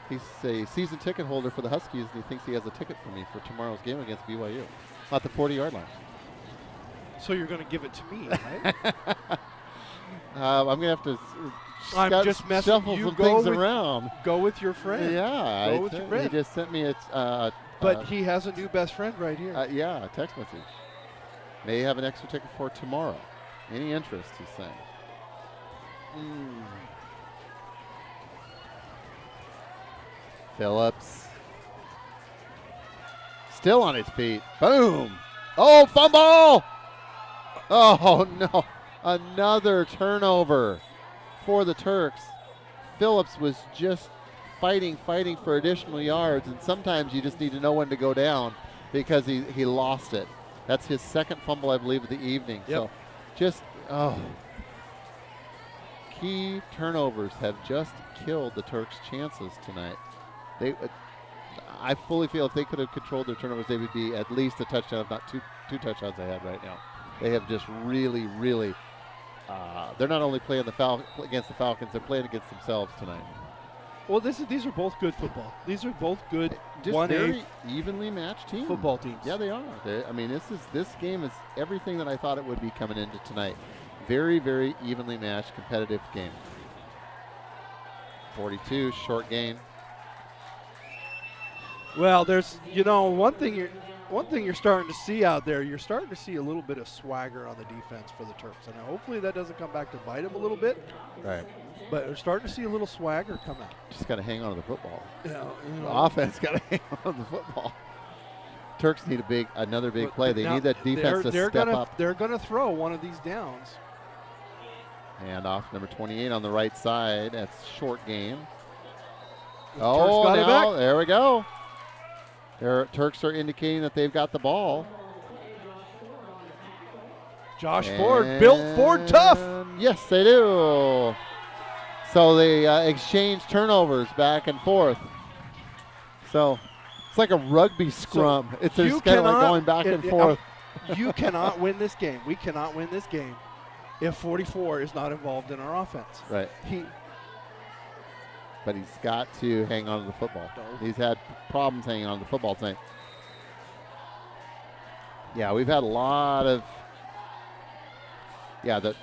He's a season ticket holder for the Huskies, and he thinks he has a ticket for me for tomorrow's game against BYU at the 40-yard line. So you're going to give it to me, right? I'm going to have to shuffle some things around. Go with your friend. Yeah. Go with your friend. He just sent me but he has a new best friend right here. Yeah, a text message. May have an extra ticket for tomorrow. Any interest, he's saying. Phillips still on his feet. Boom. Oh, fumble. Oh, no. Another turnover for the Turks. Phillips was just fighting for additional yards, and sometimes you just need to know when to go down because he lost it. That's his 2nd fumble, I believe, of the evening. Yep. So just, key turnovers have just killed the Turks' chances tonight. I fully feel if they could have controlled their turnovers, they would be at least a touchdown, if not two touchdowns ahead right now. They have just really, they're not only playing against the Falcons, they're playing against themselves tonight. Well, these are both good football. These are both good just very evenly matched teams. Football teams. Yeah, they are. This game is everything that I thought it would be coming into tonight. Very, very evenly matched, competitive game. 42, short gain. Well, there's one thing you're starting to see out there. You're starting to see a little bit of swagger on the defense for the Turks, and hopefully that doesn't come back to bite them a little bit. Right. But we're starting to see a little swagger come out. Just got to hang on to the football. The offense got to hang on to the football. Turks need another big play. They need that defense to step up. They're going to throw one of these downs. And off number 28 on the right side. That's short game. There we go. Turks are indicating that they've got the ball. Josh Ford, built Ford tough. Yes, they do. So they exchange turnovers back and forth. So it's like a rugby scrum. It's you just kind of like cannot- going back and forth. You cannot win this game. We cannot win this game if 44 is not involved in our offense. Right. But he's got to hang on to the football. He's had problems hanging on to the football tonight. Yeah, we've had a lot of. Yeah, the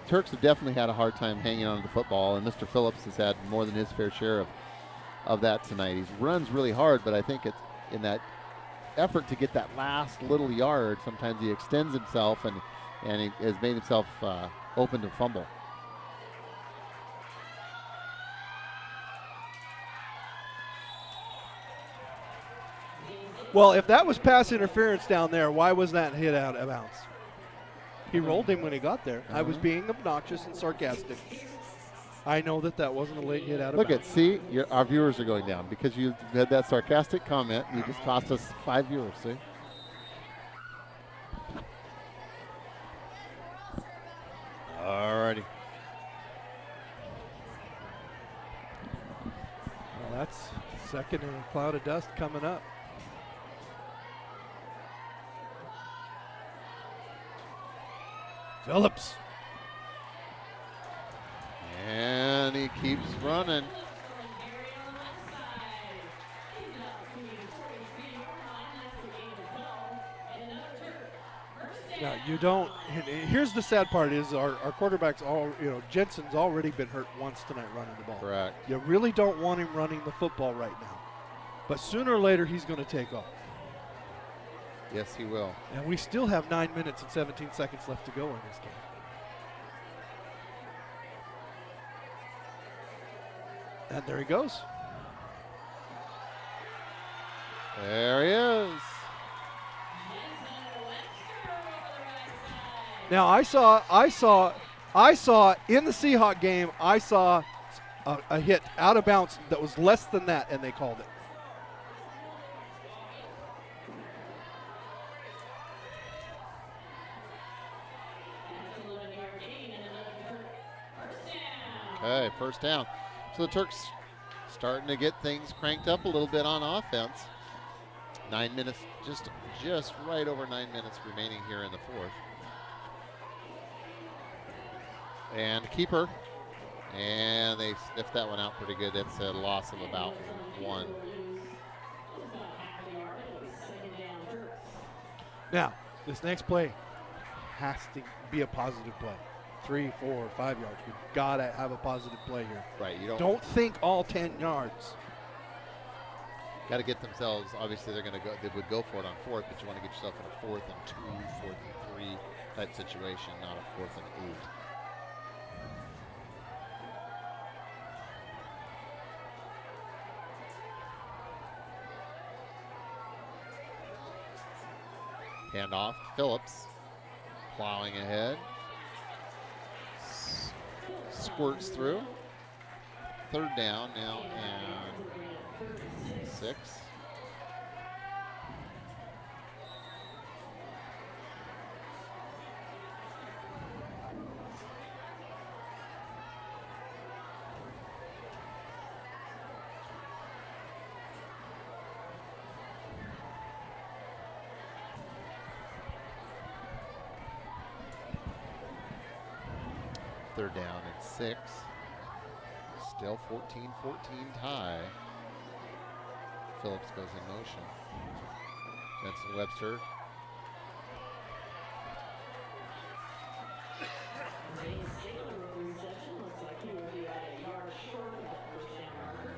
Turks have definitely had a hard time hanging on to the football, and Mr. Phillips has had more than his fair share of that tonight. He runs really hard, but I think it's in that effort to get that last little yard. Sometimes he extends himself, and he has made himself open to fumble. Well, if that was pass interference down there, why was that hit out of bounds? He rolled him when he got there. I was being obnoxious and sarcastic. I know that wasn't a late hit out of bounds. Look at, see, our viewers are going down because you had that sarcastic comment. You just cost us 5 viewers, see? Alrighty. Well, that's second in a cloud of dust coming up. Phillips. And he keeps running. Yeah, you don't. Here's the sad part: is our quarterbacks all. Jensen's already been hurt once tonight running the ball. Correct. You really don't want him running the football right now, but sooner or later he's going to take off. Yes, he will. And we still have 9 minutes and 17 seconds left to go in this game. And there he goes. There he is. Now I saw in the Seahawk game, I saw a hit out of bounds that was less than that, and they called it. Okay, first down. So the Turks starting to get things cranked up a little bit on offense. 9 minutes, just right over 9 minutes remaining here in the fourth. And keeper, and they sniffed that one out pretty good. That's a loss of about 1. Now, this next play has to be a positive play. 3, 4, 5 yards. We've got to have a positive play here. Right, you don't think all 10 yards. Got to get themselves. Obviously, they're going to go. They would go for it on fourth, but you want to get yourself in a 4th and 2, 4th and 3 type situation, not a 4th and 8. Handoff, Phillips, plowing ahead, squirts through. Third down now and 6. Third down and 6. Still 14-14 tie. Phillips goes in motion. Jensen Webster.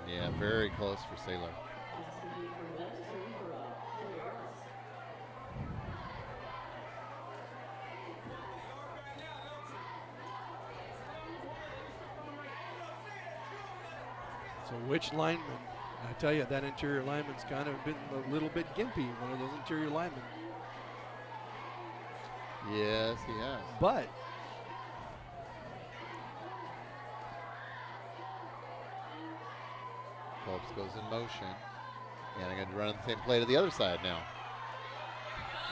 Yeah, very close for Saylor. So which lineman? I tell you, that interior lineman's kind of been a little bit gimpy, one of those interior linemen. Yes, he has. But Phillips goes in motion. And they're going to run the same play to the other side now.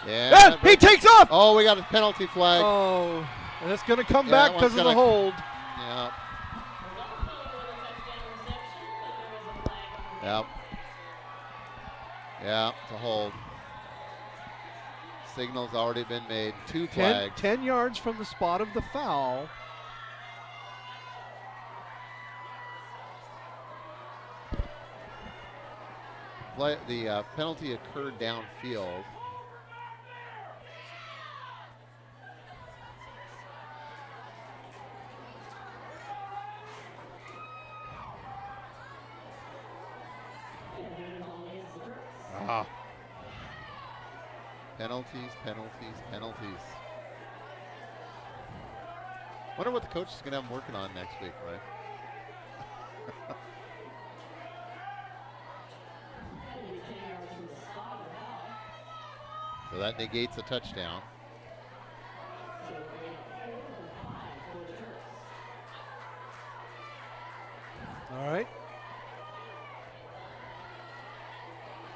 Yeah. he takes off! Oh, we got a penalty flag. Oh, and it's going to come back because of the hold. Yeah. Yep. Yeah, it's a hold. Signal's already been made. 2 flags. 10 yards from the spot of the foul. The penalty occurred downfield. Ah. Penalties, penalties, penalties. Wonder what the coach is going to have them working on next week, right? So that negates a touchdown. All right.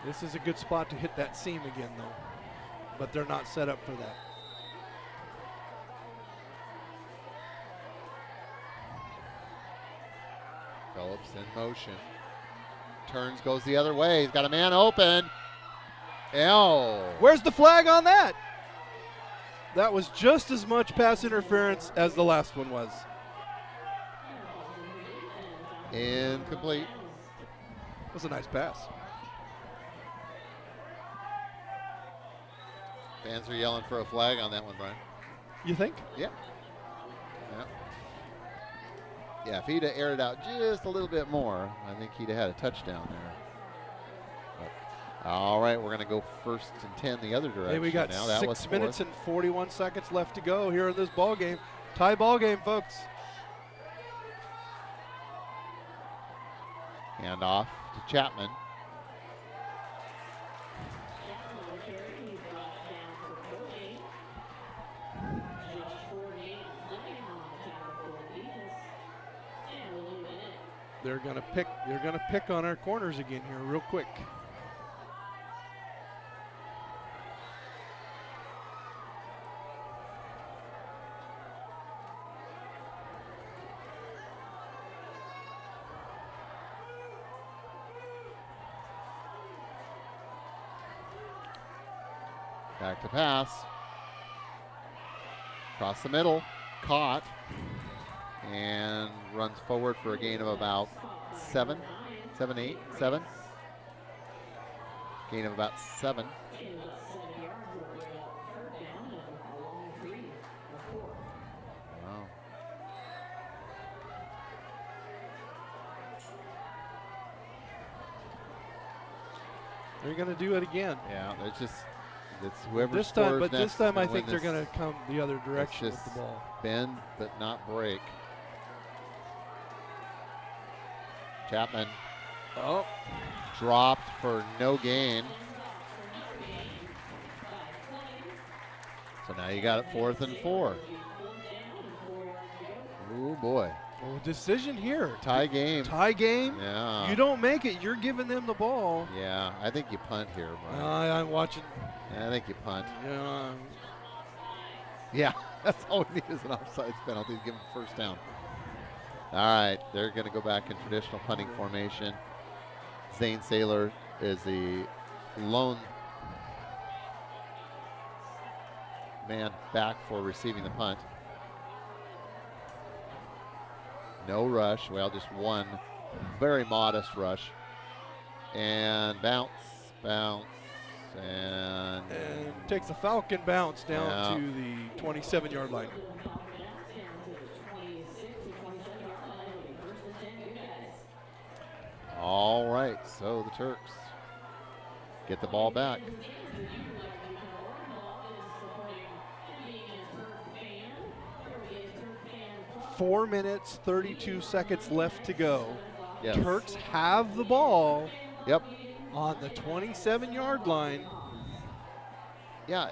This is a good spot to hit that seam again, though. But they're not set up for that. Phillips in motion. Turns, goes the other way. He's got a man open. Ew. Where's the flag on that? That was just as much pass interference as the last one was. Incomplete. That was a nice pass. Fans are yelling for a flag on that one, Brian. You think? Yeah. Yeah, if he'd have aired it out just a little bit more, I think he'd have had a touchdown there. But, all right, we're going to go 1st and 10 the other direction. Hey, we got now. 6 minutes and 41 seconds left to go here in this ball game. Tie ball game, folks. Hand off to Chapman. They're gonna pick on our corners again here real quick. Back to pass. Across the middle. Caught. And runs forward for a gain of about 7. Gain of about 7. Wow. They're going to do it again. Yeah, it's whoever this time, scores but next this time I is gonna think win they're this. going to come the other direction with the ball. Bend but not break. Chapman. Oh. Dropped for no gain. So now you got it 4th and 4. Ooh, boy. Well, decision here. Tie game. Tie game. Yeah. You don't make it, you're giving them the ball. Yeah, I think you punt here, Brian. I'm watching. I think you punt. Yeah. Yeah, that's all we need is an offsides penalty to give them 1st down. All right, they're going to go back in traditional punting formation. Zane Saylor is the lone man back for receiving the punt. No rush, well, just one very modest rush. And bounce, and takes a Falcon bounce down to the 27-yard line. All right, so the Turks get the ball back. Four minutes, 32 seconds left to go. Yes. Turks have the ball. Yep. On the 27-yard line. Yeah,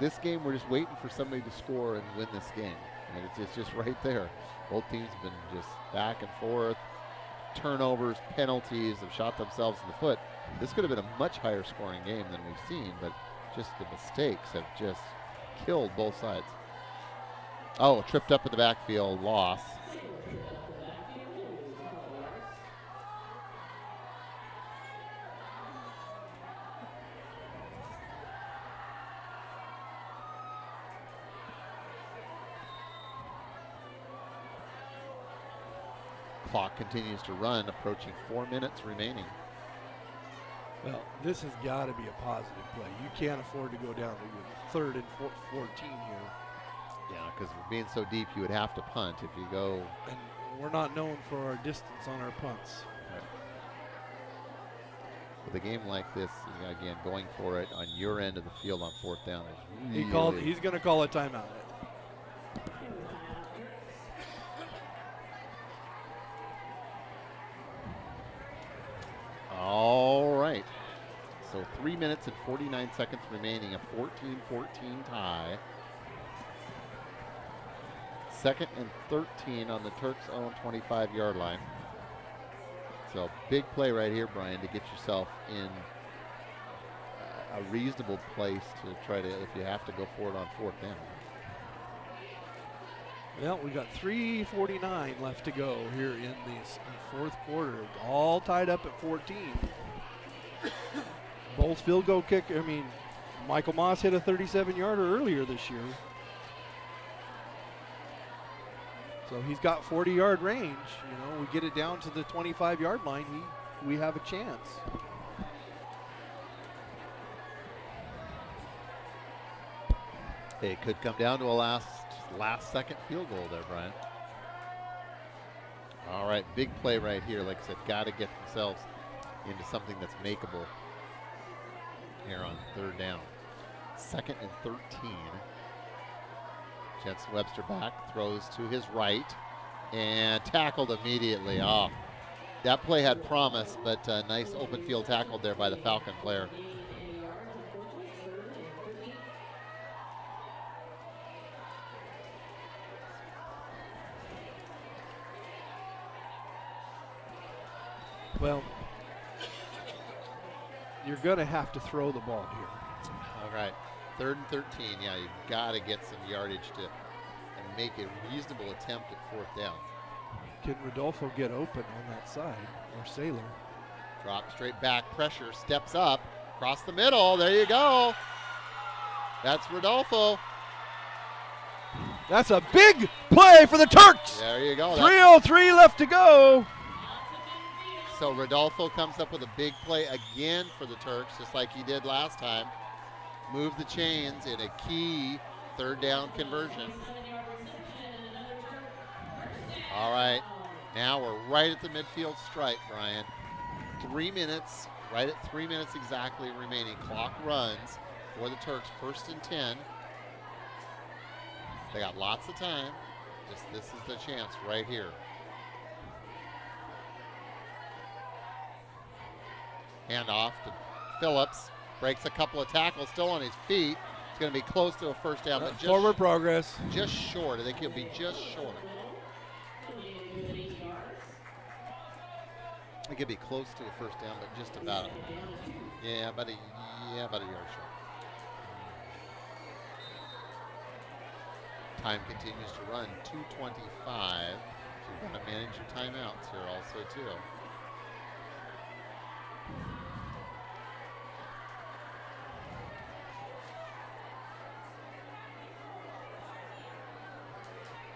this game we're just waiting for somebody to score and win this game. And it's just right there. Both teams have been just back and forth. Turnovers, penalties have shot themselves in the foot. This could have been a much higher scoring game than we've seen, but just the mistakes have just killed both sides. Oh, tripped up in the backfield, loss. clock continues to run, approaching 4 minutes remaining. Well, this has got to be a positive play. You can't afford to go down to 3rd and 14 here. Yeah, because being so deep, you would have to punt if you go. And we're not known for our distance on our punts. With a game like this, again, going for it on your end of the field on 4th down is really. He's going to call a timeout. All right. So 3 minutes and 49 seconds remaining, a 14-14 tie. 2nd and 13 on the Turks' own 25-yard line. So big play right here, Brian, to get yourself in a reasonable place to try to, if you have to go for it on 4th down. Well, we got 3:49 left to go here in the 4th quarter. All tied up at 14. Both field goal kick. I mean, Michael Moss hit a 37-yarder earlier this year. So he's got 40-yard range. You know, we get it down to the 25-yard line, we have a chance. It could come down to a last second field goal there, Brian. All right, big play right here. Like I said, got to get themselves into something that's makeable here on 3rd down. 2nd and 13. Jensen Webster back, throws to his right, and tackled immediately. Oh, that play had promise, but nice open field tackle there by the Falcon player. Well, you're going to have to throw the ball here. All right, 3rd and 13. Yeah, you've got to get some yardage and make a reasonable attempt at 4th down. Can Rodolfo get open on that side, or Sailor? Drop straight back, pressure, steps up, across the middle. There you go. That's Rodolfo. That's a big play for the Turks. There you go. 3:03 left to go. So Rodolfo comes up with a big play again for the Turks, just like he did last time. Move the chains in a key 3rd down conversion. All right, now we're right at the midfield stripe, Brian. 3 minutes, right at 3 minutes exactly remaining. Clock runs for the Turks, 1st and 10. They got lots of time. Just this is the chance right here. Hand off to Phillips. Breaks a couple of tackles, still on his feet. It's going to be close to a 1st down, but just forward progress. Just short. I think he'll be just short. It could be close to a 1st down, but just about. Yeah, about a yard short. Time continues to run, 2:25. So you've got to manage your timeouts here also too.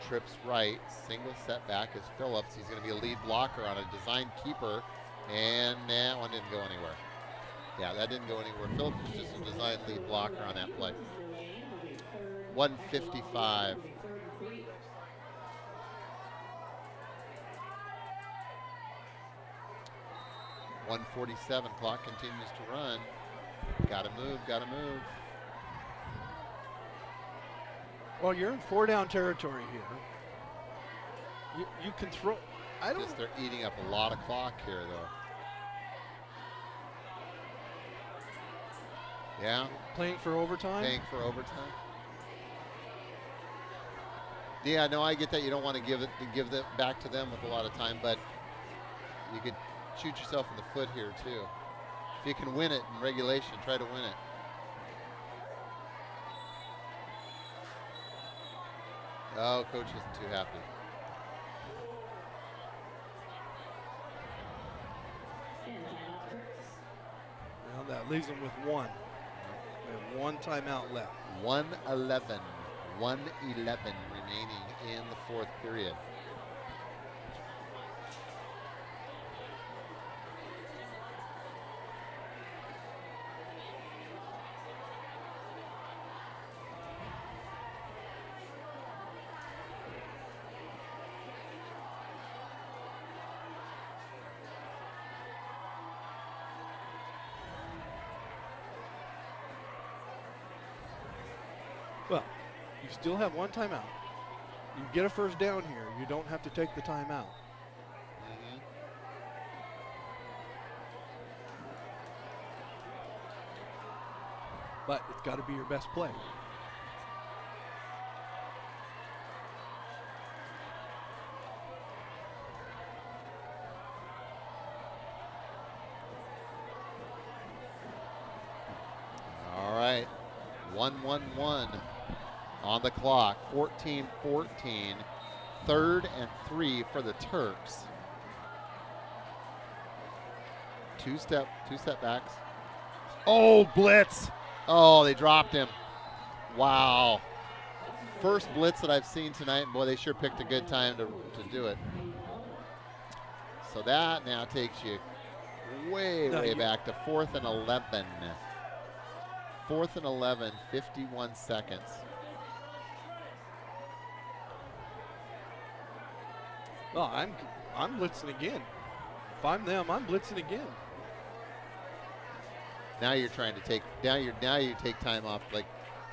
Trips right, single setback is Phillips. He's going to be a lead blocker on a designed keeper, and that one didn't go anywhere. Yeah, that didn't go anywhere. Phillips was just a designed lead blocker on that play. 1:55. .147 clock continues to run. Gotta move, gotta move. Well, you're in 4-down territory here. You can throw. They're eating up a lot of clock here, though. Yeah. Playing for overtime? Playing for overtime. Yeah, no, I get that you don't want to give it back to them with a lot of time, but you could shoot yourself in the foot here, too. If you can win it in regulation, try to win it. Oh, coach isn't too happy. Well, that leaves them with one. They have one timeout left. 1:11 remaining in the 4th period. Well, you still have one timeout. You get a first down here. You don't have to take the timeout. But it's got to be your best play. All right, 1-1-1 on the clock, 14-14, 3rd and 3 for the Turks. Two-step backs. Oh, blitz. Oh, they dropped him. Wow. First blitz that I've seen tonight, and boy, they sure picked a good time to do it. So that now takes you way back to 4th and 11. 4th and 11, 51 seconds. Well, I'm blitzing again. If I'm them, I'm blitzing again. Now you're trying to take now you take time off, like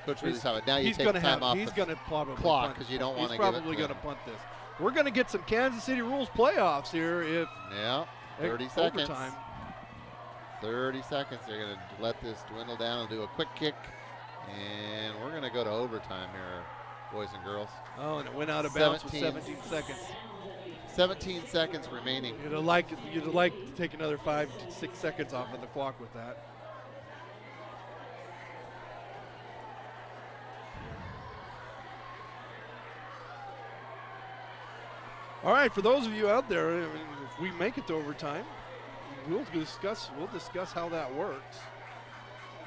Coach Ridley's talking about. Now you He's take gonna time off He's the going to probably clock punt because it. you don't want to He's give it. probably going to punt this. We're going to get some Kansas City Rules playoffs here if 30 seconds. Overtime. 30 seconds. They're going to let this dwindle down and do a quick kick, and we're going to go to overtime here, boys and girls. Oh, and it went out of bounds with 17 seconds. 17 seconds remaining. You'd have liked to take another 5 to 6 seconds off of the clock with that. All right, for those of you out there, I mean, if we make it to overtime, we'll discuss how that works.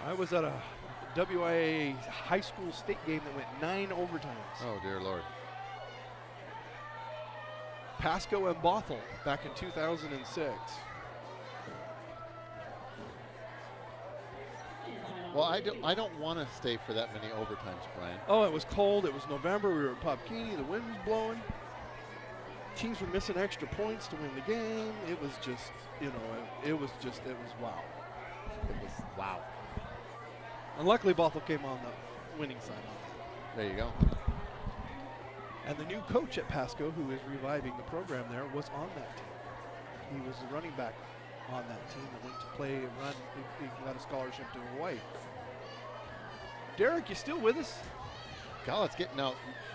I was at a WIA high school state game that went 9 overtimes. Oh, dear Lord. Pasco and Bothell back in 2006. Well, I don't want to stay for that many overtimes, Brian. Oh, it was cold. It was November. We were at Popkini. The wind was blowing. Teams were missing extra points to win the game. It was just, it was wow. It was wow. And luckily, Bothell came on the winning side. There you go. And the new coach at Pasco, who is reviving the program there, was on that team. He was the running back on that team and went to play and run. He got a scholarship to Hawaii. Derek, you still with us? God, it's getting out.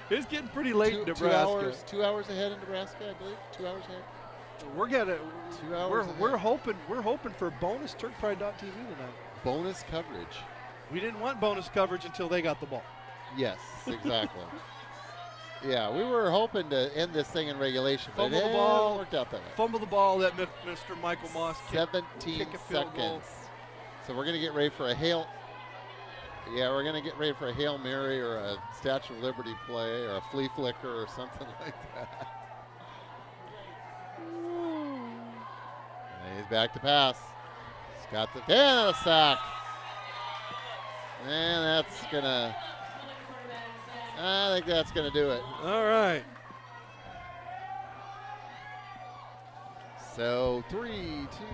It's getting pretty late in Nebraska. 2 hours ahead in Nebraska, I believe. 2 hours ahead. We're getting 2 hours. We're hoping for bonus TurkPride.tv tonight. Bonus coverage. We didn't want bonus coverage until they got the ball. Yes, exactly. Yeah, we were hoping to end this thing in regulation, but Fumble it the ball. worked out that way. Fumble the ball that Mr. Michael Moss 17 kick a field goal. seconds. So we're going to get ready for a Hail. Yeah, we're going to get ready for a Hail Mary or a Statue of Liberty play or a flea flicker or something like that. And he's back to pass. He's got the a sack. And that's going to, I think that's going to do it. All right. So 3, 2,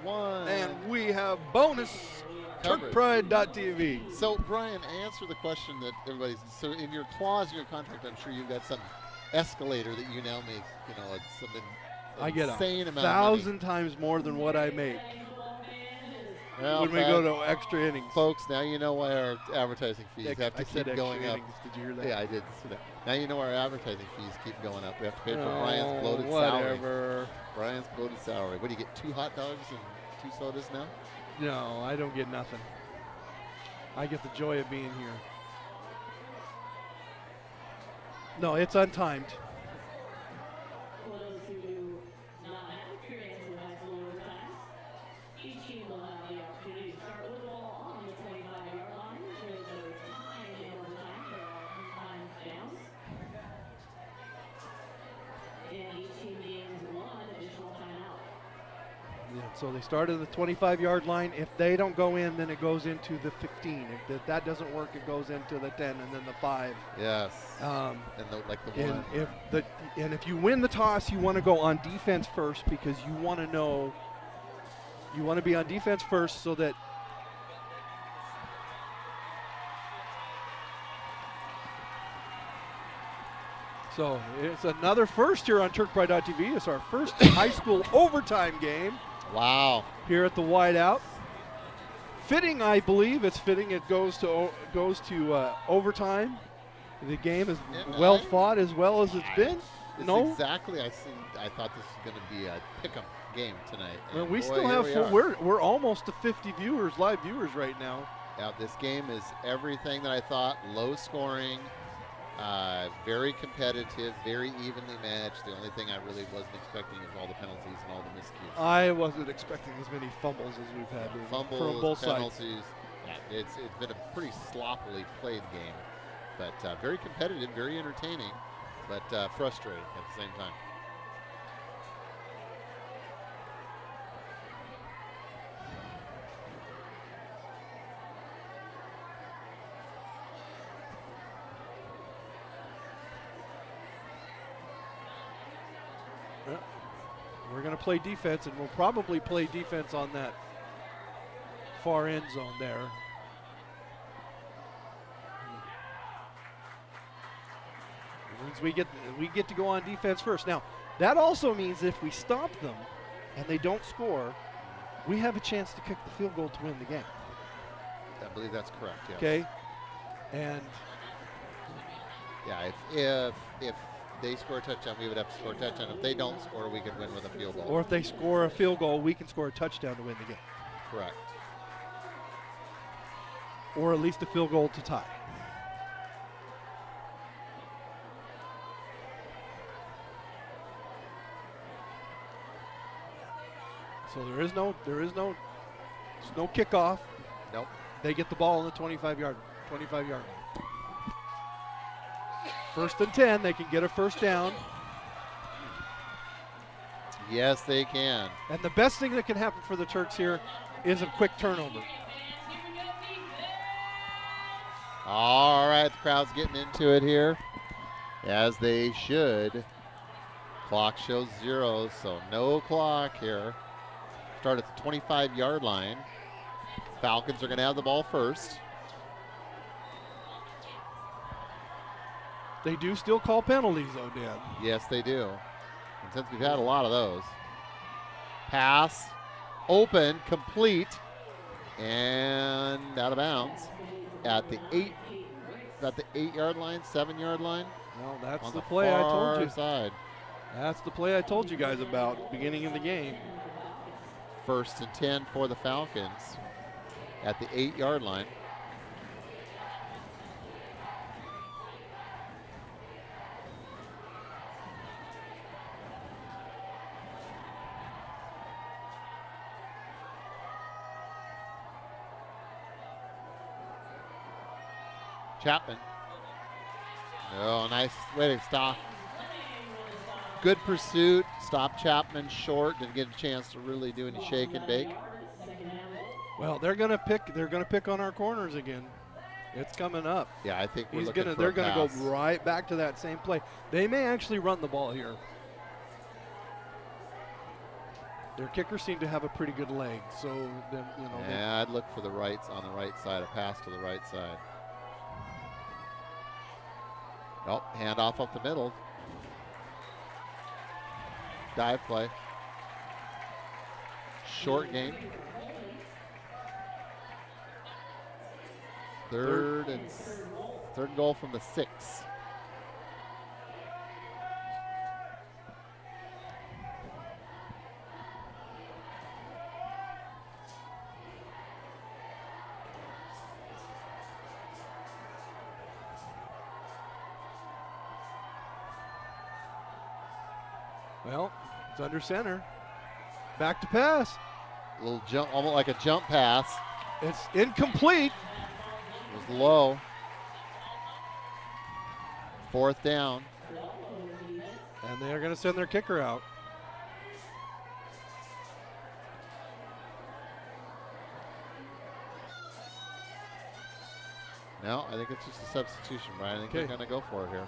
1. And we have bonus TurkPride.tv. So Brian, answer the question that everybody's. So in your clause in your contract, I'm sure you've got some escalator that you now make. It's something. I get insane amount 1,000 times more than what I make when we go to extra innings. Folks, now you know why our advertising fees have to I said keep going extra up. innings. Did you hear that? Yeah, I did. So now you know our advertising fees keep going up. We have to pay for Brian's bloated salary. Whatever. Brian's bloated salary. What do you get? 2 hot dogs and 2 sodas now? No, I don't get nothing. I get the joy of being here. No, it's untimed. For those who do not have experience with high school overtimes, each team will have the opportunity to start with the ball on the 25-yard line. There's no time in overtime. There are timed downs. And each team gains 1 additional timeout. Yeah, so they start at the 25-yard line. If they don't go in, then it goes into the 15. If that doesn't work, it goes into the 10 and then the 5. Yes. And the 1. And if you win the toss, you want to go on defense first because you want to know. You want to be on defense first so that So it's another first here on TurkPride.tv. It's our first high school overtime game. Wow. Here at the Whiteout. Fitting, I believe. It's fitting. It goes to overtime. The game is well fought as well as it's been. No, exactly. I thought this was going to be a pick'em game tonight. Well, we still have we're almost to 50 viewers, live viewers right now. Yeah, this game is everything that I thought. Low scoring, very competitive, very evenly matched. The only thing I really wasn't expecting is all the penalties and all the miscues. I wasn't expecting as many fumbles as we've had Fumbles, from both penalties. sides. Yeah, it's been a pretty sloppily played game, but very competitive, very entertaining, but frustrating at the same time. We're going to play defense, and we'll probably play defense on that far end zone there. It means we get to go on defense first. Now, that also means if we stop them and they don't score, we have a chance to kick the field goal to win the game. I believe that's correct, yes. Okay? And yeah, if they score a touchdown, we would have to score a touchdown. If they don't score, we could win with a field goal. or if they score a field goal, we can score a touchdown to win the game. Correct. Or at least a field goal to tie. So there's no kickoff. Nope. They get the ball on the 25-yard line. First and 10, they can get a first down. Yes, they can. And the best thing that can happen for the Turks here is a quick turnover. All right, the crowd's getting into it here, as they should. Clock shows 0, so no clock here. Start at the 25-yard line. Falcons are going to have the ball first. They do still call penalties, though, Dan. Yes, they do. And since we've had a lot of those. Pass, open, complete, and out of bounds at the 8-yard line, 7-yard line. Well, that's on the play I told you. Side. That's the play I told you guys about beginning of the game. First and 10 for the Falcons at the 8-yard line. Chapman. Oh, nice way to stop. Good pursuit. Stop Chapman short. Didn't get a chance to really do any shake and bake. Well, they're gonna pick on our corners again. It's coming up. Yeah, I think they're gonna go right back to that same play. They may actually run the ball here. Their kickers seem to have a pretty good leg, so them, you know. Yeah, I'd look for the rights on the right side, a pass to the right side. Oh, handoff up the middle. Dive play. Short game. Third and goal from the 6. Well, it's under center. Back to pass. A little jump, almost like a jump pass. It's incomplete. It was low. 4th down. And they're going to send their kicker out. No, I think it's just a substitution, Brian. I think they're going to go for it here.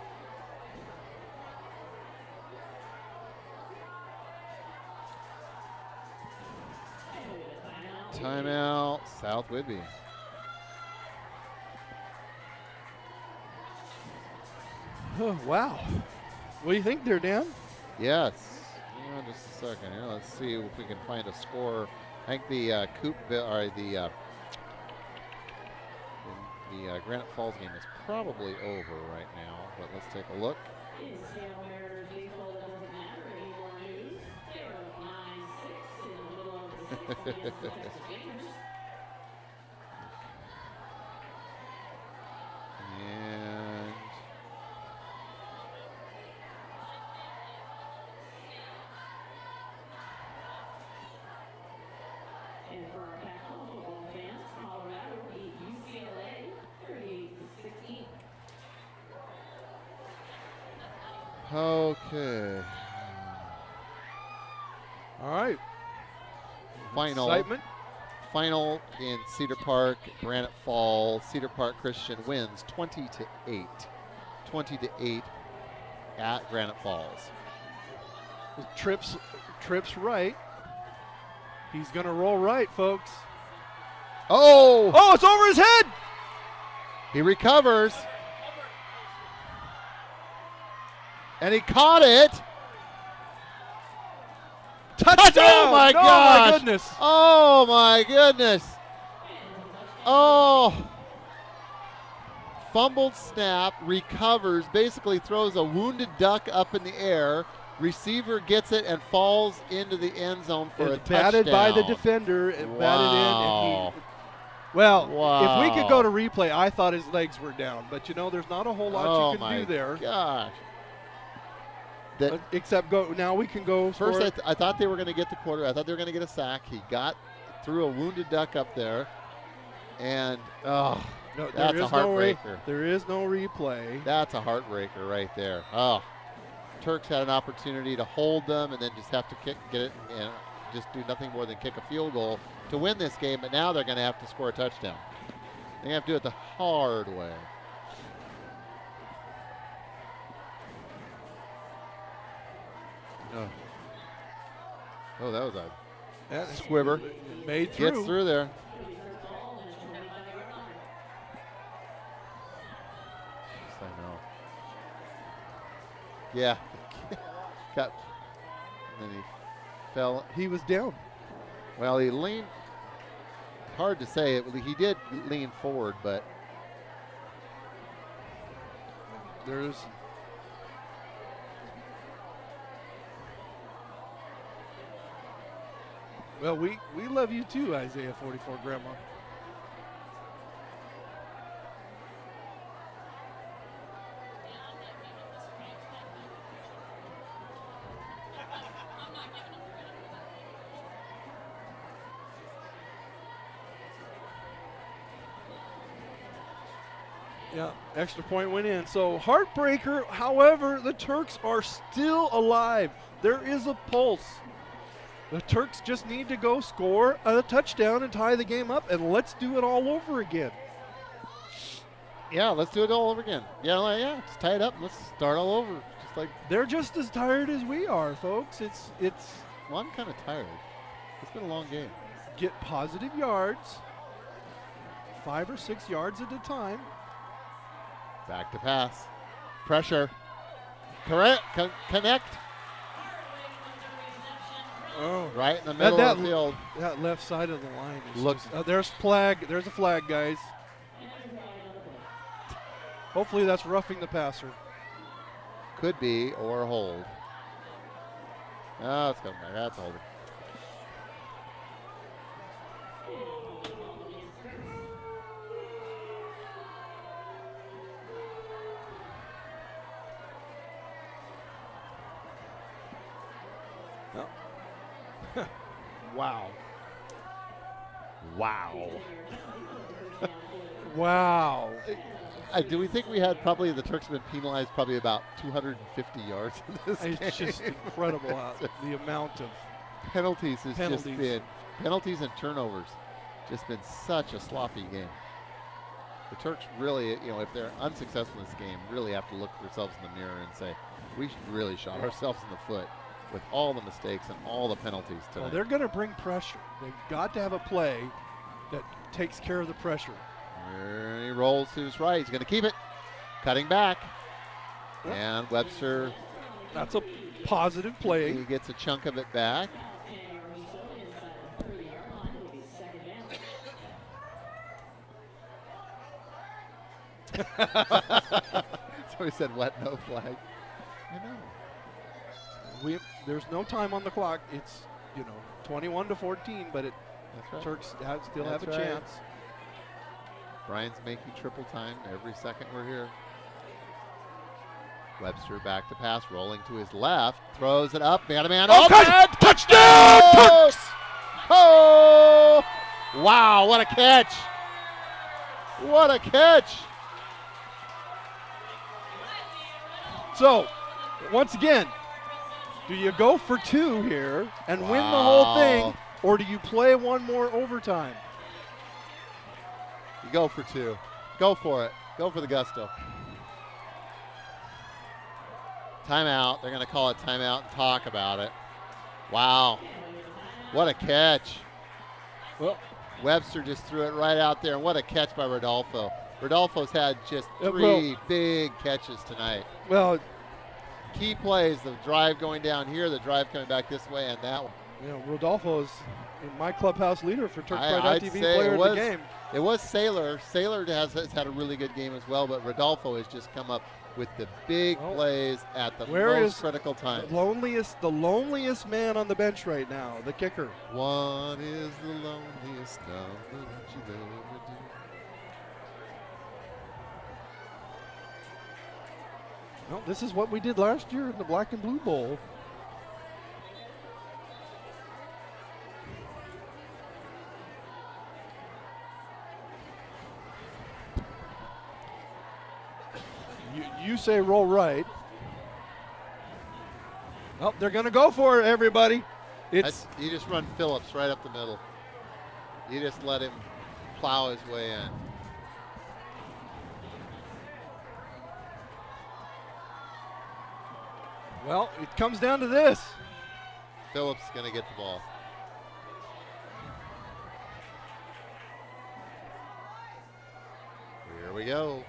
Timeout, South Whidbey. Oh, wow. What do you think there, Dan? Yes. Hang on just a second here. Let's see if we can find a score. I think the the Granite Falls game is probably over right now, but let's take a look. And for our Pac-12 football fans, Colorado beat UCLA 38-16. okay. All right. Final. Excitement. Final in Cedar Park, Granite Falls. Cedar Park Christian wins 20-8. 20-8 at Granite Falls. Trips right. He's going to roll right, folks. Oh! Oh, it's over his head! He recovers. And he caught it. Touchdown! Oh my gosh! My goodness! Oh my goodness! Oh! Fumbled snap, recovers, basically throws a wounded duck up in the air. Receiver gets it and falls into the end zone for a batted touchdown. by the defender and batted in. And Wow. if we could go to replay, I thought his legs were down. But, you know, there's not a whole lot you can do there. Gosh. Except go. Now we can go. First, I thought they were going to get the quarter. I thought they were going to get a sack. He threw a wounded duck up there. And, no, that's a heartbreaker. There is no replay. That's a heartbreaker right there. Oh. Turks had an opportunity to hold them and then just have to get it and just do nothing more than kick a field goal to win this game, but now they're going to have to score a touchdown. They have to do it the hard way. Oh, that was a squibber. Made through. Gets through there. Jeez, I know. Yeah. Got. And then he fell. He was down. Well, he leaned. Hard to say. He did lean forward, but There's. Well, we love you too, Isaiah 44 Grandma. Yeah, extra point went in. So heartbreaker. However, the Turks are still alive. There is a pulse. The Turks just need to go score a touchdown and tie the game up, and let's do it all over again. yeah, let's do it all over again. Yeah, just tie it up. Let's start all over. Just like They're just as tired as we are, folks. It's well, I'm kind of tired. It's been a long game. get positive yards, 5 or 6 yards at a time. Back to pass. Pressure. Correct. Connect. Oh, Right in the middle of the field. That left side of the line is Looks. there's flag. There's a flag, guys. Hopefully that's roughing the passer. Could be or hold. Oh, it's coming back. That's holding. Wow. Wow. Wow. Do we think we had probably the Turks have been penalized probably about 250 yards in this game? It's just incredible the amount of penalties has penalties. just been penalties and turnovers. Just been such a sloppy game. The Turks really, if they're unsuccessful in this game, really have to look themselves in the mirror and say, we really shot ourselves in the foot with all the mistakes and all the penalties tonight. Well, they're going to bring pressure. They've got to have a play that takes care of the pressure. And he rolls to his right. He's going to keep it. Cutting back. Yep. And Webster That's a positive play. He gets a chunk of it back. Somebody said wet, no flag. I know. There's no time on the clock. It's 21-14, but That's right. Turks still That's have a right. chance. Brian's making triple time every second we're here. Webster back to pass, rolling to his left, throws it up, man-to-man. Oh, touchdown, Turks! Oh! Wow, what a catch! What a catch! So, once again, do you go for 2 here and win the whole thing, or do you play one more overtime? You go for 2. Go for it. Go for the gusto. Timeout. They're going to call it timeout and talk about it. Wow. What a catch. Well, Webster just threw it right out there, and what a catch by Rodolfo. Rodolfo's had just 3 big catches tonight. Well, Key plays, the drive going down here, the drive coming back this way, and that one. Rodolfo is my clubhouse leader for Turk Pride I'd ITV say player of the game. It was Saylor. Saylor has had a really good game as well, but Rodolfo has just come up with the big plays at the most critical times. The loneliest man on the bench right now, the kicker. What is the loneliest number that you've ever done? Well, this is what we did last year in the Black and Blue Bowl. You say roll right. Oh, they're going to go for it, everybody. You just run Phillips right up the middle. You just let him plow his way in. Well, it comes down to this. Phillips is going to get the ball. Here we go.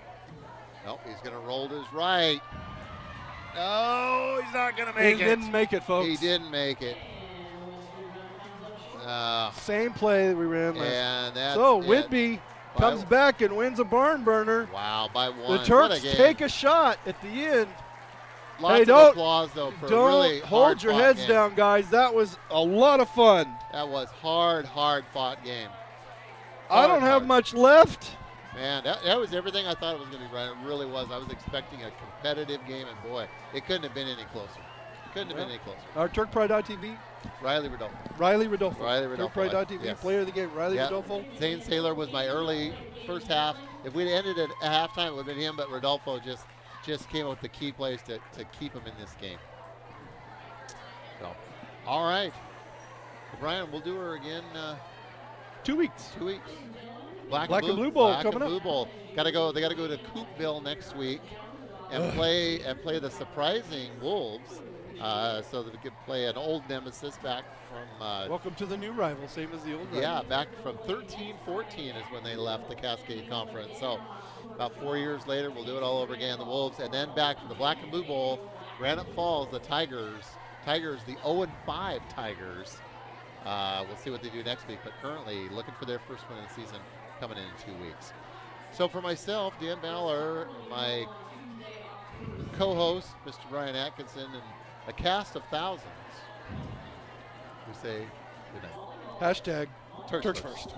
Nope, he's going to roll to his right. No, he's not going to make He it. didn't make it, folks. He didn't make it. Same play that we ran last. And that's so Whidbey comes back and wins a barn burner. Wow, by 1. The Turks take a shot at the end. Lots of applause, though, for a really hold your heads down, guys. That was a lot of fun. That was hard fought game. I don't have much left. Man, that was everything I thought it was going to be. Right, it really was. I was expecting a competitive game, and boy, it couldn't have been any closer. It couldn't have been any closer. Our Turk Pride.tv. Riley Rodolfo. Turk Pride.tv, yes. player of the game. Riley Rodolfo. Zane Saylor was my early first half. If we'd ended at halftime, it would have been him, but Rodolfo just came up with the key plays to keep him in this game. So, all right. Brian, we'll do her again. 2 weeks. 2 weeks. Black and Blue Bowl coming up. Blue Bowl. They got to go to Coopville next week and play the surprising Wolves, so that we could play an old nemesis back from. Welcome to the new rival, same as the old rival. Yeah, back from 13-14 is when they left the Cascade Conference. So about 4 years later, we'll do it all over again. The Wolves, and then back to the Black and Blue Bowl, Granite Falls, the Tigers, the 0-5 Tigers. We'll see what they do next week, but currently looking for their first win of the season coming in 2 weeks. So for myself, Dan Ballard, my co-host, Mr. Brian Atkinson, and a cast of thousands, we say good night. Hashtag Turks first.